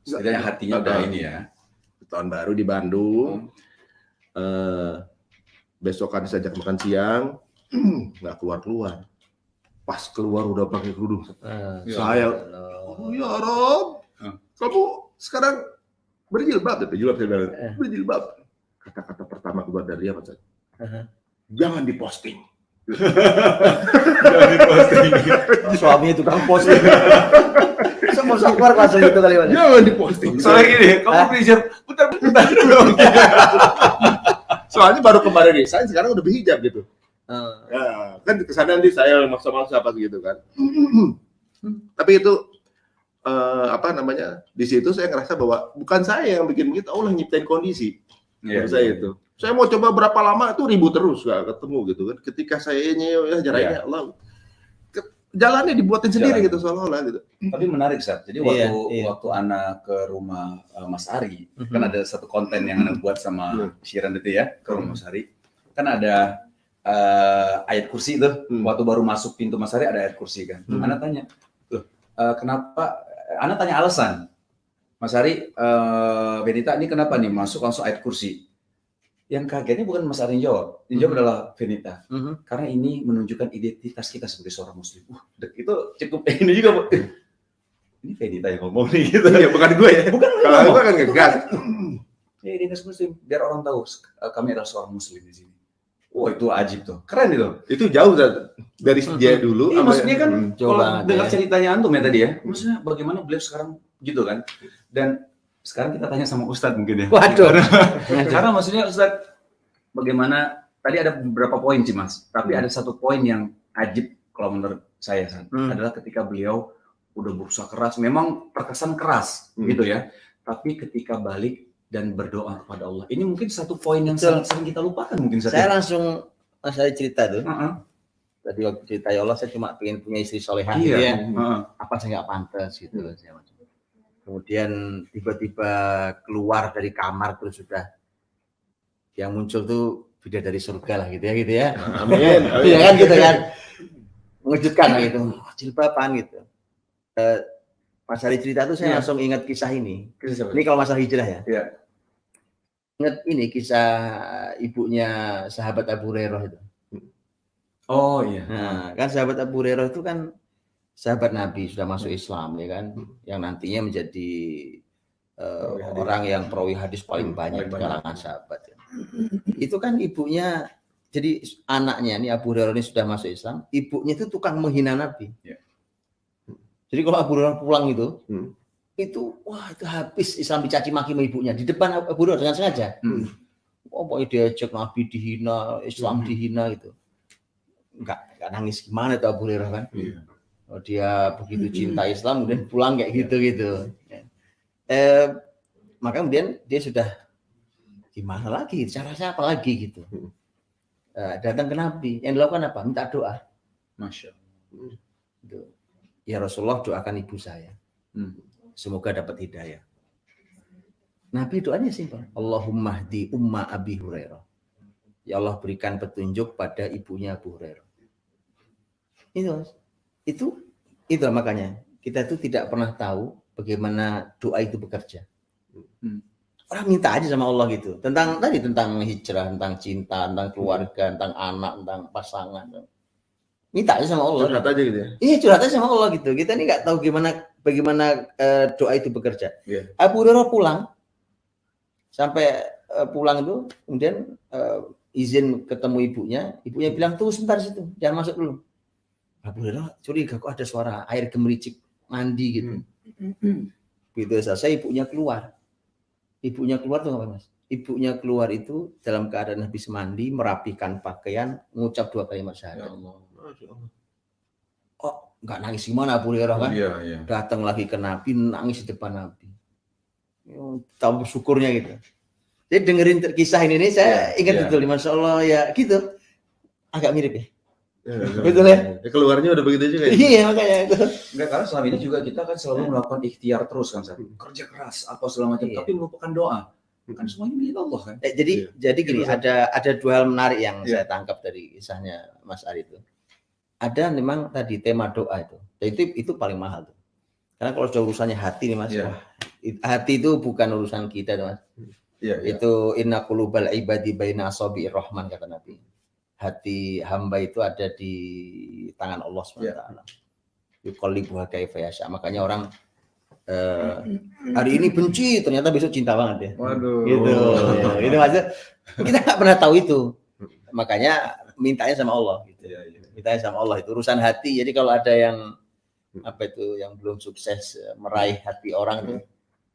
Setidaknya hatinya udah ini ya. Tahun baru di Bandung. Besokan saya ajak makan siang, nggak keluar. Pas keluar udah pakai kerudung. Saya, ya Rob, kamu sekarang berjilbab, berjilbab. Kata-kata pertama keluar dari dia, Mas. Jangan diposting. Jangan diposting. Suaminya tukang posting. Semua keluar langsung itu kali. Jangan diposting. Soalnya gini, kamu belajar putar-putar dulu. Soalnya baru kemarin resign, sekarang udah berhijab gitu. Ya, kan kesana nanti saya maksa-maksa apa gitu kan. Tapi itu apa namanya? Di situ saya ngerasa bahwa bukan saya yang bikin begitu, Allah nyiptain kondisi. Saya itu. Saya mau coba berapa lama itu ribut terus gak ketemu gitu kan. Ketika saya jarangnya Allah jalannya dibuatin sendiri gitu seolah-olah gitu. Tapi menarik Sat. Jadi waktu anak ke rumah Mas Ari, kan ada satu konten yang anak buat sama Syiran itu ya, ke rumah Mas Ari. Kan ada ayat kursi itu. Waktu baru masuk pintu Mas Ari ada ayat kursi kan. Anak tanya, "Loh, kenapa?" Anak tanya alasan. Mas Ari, Benita ini kenapa nih masuk langsung ayat kursi? Yang kagetnya bukan Mas Ari yang jawab. Yang jawab adalah Benita. Karena ini menunjukkan identitas kita sebagai seorang muslim. Itu cukup ini juga, Bu. Ini Benita yang ngomong nih gitu. Iya, bukan gue ya. Bukan kalau gue kan ngegas. Ya, identitas muslim. Biar orang tahu kami adalah seorang muslim di sini. Wah, itu ajib tuh. Keren itu. Itu jauh dari dia dulu. Iya, maksudnya kan kalau dengar ya. ceritanya Antum ya tadi ya. Maksudnya bagaimana beliau sekarang gitu kan. Dan sekarang kita tanya sama Ustadz mungkin ya. Waduh. Karena maksudnya Ustadz, bagaimana, tadi ada beberapa poin sih Mas. Tapi ada satu poin yang ajib kalau menurut saya adalah ketika beliau udah berusaha keras. Memang terkesan keras gitu ya. Tapi ketika balik dan berdoa kepada Allah. Ini mungkin satu poin yang sering kita lupakan mungkin. Saya langsung saya cerita tuh. Tadi waktu cerita ya Allah, saya cuma pengen punya istri solehah gitu ya. Apa saya nggak pantas gitu. Kemudian tiba-tiba keluar dari kamar terus sudah yang muncul tuh bidadari surga lah gitu ya. Amin. Iya kan gitu kan. Mengejutkan lah gitu. Jilbaban gitu. Pas hari cerita tuh saya langsung ingat kisah ini. Ini kalau masalah hijrah ya. Iya. Ingat ini kisah ibunya sahabat Abu Hurairah itu. Oh iya. Nah, kan sahabat Abu Hurairah itu kan sahabat Nabi, sudah masuk Islam ya kan, yang nantinya menjadi orang yang perawi hadis paling banyak di kalangan sahabat. Ya. Itu kan ibunya, jadi anaknya ini Abu Hurairah ini sudah masuk Islam, ibunya itu tukang menghina Nabi. Ya. Jadi kalau Abu Hurairah pulang itu wah itu habis Islam dicaci maki sama ibunya di depan Abu Hurairah dengan sengaja. Oh pokoknya diajak Nabi dihina, Islam dihina gitu. Enggak nangis gimana tuh Abu Hurairah kan? Oh, dia begitu cinta Islam kemudian pulang kayak gitu. Maka kemudian dia sudah gimana lagi, caranya apa lagi gitu. Datang ke Nabi, yang dilakukan apa? Minta doa. Masya Allah. Ya Rasulullah, doakan ibu saya. Semoga dapat hidayah. Nabi doanya simpel. Allahumma hdi umma Abi Hurairah. Ya Allah berikan petunjuk pada ibunya Abu Hurairah. Itu makanya kita itu tidak pernah tahu bagaimana doa itu bekerja. Orang minta aja sama Allah gitu. Tentang hijrah, tentang cinta, tentang keluarga, tentang anak, tentang pasangan. Minta aja sama Allah. Curhat aja gitu ya. Iya, curhat aja sama Allah gitu. Kita ini nggak tahu bagaimana doa itu bekerja. Yeah. Abu Hurairah pulang, sampai pulang itu kemudian izin ketemu ibunya bilang tunggu sebentar situ, jangan masuk dulu. Abu Hurairah curiga kok ada suara air gemericik mandi gitu. Begitu selesai ibunya keluar. Ibunya keluar tuh apa Mas? Ibunya keluar itu dalam keadaan habis mandi, merapikan pakaian, mengucap 2 kalimat syahadat. Ya Allah. Oh, enggak nangis gimana Abu Hurairah kan? Iya. Datang lagi ke Nabi, nangis di depan Nabi. Tahu syukurnya gitu. Jadi dengerin kisah ini saya ingat betul, Masya Allah ya gitu. Agak mirip ya. Betul ya? Keluarnya udah begitu juga ya? Iya makanya itu. Enggak, karena selama ini juga kita kan selalu melakukan ikhtiar terus kan, kerja keras apa segala macam, tapi melupakan doa. Kan semuanya milik Allah kan. Jadi gini, ada 2 hal menarik yang saya tangkap dari kisahnya Mas Ari itu. Ada memang tadi tema doa itu. Dan itu paling mahal tuh. Karena kalau sudah urusannya hati nih Mas, hati itu bukan urusan kita tuh Mas. Itu inna qulubal ibadi baina asabi'ir rahman kata Nabi. Hati hamba itu ada di tangan Allah SWT. Yuqallibuha kaifa yasha. Makanya orang hari ini benci, ternyata besok cinta banget ya. Waduh. Gitu. Ya, itu maksudnya kita nggak pernah tahu itu. Makanya mintanya sama Allah. Gitu. Mintanya sama Allah itu urusan hati. Jadi kalau ada yang yang belum sukses meraih hati orang itu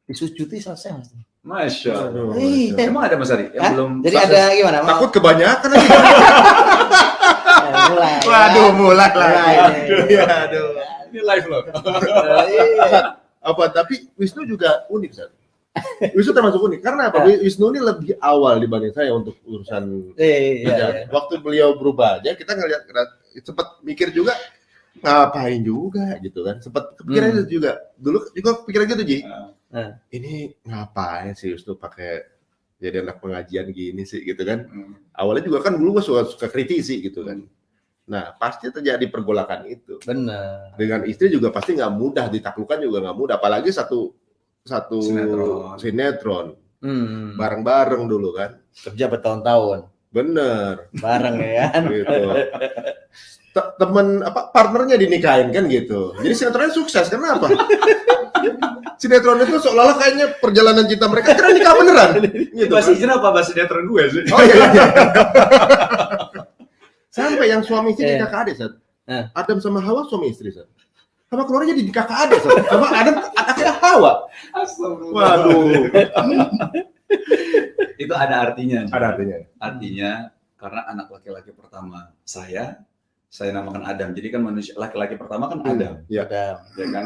disujudi selesai Mas. Masya Allah. Iya. Emang ada Mas Ari yang belum Jadi sukses? ada gimana? Takut kebanyakan lagi. Mulai. Waduh, mulai lah. Mulai. Aduh. Ini live loh. Apa tapi Wisnu juga unik, Sat. Wisnu termasuk unik karena apa? Wisnu ini lebih awal dibanding saya untuk urusan Iya. waktu beliau berubah aja kita ngeliat sempat mikir juga ngapain juga gitu kan, sempat kepikiran itu juga dulu juga kepikiran gitu Ji. Ini ngapain sih Wisnu pakai jadi anak pengajian gini sih gitu kan. Awalnya juga kan dulu gue suka kritisi gitu kan. Nah, pasti terjadi pergolakan itu. Benar. Dengan istri juga pasti nggak mudah, ditaklukkan juga nggak mudah. Apalagi satu sinetron. Bareng-bareng dulu kan. Kerja bertahun-tahun. Bener. Bareng ya kan. Gitu. Temen partnernya dinikahin kan gitu. Jadi sinetronnya sukses. Kenapa? Sinetron itu seolah-olah kayaknya perjalanan cinta mereka karena nikah beneran. Gitu, Bahasa hijrah apa bahasa sinetron gue sih? Oh iya. Sampai yang suami istri di kakak adik, Sat. Adam sama Hawa suami istri, Sat. Sama keluarnya di kakak adik, Sat. Sama Adam anaknya Hawa. Astagfirullah. Waduh. Itu ada artinya. Ada artinya. Artinya karena anak laki-laki pertama saya namakan Adam. Jadi kan manusia laki-laki pertama kan Adam. Iya. Ya kan.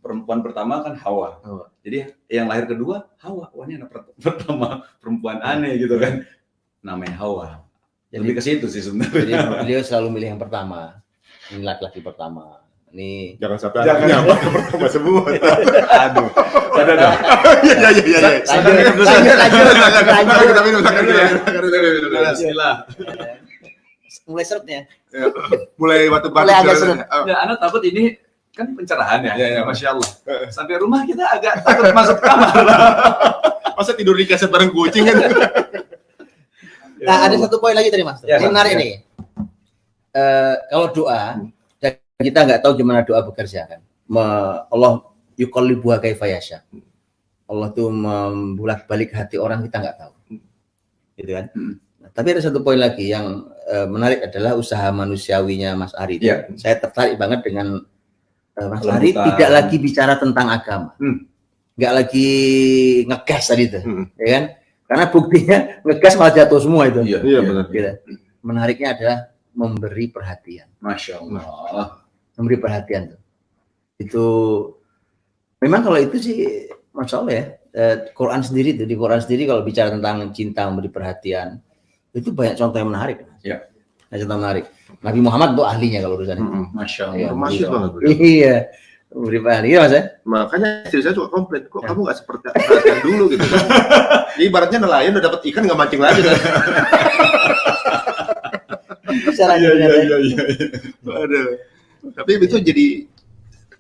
Perempuan pertama kan Hawa. Jadi yang lahir kedua Hawa. Wah, ini anak pertama perempuan aneh gitu kan. Namanya Hawa. Lebih ke situ sih sebenarnya. Jadi beliau selalu milih yang pertama. Ini laki-laki pertama. Ini Jangan sampai anaknya apa pertama semua. Aduh. Ada. Iya. Bismillah. mulai seretnya. Mulai batu batu. Mulai agak seret. Ya, Anda takut ini kan pencerahan ya. Masya Allah. Sampai rumah kita agak takut masuk kamar. Masa tidur di kaset bareng kucing kan? Nah, ada satu poin lagi tadi Mas. Ya, Ini menarik nih. Kalau doa, dan kita nggak tahu gimana doa bekerja kan. Allah yuqallibuha kaifa yasha. Allah tuh membolak-balik hati orang, kita nggak tahu. Gitu kan. Nah, tapi ada satu poin lagi yang menarik adalah usaha manusiawinya Mas Ari. Ya. Saya tertarik banget dengan Mas Ari tidak lagi bicara tentang agama. Nggak lagi ngegas tadi itu. Ya kan? Karena buktinya ngegas malah jatuh semua itu. Iya benar. Gitu. Menariknya adalah memberi perhatian. Masya Allah. Memberi perhatian tuh. Itu memang kalau itu sih Masya Allah ya. Quran sendiri tuh, di Quran sendiri kalau bicara tentang cinta memberi perhatian itu banyak contoh yang menarik. Ya. Contoh menarik. Nabi Muhammad tuh ahlinya kalau urusan itu. Masya Allah. Ya, Masih banget. iya. Memberi perhatian, iya Mas ya? Makanya istri saya suka komplain, kok kamu nggak seperti perhatian dulu gitu kan? Jadi ibaratnya nelayan udah dapat ikan nggak mancing lagi kan? Iya. Aduh. Tapi itu jadi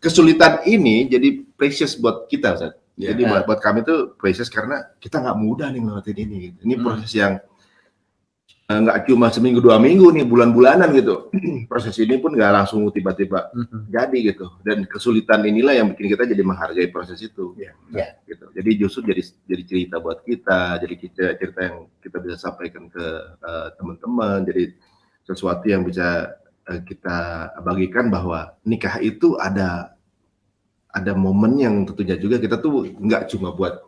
kesulitan ini jadi precious buat kita, Ustaz. Jadi buat kami tuh precious karena kita nggak mudah nih ngelewatin ini. Ini proses yang nggak cuma seminggu 2 minggu nih, bulan-bulanan gitu. Proses ini pun nggak langsung tiba-tiba jadi gitu. Dan kesulitan inilah yang bikin kita jadi menghargai proses itu. Gitu. Jadi justru jadi cerita buat kita, jadi cerita yang kita bisa sampaikan ke teman-teman. Jadi sesuatu yang bisa kita bagikan bahwa nikah itu ada momen yang tentunya juga kita tuh nggak cuma buat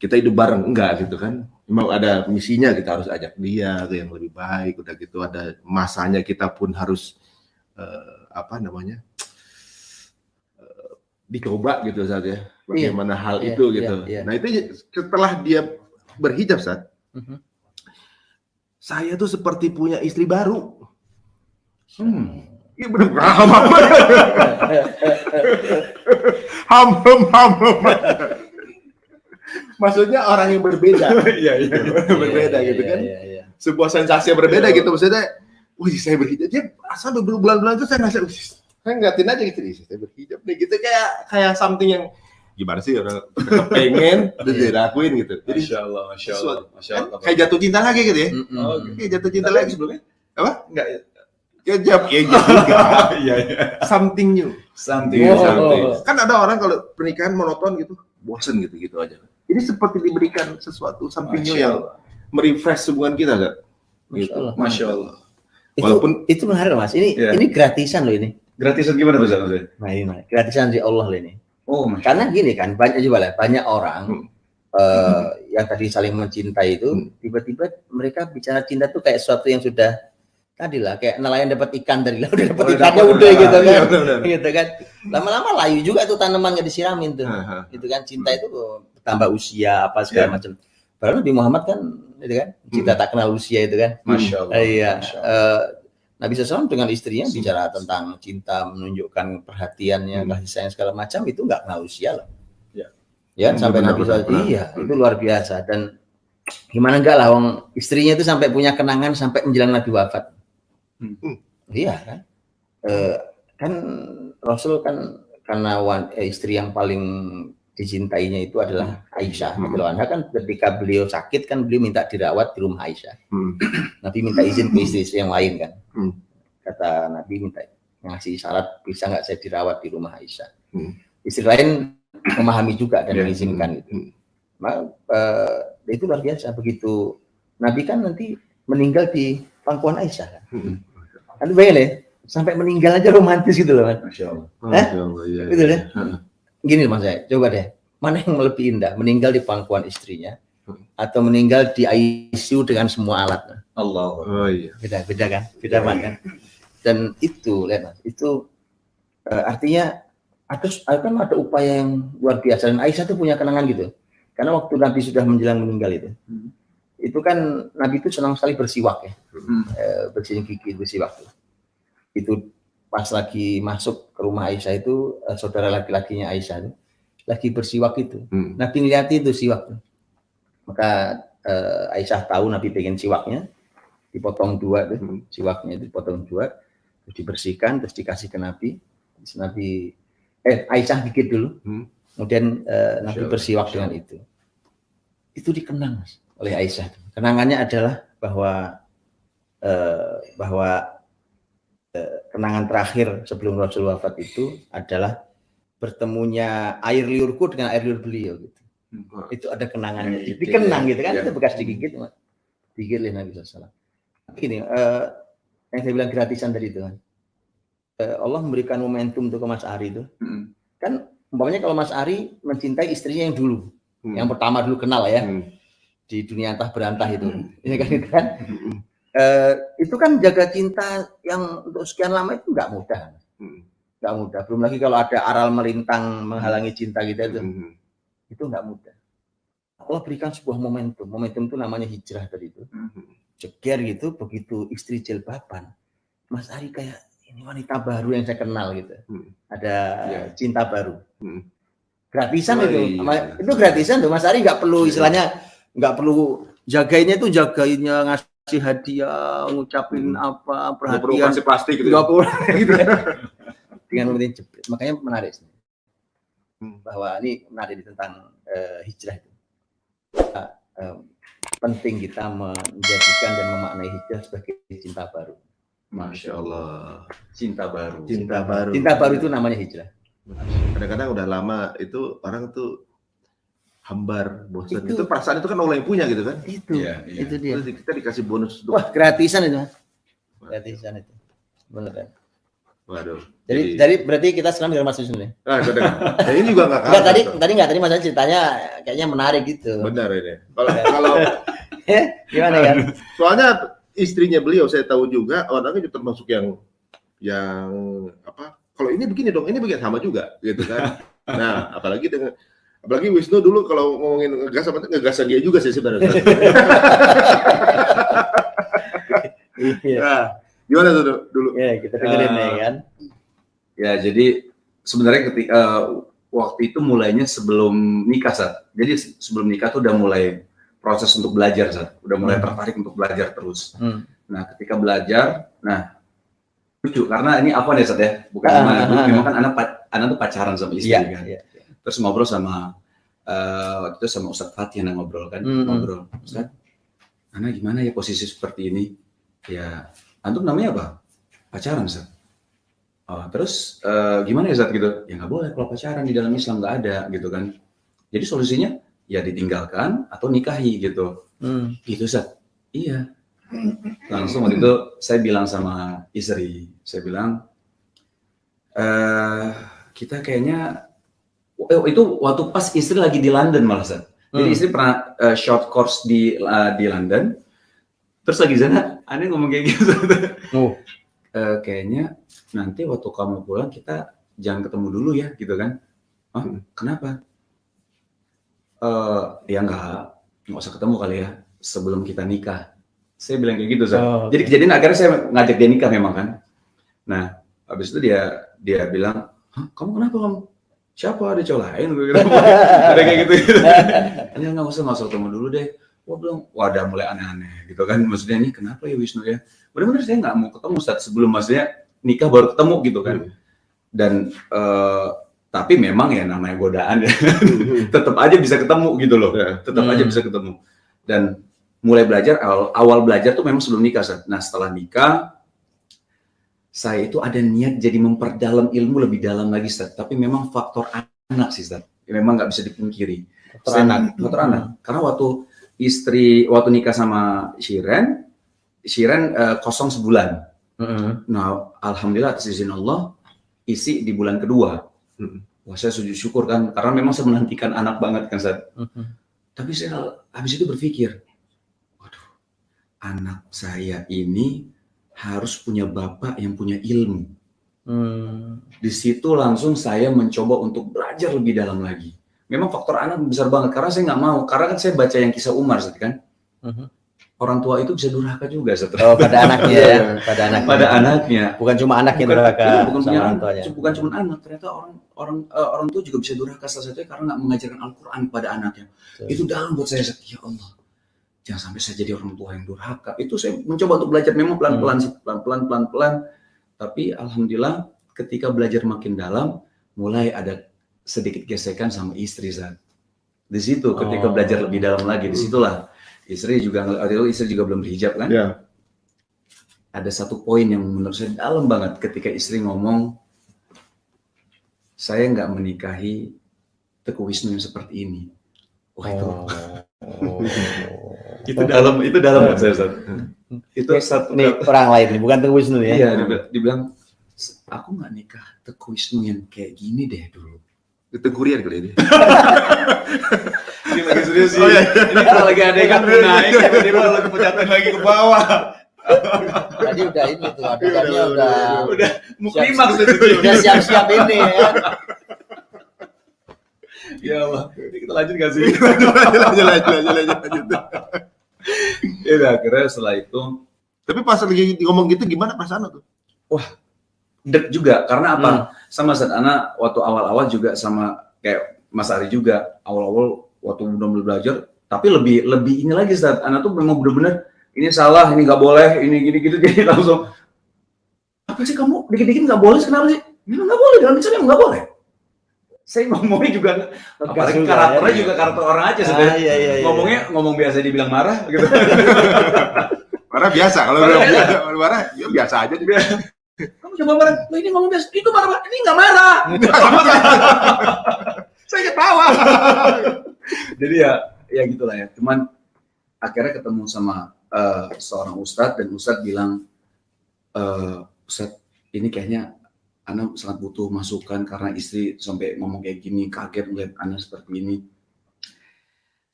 kita hidup bareng, enggak gitu kan. Memang ada misinya, kita harus ajak dia ke yang lebih baik, udah gitu ada masanya kita pun harus dicoba gitu saat ya. Bagaimana hal itu gitu. Nah, itu setelah dia berhijab saat saya tuh seperti punya istri baru. Iya benar. Maksudnya orang yang berbeda. Berbeda gitu kan. Sebuah sensasi yang berbeda gitu maksudnya. Wih, saya berhijab. Dia asal berbulan-bulan itu saya ngerasa, saya ngeliatin aja gitu. Saya berhijab nih gitu kayak something yang gimana sih orang pengen udah dilakuin gitu. Jadi Masya Allah. kayak jatuh cinta lagi gitu ya. Oh, kayak jatuh cinta lagi sebelumnya. Apa? Enggak. Kejap ya juga. Something new. Something. Kan ada orang kalau pernikahan monoton gitu, bosen gitu aja. Ini seperti diberikan sesuatu something new yang merefresh hubungan kita, kan? Gitu. Masya Allah. Walaupun itu menarik Mas. Ini gratisan loh ini. Gratisan gimana Mas? Nah ini gratisan dari Allah loh ini. Oh, karena gini kan banyak orang yang tadi saling mencintai itu tiba-tiba mereka bicara cinta tuh kayak sesuatu yang sudah tadi lah kayak nelayan dapat ikan dari laut udah dapat ikannya udah gitu kan, gitu kan. Lama-lama layu juga tuh tanaman nggak disiramin tuh, gitu kan. Cinta itu tambah usia apa segala macam. Padahal Nabi Muhammad kan, itu kan cinta tak kenal usia itu kan. Masya Allah. Iya. Nabi SAW dengan istrinya bicara tentang cinta, menunjukkan perhatiannya, kasih sayang segala macam itu nggak kenal usia loh. Ya sampai Nabi SAW, iya itu luar biasa. Dan gimana enggak lah, istrinya itu sampai punya kenangan sampai menjelang Nabi wafat. Iya kan, kan Rasul kan karena istri yang paling dicintainya itu adalah Aisyah. Anha kan ketika beliau sakit kan beliau minta dirawat di rumah Aisyah. Nabi minta izin ke istri yang lain kan. Kata Nabi minta ngasih syarat bisa nggak saya dirawat di rumah Aisyah. Istri lain memahami juga dan mengizinkan itu. Nah, itu luar biasa. Begitu Nabi kan nanti meninggal di pangkuan Aisyah kan. Kan bayangin ya, sampai meninggal aja romantis gitu loh kan. Masya Allah. Iya. Gitu deh. Gini Mas saya, coba deh, mana yang lebih indah, meninggal di pangkuan istrinya atau meninggal di ICU dengan semua alat? Allah. Oh iya. Beda kan, beda banget kan. Dan itu, lihat Mas, itu artinya ada upaya yang luar biasa. Dan Aisyah tuh punya kenangan gitu. Karena waktu Nabi sudah menjelang meninggal itu kan Nabi itu senang sekali bersiwak ya, bersihin gigi, bersiwak. Itu pas lagi masuk ke rumah Aisyah itu saudara laki-lakinya Aisyah itu lagi bersiwak itu. Nabi ngeliati itu siwak. Maka Aisyah tahu Nabi pengen siwaknya, dipotong dua tuh, siwaknya itu dipotong dua, terus dibersihkan, terus dikasih ke Nabi. Terus Nabi Aisyah dikit dulu, kemudian Nabi bersiwak dengan itu. Itu dikenang Mas, oleh Aisyah. Kenangannya adalah bahwa kenangan terakhir sebelum Rasul wafat itu adalah bertemunya air liurku dengan air liur beliau gitu. Itu ada kenangannya, dikenang gitu kan, itu bekas digigit, digigit oleh Nabi SAW. Ini yang saya bilang gratisan tadi itu kan. Allah memberikan momentum untuk ke Mas Ari itu. Kan umpamanya kalau Mas Ari mencintai istrinya yang dulu, yang pertama dulu kenal ya, di dunia entah berantah itu. Ini kan itu kan jaga cinta yang untuk sekian lama itu nggak mudah. Nggak mudah. Belum lagi kalau ada aral melintang menghalangi cinta kita itu nggak mudah. Allah berikan sebuah momentum. Momentum itu namanya hijrah tadi itu. Jeger gitu, begitu istri jilbaban, Mas Ari kayak ini wanita baru yang saya kenal gitu. Ada cinta baru. Gratisan itu. Itu gratisan tuh. Mas Ari nggak perlu istilahnya, nggak perlu jagainnya itu jagainnya ngasih hadiah, ngucapin apa, perhatian, kasih plastik gitu. Gitu ya. Dengan memetin jepit. Makanya menarik bahwa ini menarik tentang hijrah itu. Penting kita menjadikan dan memaknai hijrah sebagai cinta baru. Masya Allah. Cinta baru. Cinta baru itu namanya hijrah. Kadang-kadang udah lama itu orang tuh hambar, bosan. Itu perasaan itu kan Allah yang punya gitu kan? Itu dia. Terus kita dikasih bonus. Wah, gratisan itu. Gratisan itu. Benar kan? Waduh. Jadi berarti kita sekarang biar masuk sini. Nah, ini juga nggak kalah. Tadi Mas ceritanya kayaknya menarik gitu. Benar ini. Kalau gimana kan? Soalnya istrinya beliau saya tahu juga orangnya juga termasuk yang apa? Kalau ini begini dong, ini begini sama juga gitu kan. Nah, apalagi Wisnu dulu kalau ngomongin ngegasan dia juga sih sebenarnya. Nah, gimana tuh dulu? Ya, kita dengerin ya kan. Ya, jadi sebenarnya ketika waktu itu mulainya sebelum nikah, Sat. Jadi sebelum nikah tuh udah mulai proses untuk belajar, Sat. Udah mulai tertarik untuk belajar terus. Nah, ketika belajar, lucu karena ini apa nih, Sat ya? Bukan memang kan anak tuh pacaran sama istri kan. Terus ngobrol sama waktu itu sama Ustadz Fatih yang ngobrol kan, ngobrol. Ustadz, Ana gimana ya posisi seperti ini? Ya, antum namanya apa? pacaran Ustaz. Oh, terus gimana ya Ustaz gitu? Ya nggak boleh kalau pacaran di dalam Islam, nggak ada gitu kan. Jadi solusinya ya ditinggalkan atau nikahi gitu. Gitu Ustaz. Iya. Langsung waktu itu saya bilang sama istri, saya bilang kita kayaknya itu waktu pas istri lagi di London malah Ustaz. Jadi istri pernah short course di London. Terus lagi di sana, aneh ngomong kayak gitu. Kayaknya nanti waktu kamu pulang kita jangan ketemu dulu ya, gitu kan? Kenapa? Ya nggak usah ketemu kali ya sebelum kita nikah. Saya bilang kayak gitu, Ustaz. Jadi kejadian akhirnya saya ngajak dia nikah memang kan. Nah, habis itu dia bilang, kamu kenapa kamu? Siapa ada cowok lain? Ada kayak gitu. Ini nggak usah ketemu dulu deh. Wah bilang, udah mulai aneh-aneh gitu kan. Maksudnya ini kenapa ya Wisnu ya? Benar-benar saya nggak mau ketemu Ustaz sebelum maksudnya nikah baru ketemu gitu kan. Dan tapi memang ya namanya godaan ya. Tetap aja bisa ketemu gitu loh. Tetap aja bisa ketemu. Dan mulai belajar, awal belajar tuh memang sebelum nikah Ustaz. Nah setelah nikah, saya itu ada niat jadi memperdalam ilmu lebih dalam lagi Ustaz. Tapi memang faktor anak sih Ustaz. Ya, memang nggak bisa dipungkiri. Faktor anak. Karena waktu nikah sama Shiren kosong sebulan. Nah, alhamdulillah atas izin Allah, isi di bulan kedua. Wah, saya sujud syukur kan, karena memang saya menantikan anak banget kan, Ustaz. Tapi saya habis itu berpikir, waduh, anak saya ini harus punya bapak yang punya ilmu. Di situ langsung saya mencoba untuk belajar lebih dalam lagi. Memang faktor anak besar banget, karena saya nggak mau, karena kan saya baca yang kisah Umar, kan. Orang tua itu bisa durhaka juga setelah. Pada anaknya ya, pada anaknya. Bukan cuma anak yang durhaka, bukan cuma anak. Ternyata orang tua juga bisa durhaka salah satunya karena nggak mengajarkan Al-Quran pada anaknya. Itu dalam buat saya, ya Allah, jangan sampai saya jadi orang tua yang durhaka. Itu saya mencoba untuk belajar memang pelan-pelan. Tapi alhamdulillah ketika belajar makin dalam, mulai ada sedikit gesekan sama istri Zat. Di situ ketika belajar lebih dalam lagi, disitulah istri juga belum berhijab kan? Yeah. Ada satu poin yang menurut saya dalam banget ketika istri ngomong, saya nggak menikahi Teguh Wisnu yang seperti ini. Wah itu itu dalam buat saya Ustaz. Itu satu orang lain, bukan Teguh Wisnu ya? Iya, dibilang aku nggak nikah Teguh Wisnu yang kayak gini deh dulu. Tegurian kali ini. Ini lagi serius sih. Ini kalau lagi ada yang naik, tiba-tiba lagi pencatan lagi ke bawah. Tadi udah ini tuh, adegannya udah mau klimaks itu. Udah siap-siap ini ya. Ya Allah, kita lanjut nggak sih? Lanjut. Ya udah, akhirnya setelah itu. Tapi pas lagi ngomong gitu gimana perasaan tuh? Wah, deg juga karena apa? Sama saat anak waktu awal-awal juga sama kayak Mas Ari juga awal-awal waktu belum belajar, tapi lebih ini lagi saat anak tuh memang benar-benar ini salah, ini nggak boleh, ini gini-gitu jadi langsung apa sih kamu dikit-dikit nggak boleh, kenapa sih? Memang nggak boleh, dalam Islam nggak boleh. Saya ngomongnya juga, apalagi karakternya juga karakter orang aja sebenarnya. Ngomongnya ngomong biasa dibilang marah gitu. Marah biasa, kalau marah ya biasa aja. Kamu coba marah, ini ngomong biasa, itu marah, ini nggak marah. Saya ketawa. Jadi ya gitulah ya. Cuman akhirnya ketemu sama seorang ustadz dan ustadz bilang, Ustadz ini kayaknya Ana sangat butuh masukan karena istri sampai ngomong kayak gini, kaget melihat Ana seperti ini.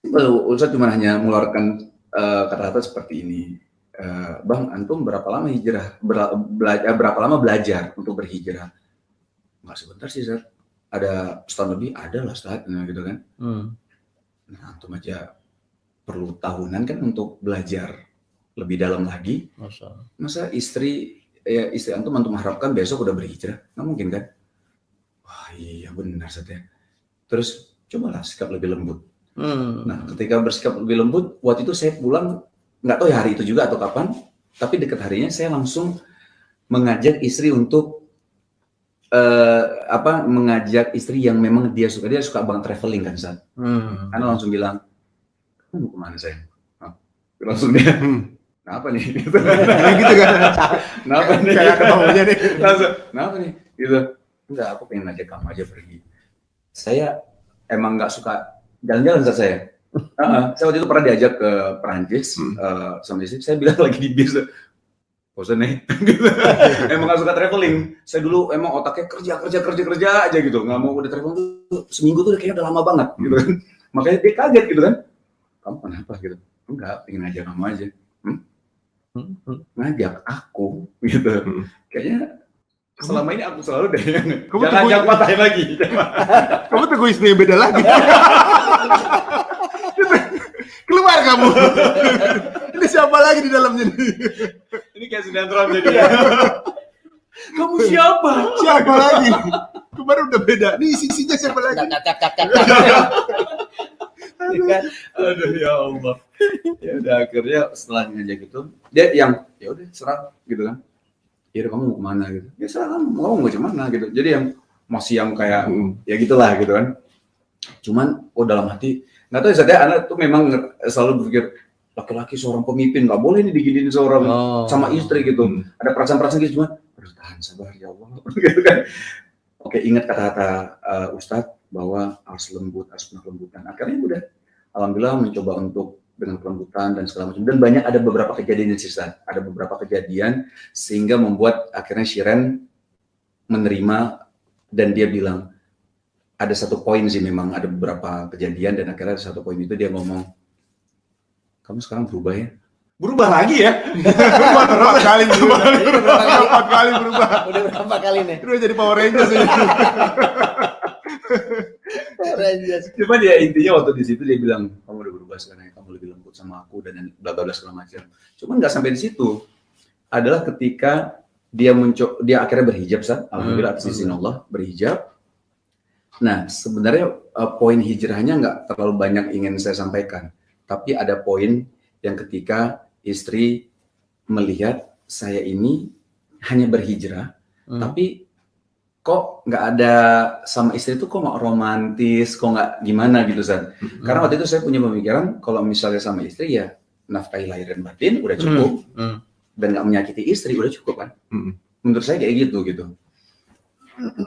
Lalu ustadz cuma hanya mengeluarkan kata-kata seperti ini. Bang, antum berapa lama hijrah? Berapa lama belajar untuk berhijrah? Nggak sebentar sih, Ustaz. Ada setahun lebih, ada lah Ustaz, gitu kan. Nah, antum aja perlu tahunan kan untuk belajar lebih dalam lagi. Masa istri antum harapkan besok udah berhijrah? Nggak mungkin kan? Wah iya benar Ustaz ya. Terus cobalah sikap lebih lembut. Nah, ketika bersikap lebih lembut, waktu itu saya pulang, nggak tahu ya hari itu juga atau kapan, tapi dekat harinya saya langsung mengajak istri untuk mengajak istri yang memang dia suka banget traveling kan Ustaz. Karena langsung bilang, kamu mau kemana sayang? Langsung dia, kenapa nih? Gitu kan. Kenapa nih? Kayak ada maunya nih. Langsung, kenapa nih? Gitu. Enggak, aku pengen ngajak kamu aja pergi. Saya emang nggak suka jalan-jalan saat saya. Saya waktu itu pernah diajak ke Perancis sama istri. Saya bilang lagi di bis, bosan nih. Gitu. Emang nggak suka traveling. Saya dulu emang otaknya kerja aja gitu. Nggak mau udah traveling tuh seminggu tuh kayaknya udah lama banget gitu kan. Makanya dia kaget gitu kan. Kamu kenapa gitu? Enggak, pengen ngajak kamu aja. Ngajak aku gitu. Kayaknya selama ini aku selalu deh. Jangan patahin lagi. Kamu tunggu istri yang beda lagi. Keluar kamu. Ini siapa lagi di dalamnya nih? Ini kayak sinetron jadi. Kamu siapa? Siapa lagi? Kemarin udah beda. Nih isinya siapa lagi? Aduh ya Allah. Ya udah akhirnya setelah ngajak itu dia yang ya udah serah gitu kan. Ya kamu mau kemana gitu. Ya serah kamu mau kemana gitu. Jadi yang masih yang kayak ya gitulah gitu kan. Cuman dalam hati nggak tahu ya anak tuh memang selalu berpikir laki-laki seorang pemimpin nggak boleh nih diginiin seorang sama istri gitu. Ada perasaan-perasaan gitu cuma harus tahan sabar ya Allah gitu kan. Oke, ingat kata-kata Ustadz bahwa harus lembut, harus penuh kelembutan. Akhirnya udah alhamdulillah mencoba untuk dengan kelembutan dan segala macam. Dan banyak ada beberapa kejadian sih, ada beberapa kejadian sehingga membuat akhirnya Shiren menerima dan dia bilang ada satu poin sih memang ada beberapa kejadian dan akhirnya ada satu poin itu dia ngomong, kamu sekarang berubah ya? Berubah lagi ya? Berapa kali berubah? Berapa kali berubah? Udah berapa kali nih? Udah jadi Power Rangers ini. Cuma dia intinya waktu di situ dia bilang kamu udah berubah sekarang, kamu lebih lembut sama aku dan bla bla bla segala macam. Cuman nggak sampai di situ. Adalah ketika dia akhirnya berhijab, alhamdulillah atas izin Allah berhijab. Nah sebenarnya poin hijrahnya nggak terlalu banyak ingin saya sampaikan, tapi ada poin yang ketika istri melihat saya ini hanya berhijrah, tapi kok nggak ada sama istri itu kok nggak romantis, kok nggak gimana gitu San. Karena waktu itu saya punya pemikiran kalau misalnya sama istri ya nafkahi lahir dan batin udah cukup dan nggak menyakiti istri udah cukup kan. Menurut saya kayak gitu.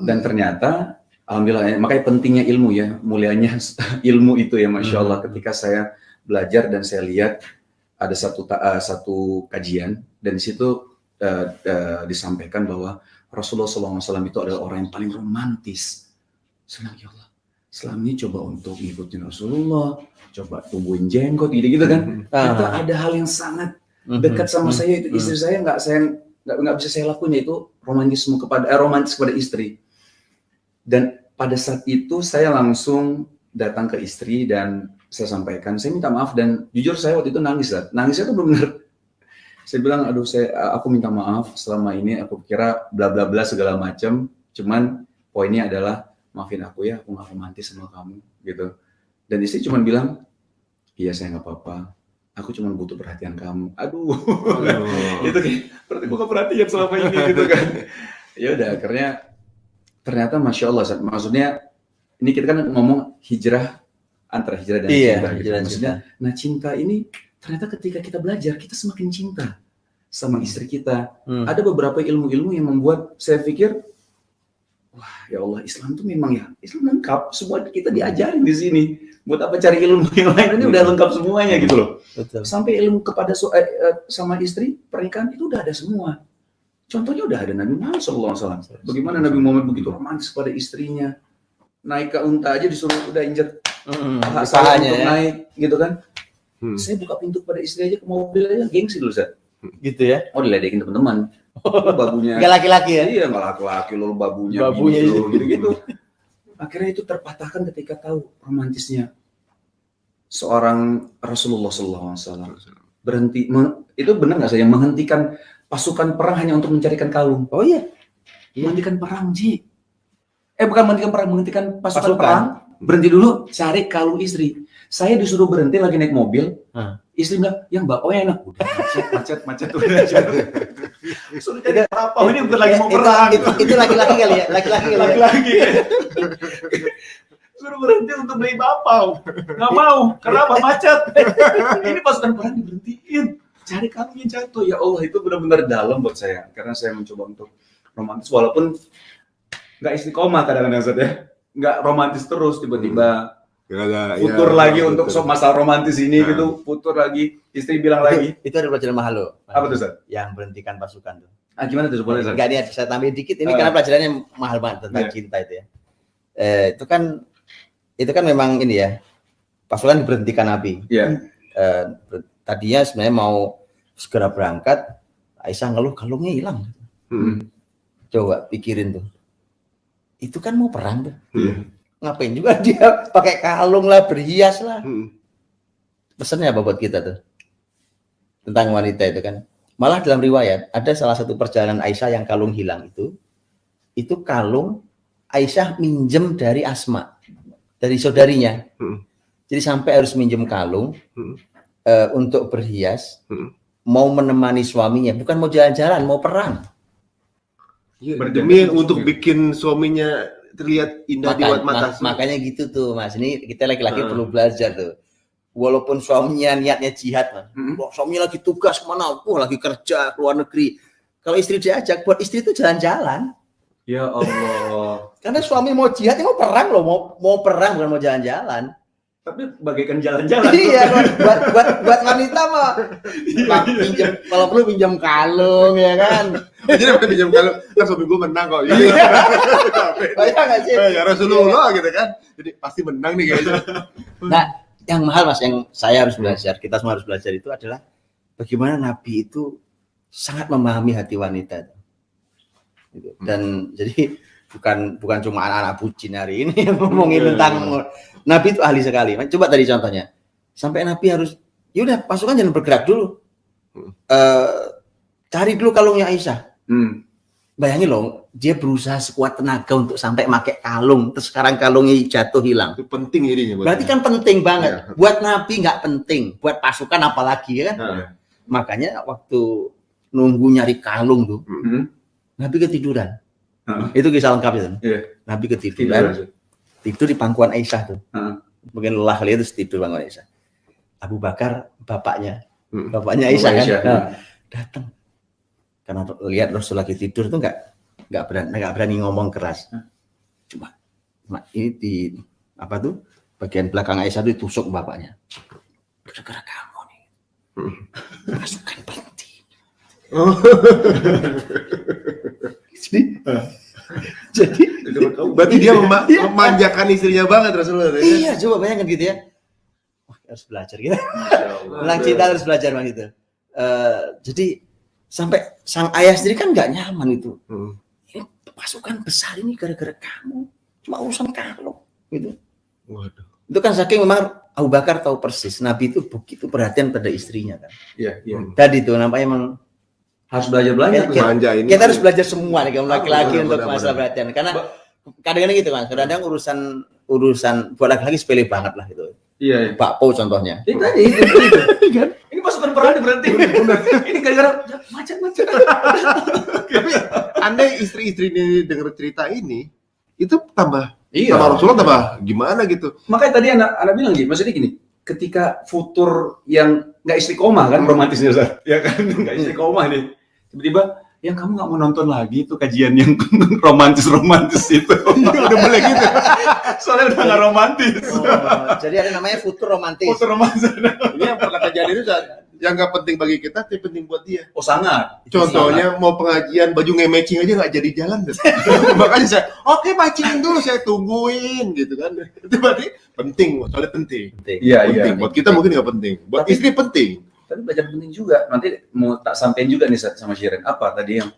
Dan ternyata alhamdulillah makanya pentingnya ilmu ya, mulianya ilmu itu ya Masya Allah. Ketika saya belajar dan saya lihat ada satu kajian dan di situ disampaikan bahwa Rasulullah SAW itu adalah orang yang paling romantis. Senang ya Allah. Selama ini coba untuk ngikutin Rasulullah, coba tumbuhin jenggot gitu kan. Kita ada hal yang sangat dekat sama saya itu istri saya nggak bisa saya lakuin yaitu romantis kepada istri. Dan pada saat itu saya langsung datang ke istri dan saya sampaikan, saya minta maaf dan jujur saya waktu itu nangis. Nangisnya tuh benar. Saya bilang, aku minta maaf selama ini aku kira bla bla bla segala macam. Cuman poinnya adalah maafin aku ya, aku nggak romantis sama kamu gitu. Dan istri cuma bilang, iya saya nggak apa-apa. Aku cuma butuh perhatian kamu. Aduh, itu kayak berarti bukan perhatian selama ini gitu kan. Ya udah, akhirnya ternyata Masya Allah. Maksudnya ini kita kan ngomong hijrah antara hijrah dan cinta. Gitu. Maksudnya, nah cinta ini ternyata ketika kita belajar, kita semakin cinta sama istri kita. Ada beberapa ilmu-ilmu yang membuat saya pikir, wah ya Allah Islam tuh memang ya, Islam lengkap. Semua kita diajarin di sini. Buat apa cari ilmu yang lain, ini udah lengkap semuanya gitu loh. Betul. Sampai ilmu kepada sama istri, pernikahan itu udah ada semua. Contohnya udah ada Nabi Muhammad SAW. Bagaimana Nabi Muhammad begitu romantis pada istrinya. Naik ke unta aja disuruh udah injek pahanya untuk naik gitu kan. Saya buka pintu pada istri aja ke mobil aja gengsi dulu Ustaz. Gitu ya. Oh diledekin teman-teman. Babunya. Gak laki-laki ya? Iya gak laki-laki loh babunya gitu. Akhirnya itu terpatahkan ketika tahu romantisnya seorang Rasulullah SAW berhenti. Itu benar nggak saya yang menghentikan pasukan perang hanya untuk mencarikan kalung? Oh iya. Menghentikan perang Ji. Bukan menghentikan perang, menghentikan pasukan perang. Berhenti dulu cari kalung istri. Saya disuruh berhenti lagi naik mobil. Istri bilang, yang bapaknya enak. Udah macet udah. Suruh cari apa? Ini bukan lagi mau perang. Itu laki-laki kali ya? Laki-laki. Suruh berhenti untuk beli bapau. Nggak mau. Kenapa? Macet. Ini pasukan perang diberhentiin. cari kalungnya jatuh. Ya Allah, itu benar-benar dalam buat saya. Karena saya mencoba untuk romantis, walaupun nggak istiqomah kadang-kadang Ustaz ya. Nggak romantis terus, tiba-tiba futur lagi untuk masalah romantis ini gitu, futur lagi. Istri bilang lagi. Itu ada pelajaran mahal loh. Apa tuh Ustaz? Yang berhentikan pasukan tuh. Gimana tuh? Boleh Ustaz? Enggak, ini saya tambahin dikit. Ini karena pelajarannya mahal banget tentang cinta itu ya. Itu kan memang ini ya. Pasukan diberhentikan Nabi. Iya. Tadinya sebenarnya mau segera berangkat, Aisyah ngeluh kalungnya hilang. Coba pikirin tuh. Itu kan mau perang tuh. Ngapain juga dia pakai kalung lah, berhias lah. Pesannya apa buat kita tuh? Tentang wanita itu kan. Malah dalam riwayat ada salah satu perjalanan Aisyah yang kalung hilang itu kalung Aisyah minjem dari Asma, dari saudarinya. Jadi sampai harus minjem kalung untuk berhias, mau menemani suaminya, bukan mau jalan-jalan, mau perang. Demi untuk bikin suaminya terlihat indah di mata. Makanya gitu tuh Mas, ini kita laki-laki perlu belajar tuh. Walaupun suaminya niatnya jihad, Mas. Suaminya lagi tugas kemana? Lagi kerja ke luar negeri. Kalau istri diajak, buat istri itu jalan-jalan. Ya Allah. Karena suami mau jihad, mau perang loh, mau perang bukan mau jalan-jalan. Tapi bagaikan jalan-jalan. Iya, buat wanita mah. Kalau perlu pinjam kalung ya kan. Jadi pinjam kalung, kan suami gue menang kok. Bayang nggak sih? Ya Rasulullah gitu kan. Jadi pasti menang nih kayaknya. Nah, yang mahal Mas, yang saya harus belajar, kita semua harus belajar itu adalah bagaimana Nabi itu sangat memahami hati wanita. Dan jadi bukan cuma anak-anak bucin hari ini yang ngomongin tentang Nabi itu ahli sekali. Coba tadi contohnya, sampai Nabi harus, yaudah pasukan jangan bergerak dulu, cari dulu kalungnya Aisyah. Bayangin loh, dia berusaha sekuat tenaga untuk sampai pakai kalung, terus sekarang kalungnya jatuh hilang. Itu penting jadinya. Berarti kan penting banget. Ya. Buat Nabi nggak penting, buat pasukan apalagi ya kan. Makanya waktu nunggu nyari kalung tuh, Nabi ketiduran. Itu kisah lengkap itu. Nabi ketiduran, tidur di pangkuan Aisyah tuh. Mungkin lelah kali itu tidur pangkuan Aisyah. Abu Bakar bapaknya Aisyah kan datang. Karena lihat Rasul lagi tidur tuh nggak berani ngomong keras. Cuma ini di apa tuh bagian belakang Aisyah itu ditusuk bapaknya. Gara-gara kamu nih, pasukan penting. Jadi berarti dia memanjakan istrinya banget Rasulullah. Iya, coba bayangkan gitu ya. Wah, harus belajar gitu. Tentang cinta harus belajar Mas itu. Jadi sampai sang ayah sendiri kan nggak nyaman itu. Ini pasukan besar ini gara-gara kamu, cuma urusan kalung gitu. Waduh. Itu kan saking memang Abu Bakar tahu persis Nabi itu begitu perhatian pada istrinya kan. Iya. Tadi tuh nampaknya emang harus belajar kita harus belajar semua nih kaum laki-laki untuk masalah perhatian. Karena kadang-kadang gitu Mas, kadang-kadang urusan buat laki-laki sepele banget lah itu. Iya. Bakpo contohnya. Itu kan. Ini pasukan perang berhenti. Ini gara-gara macet. Tapi andai istri-istri ini dengar cerita ini, itu tambah Rasulullah tambah gimana gitu. Makanya tadi anak bilang gini, maksudnya gini, ketika futur yang nggak istiqomah kan romantisnya Ustaz, ya kan nggak istiqomah nih, tiba-tiba yang kamu nggak mau nonton lagi itu kajian yang romantis itu. Udah boleh gitu. Soalnya udah nggak romantis. Jadi ada namanya futur romantis. Ini yang pernah kejadian itu yang nggak penting bagi kita, tapi penting buat dia. Oh sangat. Contohnya mau pengajian baju nge-matching aja nggak jadi jalan. Makanya saya, oke matching dulu, saya tungguin gitu kan. Itu berarti penting, soalnya penting. Iya. Buat kita mungkin nggak penting, buat istri penting. Tapi belajar penting juga. Nanti mau tak sampein juga nih sama Shiren. Apa tadi yang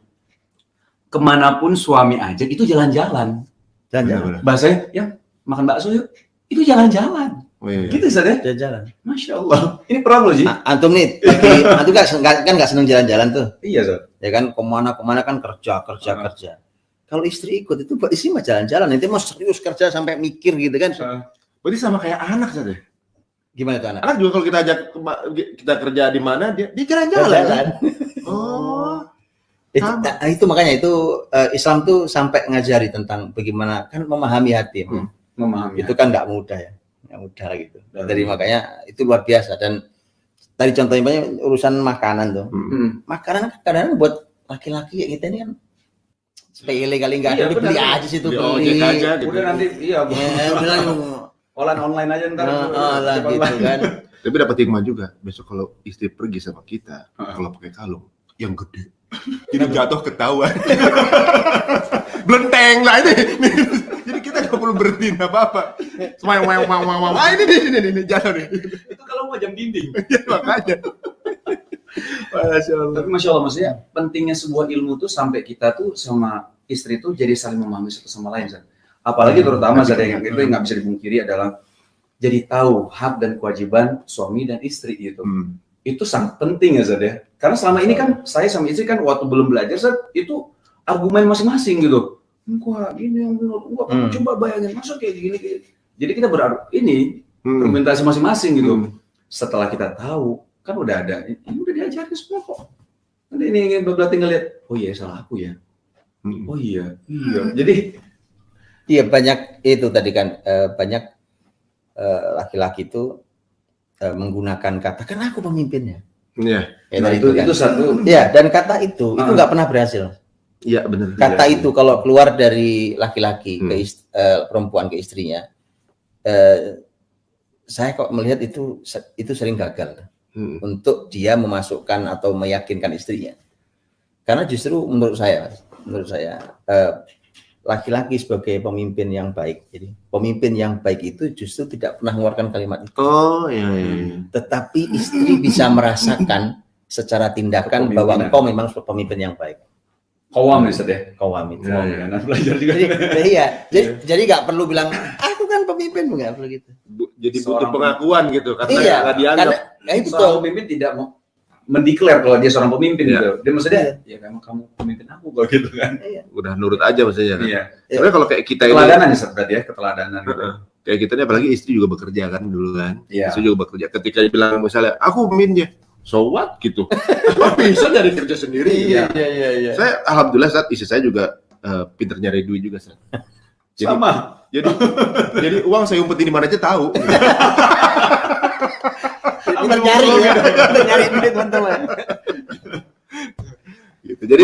kemanapun suami ajak itu jalan-jalan. Bahasanya yang makan bakso yuk, itu jalan-jalan. Gitu Ustaz ya? Jalan-jalan. Masya Allah. Ini perang loh Ji. Antum nih, antum kan nggak seneng jalan-jalan tuh. Iya Ustaz. Ya kan kemana kan kerja. Kalau istri ikut itu buat istri mah jalan-jalan. Nanti mau serius kerja sampai mikir gitu kan. Berarti sama kayak anak saja. Gimana tuh anak? Anak juga kalau kita ajak kita kerja di mana dia jalan-jalan. Oh. Itu makanya itu Islam tuh sampai ngajari tentang bagaimana kan memahami hati. Memahami. Itu kan nggak mudah ya. Yang mudah gitu. Jadi makanya itu luar biasa dan tadi contohnya banyak urusan makanan tuh. Makanan kadang-kadang buat laki-laki kayak kita ini kan sepele kali nggak ada, beli aja situ, beli aja, gitu. Udah nanti udah online aja ntar lah gitu kan. Tapi dapat hikmah juga. Besok kalau istri pergi sama kita, kalau pakai kalung yang gede, jadi jatuh ketahuan. Blenteng lah ini. Jadi kita nggak perlu berhenti apa-apa. Ini jatuh nih. Itu kalau mau jam dinding. Makanya. Masya Allah. Tapi Masya Allah, maksudnya pentingnya sebuah ilmu tuh sampai kita tuh sama istri tuh jadi saling memahami satu sama lain. Zat. Apalagi terutama Zat, yang itu nggak bisa dipungkiri adalah jadi tahu hak dan kewajiban suami dan istri gitu. Itu sangat penting ya Zat ya. Karena selama ini kan saya sama istri kan waktu belum belajar Zat, itu argumen masing-masing gitu. Enggak gini yang benar, enggak kamu coba bayangin masa kayak gini. Jadi kita argumentasi masing-masing gitu. Setelah kita tahu kan udah ada, ini udah diajarin semua kok. Nanti ini berarti ngeliat, oh iya salah aku ya. Oh iya. Jadi iya banyak itu tadi kan banyak laki-laki itu menggunakan kata kan aku pemimpinnya. Iya. Itu satu. Iya, dan kata itu nggak pernah berhasil. Iya benar. Kata itu kalau keluar dari laki-laki ke perempuan ke istrinya, saya kok melihat itu sering gagal untuk dia memasukkan atau meyakinkan istrinya. Karena justru menurut saya laki-laki sebagai pemimpin yang baik. Jadi pemimpin yang baik itu justru tidak pernah mengeluarkan kalimat itu. Oh iya. Tetapi istri bisa merasakan secara tindakan bahwa engkau memang pemimpin yang baik. Kawam ya, ya? Kawam itu. Belajar juga. Jadi nggak perlu bilang, aku kan pemimpin, nggak perlu gitu. Jadi butuh pengakuan gitu, karena nggak dianggap. Karena itu seorang pemimpin tidak mau mendeklar kalau dia seorang pemimpin gitu. Dia maksudnya, ya memang kamu pemimpin aku kalau gitu kan. Udah nurut aja maksudnya kan. Iya. Soalnya kalau kayak kita keteladanan ya berarti ya, keteladanan gitu. Kayak kita nih apalagi istri juga bekerja kan dulu kan. Iya. Istri juga bekerja. Ketika dia bilang misalnya, aku pemimpinnya. So what gitu. Bisa dari kerja sendiri. Iya. Saya alhamdulillah saat istri saya juga pinter nyari duit juga saat. Sama. Jadi uang saya umpetin di mana aja tahu. Nyari duit teman-teman. Gitu. Jadi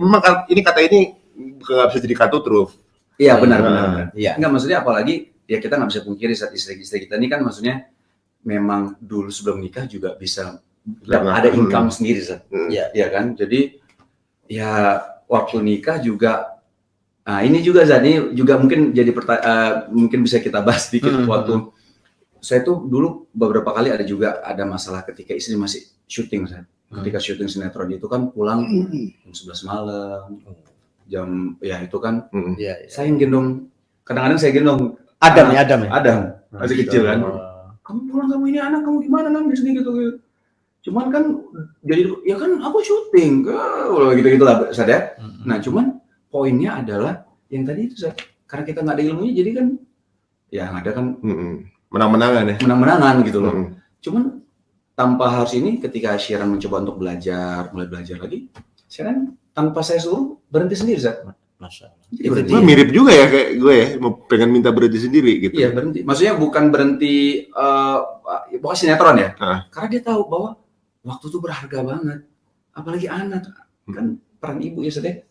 memang ini kata ini nggak bisa jadi kartu truf. Iya benar. Iya. Enggak maksudnya apalagi ya kita nggak bisa pungkiri saat istri-istri kita ini kan maksudnya memang dulu sebelum nikah juga bisa ada income sendiri Zat. Ya kan. Jadi ya waktu nikah juga ini juga Zat, ini juga mungkin jadi mungkin bisa kita bahas sedikit waktu saya tuh dulu beberapa kali ada masalah ketika istri masih syuting Zat. Ketika syuting sinetron itu kan pulang jam 11 malam. Jam ya itu kan saya yang gendong. Kadang-kadang saya gendong Adam. Masih kecil kan. Kamu pulang, kamu ini anak kamu gimana nangis gitu. Cuman kan jadi ya kan aku syuting gitu lah Sad. Nah cuman poinnya adalah yang tadi itu Sad, karena kita nggak ada ilmunya jadi kan yang ada kan menang-menangan gitu loh. Cuman tanpa harus ini ketika Syiran mencoba untuk mulai belajar lagi, Syiran tanpa saya suruh berhenti sendiri Sad. Jadi mirip juga ya kayak gue ya, mau pengen minta berhenti sendiri gitu. Iya berhenti. Maksudnya bukan berhenti bukan sinetron ya. Karena dia tahu bahwa waktu itu berharga banget. Apalagi anak kan peran ibu ya Sade.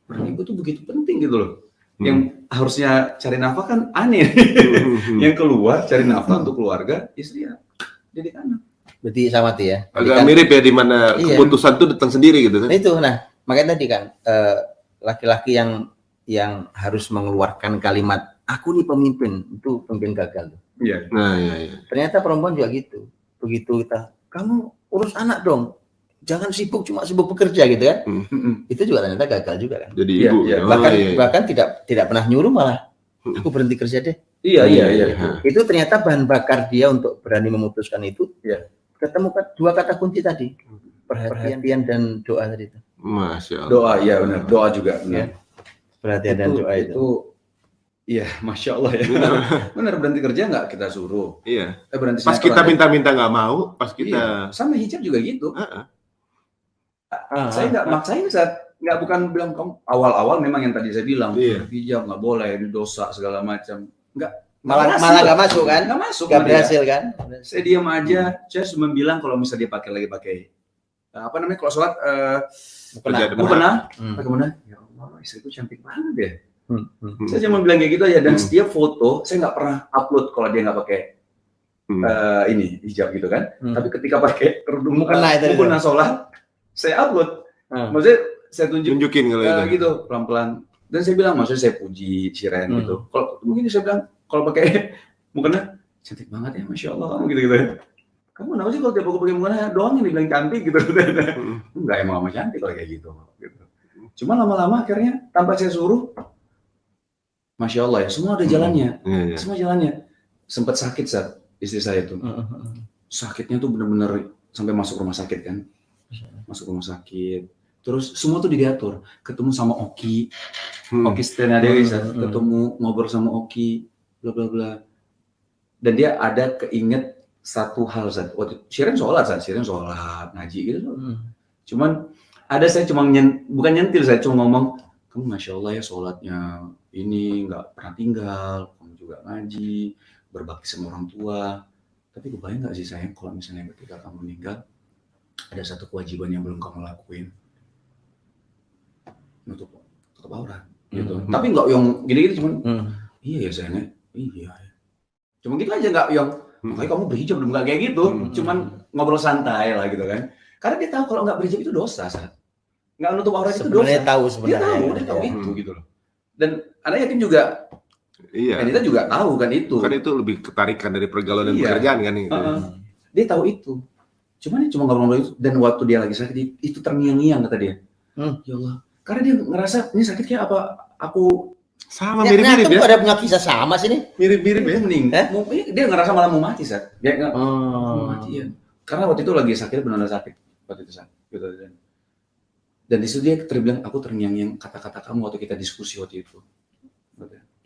Peran ibu tuh begitu penting gitu loh. Yang harusnya cari nafkah kan aneh. Yang keluar cari nafkah untuk keluarga, istri ya didik anak. Berarti sama tuh ya. Agak mirip ya di mana keputusan tuh datang sendiri gitu kan. Itu makanya tadi kan laki-laki yang harus mengeluarkan kalimat aku nih pemimpin itu pemimpin gagal. Iya. Iya. Ternyata perempuan juga gitu. Begitu kamu urus anak dong, jangan sibuk cuma sibuk bekerja gitu kan. Itu juga ternyata gagal juga kan. Jadi ibu. Bahkan tidak pernah nyuruh malah aku berhenti kerja deh. Iya. Itu ternyata bahan bakar dia untuk berani memutuskan itu. Ketemu dua kata kunci tadi, perhatian dan doa tadi itu. Masya Allah. Doa, iya benar. Doa juga benar. Perhatian dan doa itu. Iya, Masya Allah ya. Benar berhenti kerja nggak kita suruh. Iya. Berhenti pas kita minta-minta nggak mau, pas kita. Iya. Sama hijab juga gitu. Saya nggak maksain saat nggak bukan bilang kamu awal-awal memang yang tadi saya bilang hijab nggak boleh, ini dosa segala macam. Nggak. Malah nggak masuk kan? Nggak masuk. Nggak berhasil kan? Saya diam aja. Saya cuma bilang kalau misalnya dia pakai apa namanya kalau sholat mukena. Bagaimana? Ya Allah, istriku cantik banget ya. Saya cuma bilang kayak gitu aja dan setiap foto saya nggak pernah upload kalau dia nggak pakai ini hijab gitu kan. Tapi ketika pakai kerudung mukena sholat, saya upload. Maksudnya saya tunjukin gitu pelan-pelan. Dan saya bilang maksudnya saya puji Shiren gitu. Kalau mungkin saya bilang kalau pakai mukena cantik banget ya, masya Allah kamu gitu. Kamu kenapa sih kalau tiap aku pakai mukena doang yang dibilang cantik gitu? Enggak, emang kamu cantik kalau kayak gitu. Cuma lama-lama akhirnya tanpa saya suruh, masya Allah ya, semua ada jalannya, semua jalannya. Sempat sakit saat istri saya tuh, sakitnya tuh bener-bener sampai masuk rumah sakit kan, masuk rumah sakit. Terus semua tuh diatur, ketemu sama Oki Stena Dewi, ketemu ngobrol sama Oki, bla bla bla. Dan dia ada keinget satu hal Zat. Waktu Shiren sholat ngaji gitu. Cuman ada saya cuma bukan nyentil, saya cuma ngomong, kamu masya Allah ya sholatnya ini nggak pernah tinggal, kamu juga ngaji, berbakti sama orang tua. Tapi kebayang nggak sih sayang kalau misalnya ketika kamu meninggal ada satu kewajiban yang belum kamu lakuin, nutup aurat gitu. Tapi nggak yang gini-gini, cuman iya ya sayangnya, iya. Cuma gitu aja, nggak yang makanya kamu berhijab belum, nggak kayak gitu. Cuman ngobrol santai lah gitu kan. Karena dia tahu kalau nggak berhijab itu dosa, nggak nutup aurat itu dosa. Dia tahu itu gitu loh. Dan Anda yakin juga, Anita juga tahu kan itu. Kan itu lebih ketarikan dari pergaulan dan pekerjaan kan itu. Dia tahu itu. Cuman dia cuma ngobrol itu, dan waktu dia lagi sakit itu terngiang-ngiang kata dia. Ya Allah, karena dia ngerasa ini sakit kayak apa aku sama mirip-mirip ya. Ada punya kisah sama sih nih. Mirip-mirip ya. Dia ngerasa malah mau mati saat. Dia mau mati ya. Karena waktu itu lagi sakit, benar-benar sakit waktu itu saat. Gitu. Dan di situ dia terbilang, aku terngiang-ngiang kata-kata kamu waktu kita diskusi waktu itu.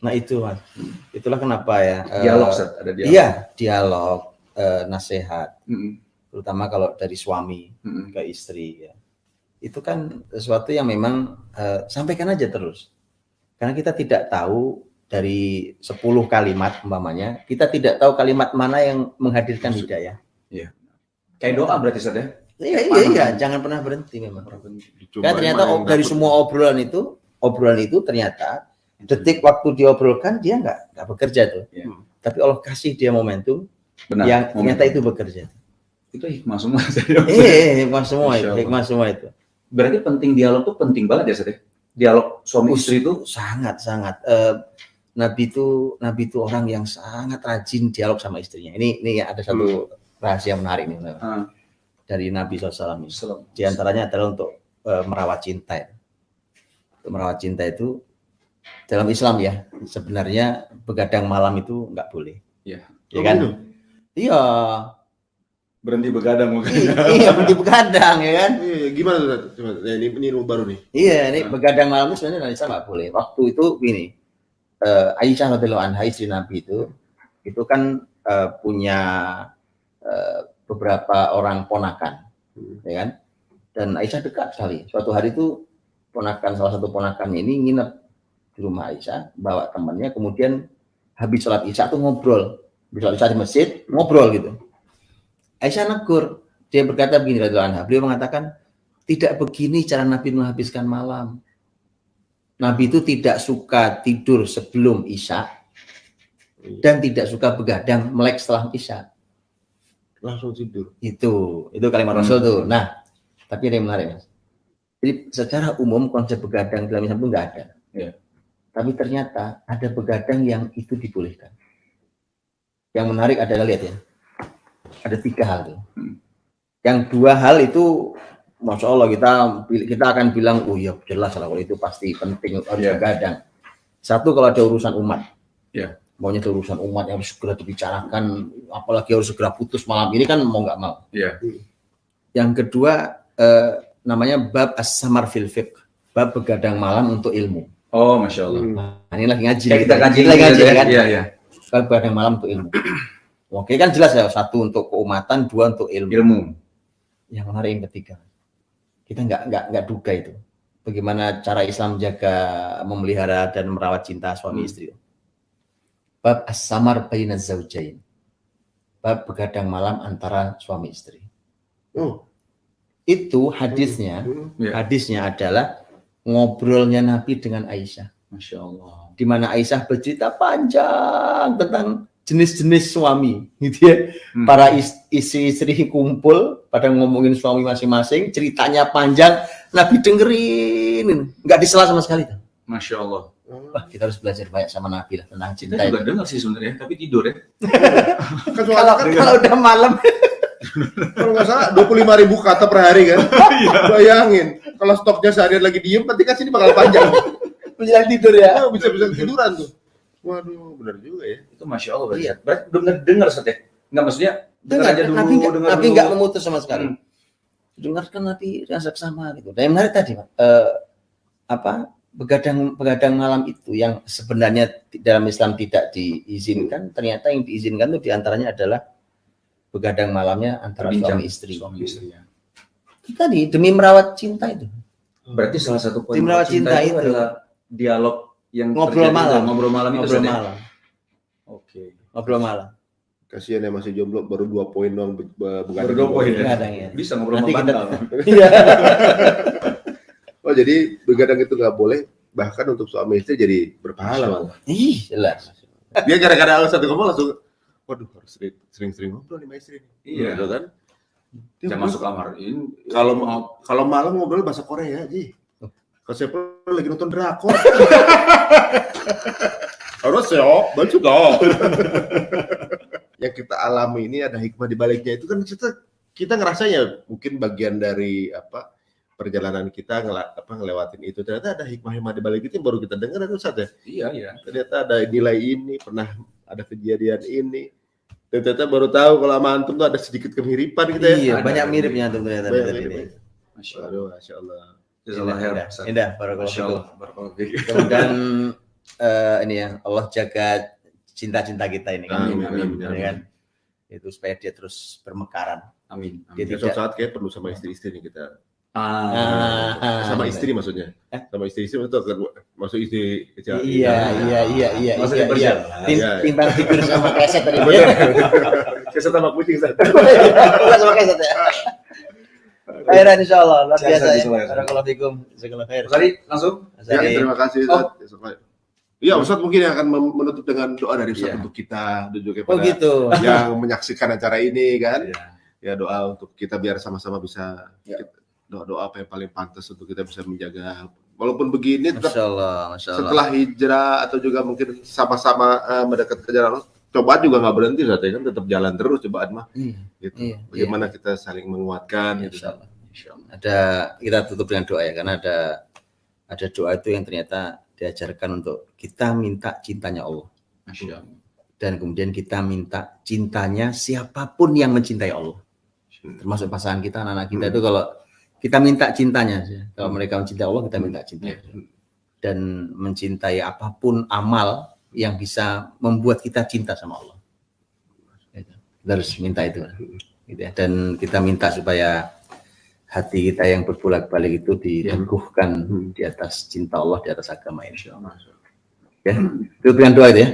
Nah itu Mas. Itulah kenapa ya. Dialog Sat, ada dialog. Iya, dialog, nasihat. Terutama kalau dari suami ke istri ya. Itu kan sesuatu yang memang sampaikan aja terus. Karena kita tidak tahu dari 10 kalimat umpamanya, kita tidak tahu kalimat mana yang menghadirkan hidayah. Iya. Kayak doa berarti Sat ya. Iya, jangan pernah berhenti memang. Karena ternyata dari semua obrolan itu ternyata detik waktu diobrolkan dia nggak bekerja tuh. Tapi Allah kasih dia momentum yang ternyata itu bekerja. Itu hikmah semua. Hikmah semua itu. Berarti penting dialog tuh penting banget ya Sat ya. Dialog suami istri itu sangat. Nabi itu orang yang sangat rajin dialog sama istrinya. Ini ada satu rahasia menarik nih dari Nabi SAW. Di antaranya adalah untuk merawat cinta. Untuk merawat cinta itu dalam Islam ya, sebenarnya begadang malam itu nggak boleh. Iya. Ya kan? Iya. Berhenti begadang mungkin. Iya, berhenti begadang ya kan? Iya, gimana tuh? Coba ini baru nih. Iya, ini begadang malam itu sebenarnya dalam Islam nggak boleh. Waktu itu gini, Aisyah radhiyallahu anha istri Nabi itu kan punya beberapa orang ponakan, ya kan? Dan Aisyah dekat sekali. Suatu hari itu salah satu ponakannya ini nginep di rumah Aisyah, bawa temannya, kemudian habis sholat Isya tuh ngobrol. Habis sholat Isya di masjid, ngobrol gitu. Aisyah negur, dia berkata begini radhiyallahu anha, beliau mengatakan, tidak begini cara Nabi menghabiskan malam. Nabi itu tidak suka tidur sebelum Isya dan tidak suka begadang melek setelah Isya. Langsung tidur. Itu kalimat Rasul tuh. Nah, tapi ada yang menarik Mas. Jadi secara umum konsep begadang dalam Islam itu nggak ada. Ya. Tapi ternyata ada begadang yang itu dibolehkan. Yang menarik adalah lihat ya, ada 3 hal tuh. Yang 2 hal itu, masya Allah kita akan bilang, oh ya jelas lah kalau itu pasti penting harus begadang. 1 kalau ada urusan umat. Ya. Maunya ada urusan umat yang harus segera dibicarakan, apalagi harus segera putus malam ini kan mau nggak mau. Ya. Yang kedua namanya bab as-samar fil fiqh, bab begadang malam untuk ilmu. Oh, masya Allah. Nah, ini lagi ngaji. Kita ngaji kan? Iya. Bab begadang malam untuk ilmu. Oke kan jelas ya, 1 untuk keumatan, 2 untuk ilmu. Yang menarik yang ketiga, kita nggak duga itu. Bagaimana cara Islam menjaga, memelihara dan merawat cinta suami istri. Bab as-samar baina zaujain. Bab begadang malam antara suami istri. Oh. Itu hadisnya, Ya. hadisnya adalah ngobrolnya Nabi dengan Aisyah. Masya Allah. Di mana Aisyah bercerita panjang tentang jenis-jenis suami, gitu ya. Para istri-istri kumpul pada ngomongin suami masing-masing, ceritanya panjang, Nabi dengerin, nggak disela sama sekali. Masya Allah. Wah, kita harus belajar banyak sama Nabi lah tentang cinta Kita itu. juga dengar sih sebenarnya, tapi tidur ya. Kalau udah malam, Kalau nggak salah 25.000 kata per hari kan. Bayangin, kalau stoknya seharian lagi diem, nanti kan sini bakal panjang. menjelang tidur ya. Bisa tiduran tuh. Waduh, benar juga ya. Itu Masya Allah berarti. Iya. Berarti benar dengar Ustaz ya? Enggak, maksudnya dengar aja dulu, dengar Nabi dulu. nggak memutus sama sekali. Dengarkan Nabi rasa sama gitu. Dan yang menarik tadi, Pak, begadang malam itu yang sebenarnya dalam Islam tidak diizinkan, ternyata yang diizinkan itu diantaranya adalah begadang malamnya antara Berbincang suami istri. Suami istri ya. Tadi demi merawat cinta itu. Berarti salah satu poin Tim rawat cinta itu adalah dialog yang Ngobrol terjadi malam. Ngobrol malam itu Ngobrol Ustaz ya? malam. Oke. Ngobrol malam. Kasihan ya masih jomblo, baru 2 poin doang bukan. Baru 2 poin ya. Begadang ya. Bisa ngobrol Nanti sama kita- bantal. Iya. Oh, jadi begadang itu nggak boleh, bahkan untuk suami istri jadi berpahala malah. Ih, jelas. Dia gara-gara satu ngomong langsung, waduh harus sering-sering ngobrol nih sama istri nih. Iya. Gitu kan? Dia Jangan masuk kamar. Ini Kalau malam ngobrol bahasa Korea, Ji. Kalau siapa lagi nonton drakor. Harus ya, baca dong. Yang kita alami ini ada hikmah di baliknya itu kan kita ngerasanya mungkin bagian dari perjalanan kita ngelewatin itu, ternyata ada hikmah di balik itu yang baru kita dengar itu Ustaz ya. Iya, iya. Ternyata ada nilai ini, pernah ada kejadian ini. Dan ternyata baru tahu kalau sama antum tuh ada sedikit kemiripan gitu ya. Iya, Ada, banyak ada. miripnya tuh ternyata. Banyak dari mirip. ini. Masya Allah. Aduh, Masya Allah. Jazakallah khair, Ustaz. Indah, barakallahu Masya fikum. Allah. Barakallahu fiik. Kemudian ini ya, Allah jaga cinta-cinta kita ini kan. Amin, amin, Ya amin. kan? Itu supaya dia terus bermekaran. Amin. Dia Amin. Ya, suatu saat kayak perlu sama istri-istri nih kita. Ah, Sama istri maksudnya. Sama istri-istri itu akan masuk istri. Iya. Maksudnya berjalan. Iya. Timbang tidur sama keset tadi. Keset sama kucing Ustaz. Bukan sama keset ya. Khairan insyaallah, luar Sehat, biasa ya. jazakallah. Barakallahu fikum. Jazakallahu khair. Ustaz, langsung. Ya, terima kasih Ustaz. Iya, Ustaz mungkin yang akan menutup dengan doa dari Ustaz Iya. untuk kita dan juga Oh kepada gitu. yang menyaksikan acara ini kan. Iya. Ya doa untuk kita biar sama-sama bisa Ya. doa-doa apa yang paling pantas untuk kita bisa menjaga. Walaupun begini tetap Masya Allah. setelah hijrah atau juga mungkin sama-sama mendekat ke jalan Allah, cobaan juga nggak berhenti Ustaz, ya kan tetap jalan terus cobaan mah. Iya. Gitu. Iya, Bagaimana kita saling menguatkan gitu. Insyaallah. Ada kita tutup dengan doa ya, karena ada doa itu yang ternyata diajarkan untuk kita minta cintanya Allah. Masya Allah. Dan kemudian kita minta cintanya siapapun yang mencintai Allah. Termasuk pasangan kita, anak-anak kita itu kalau kita minta cintanya. Kalau mereka mencintai Allah, kita minta cintanya. Dan mencintai apapun amal yang bisa membuat kita cinta sama Allah. Kita harus minta itu. Gitu ya. Dan kita minta supaya hati kita yang berbolak-balik itu diteguhkan di atas cinta Allah, di atas agama ini. Ya, itu dengan doa itu ya.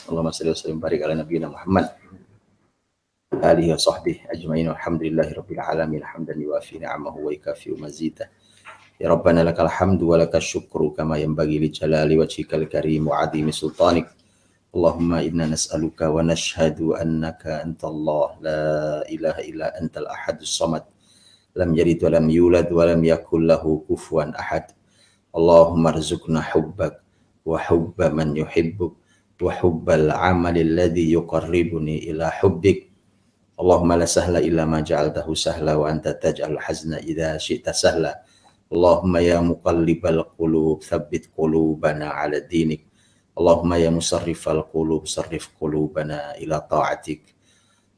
Allahumma shalli wa sallim barik ala nabiyina Muhammad alihi wa sahbihi ajma'in walhamdulillahi rabbil alamin hamdan yuwafi ni'amahu wa yukafi mazidah. Ya Rabbana lakal hamdu wa lakal syukru kama yanbaghi li jalali wajhikal karim wa 'azimi sultanik. Allahumma inna nas'aluka wa nashhadu annaka antallah la ilaha illa antal ahadus samad lam yalid wa lam yulad wa lam yakul lahu kufuwan ahad. Allahumma rzuqna hubbak wa hubba man yuhibbuk wa hubbal amali alladhi yuqarribuni ila hubbik. Allahumma la sahla illa ma ja'altahu sahla wa anta taj'al hazna idza syi'ta sahla. Allahumma ya muqallibal qulub tsabbit qulubana 'ala dinik. Allahumma ya musarrifal qulub sarrif qulubana ila ta'atik.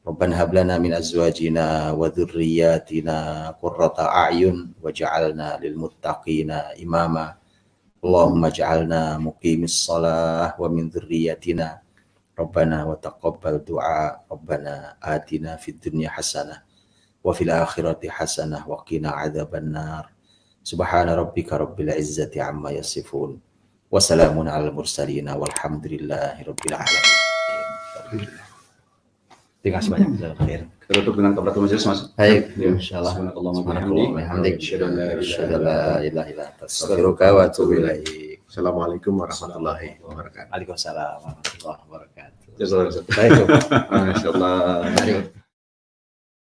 Rabbana hab lana min azwajina wa dhurriyyatina qurrata a'yun waj'alna lil muttaqina imama. Allahumma ij'alna muqimis shalah wa min dhurriyyatina Rabbana wa taqabbal du'a. Rabbana atina fid dunya hasanah wa fil akhirati hasanah wa qina adzabannar. Subhana rabbika rabbil izzati amma yasifun Wassalamun alal mursalin walhamdulillahirabbil alamin. Terima kasih banyak. Jazakallahu. Kita tutup dengan kafaratul majelis, Mas. Baik, Ya. insyaallah. Subhanakallahumma wa bihamdik. Asyhadu an la ilaha illa anta astaghfiruka wa atubu ilaik. Assalamualaikum warahmatullahi wabarakatuh. Waalaikumsalam warahmatullahi wabarakatuh. Jazakallahu. Baik. Masya Allah. Mari.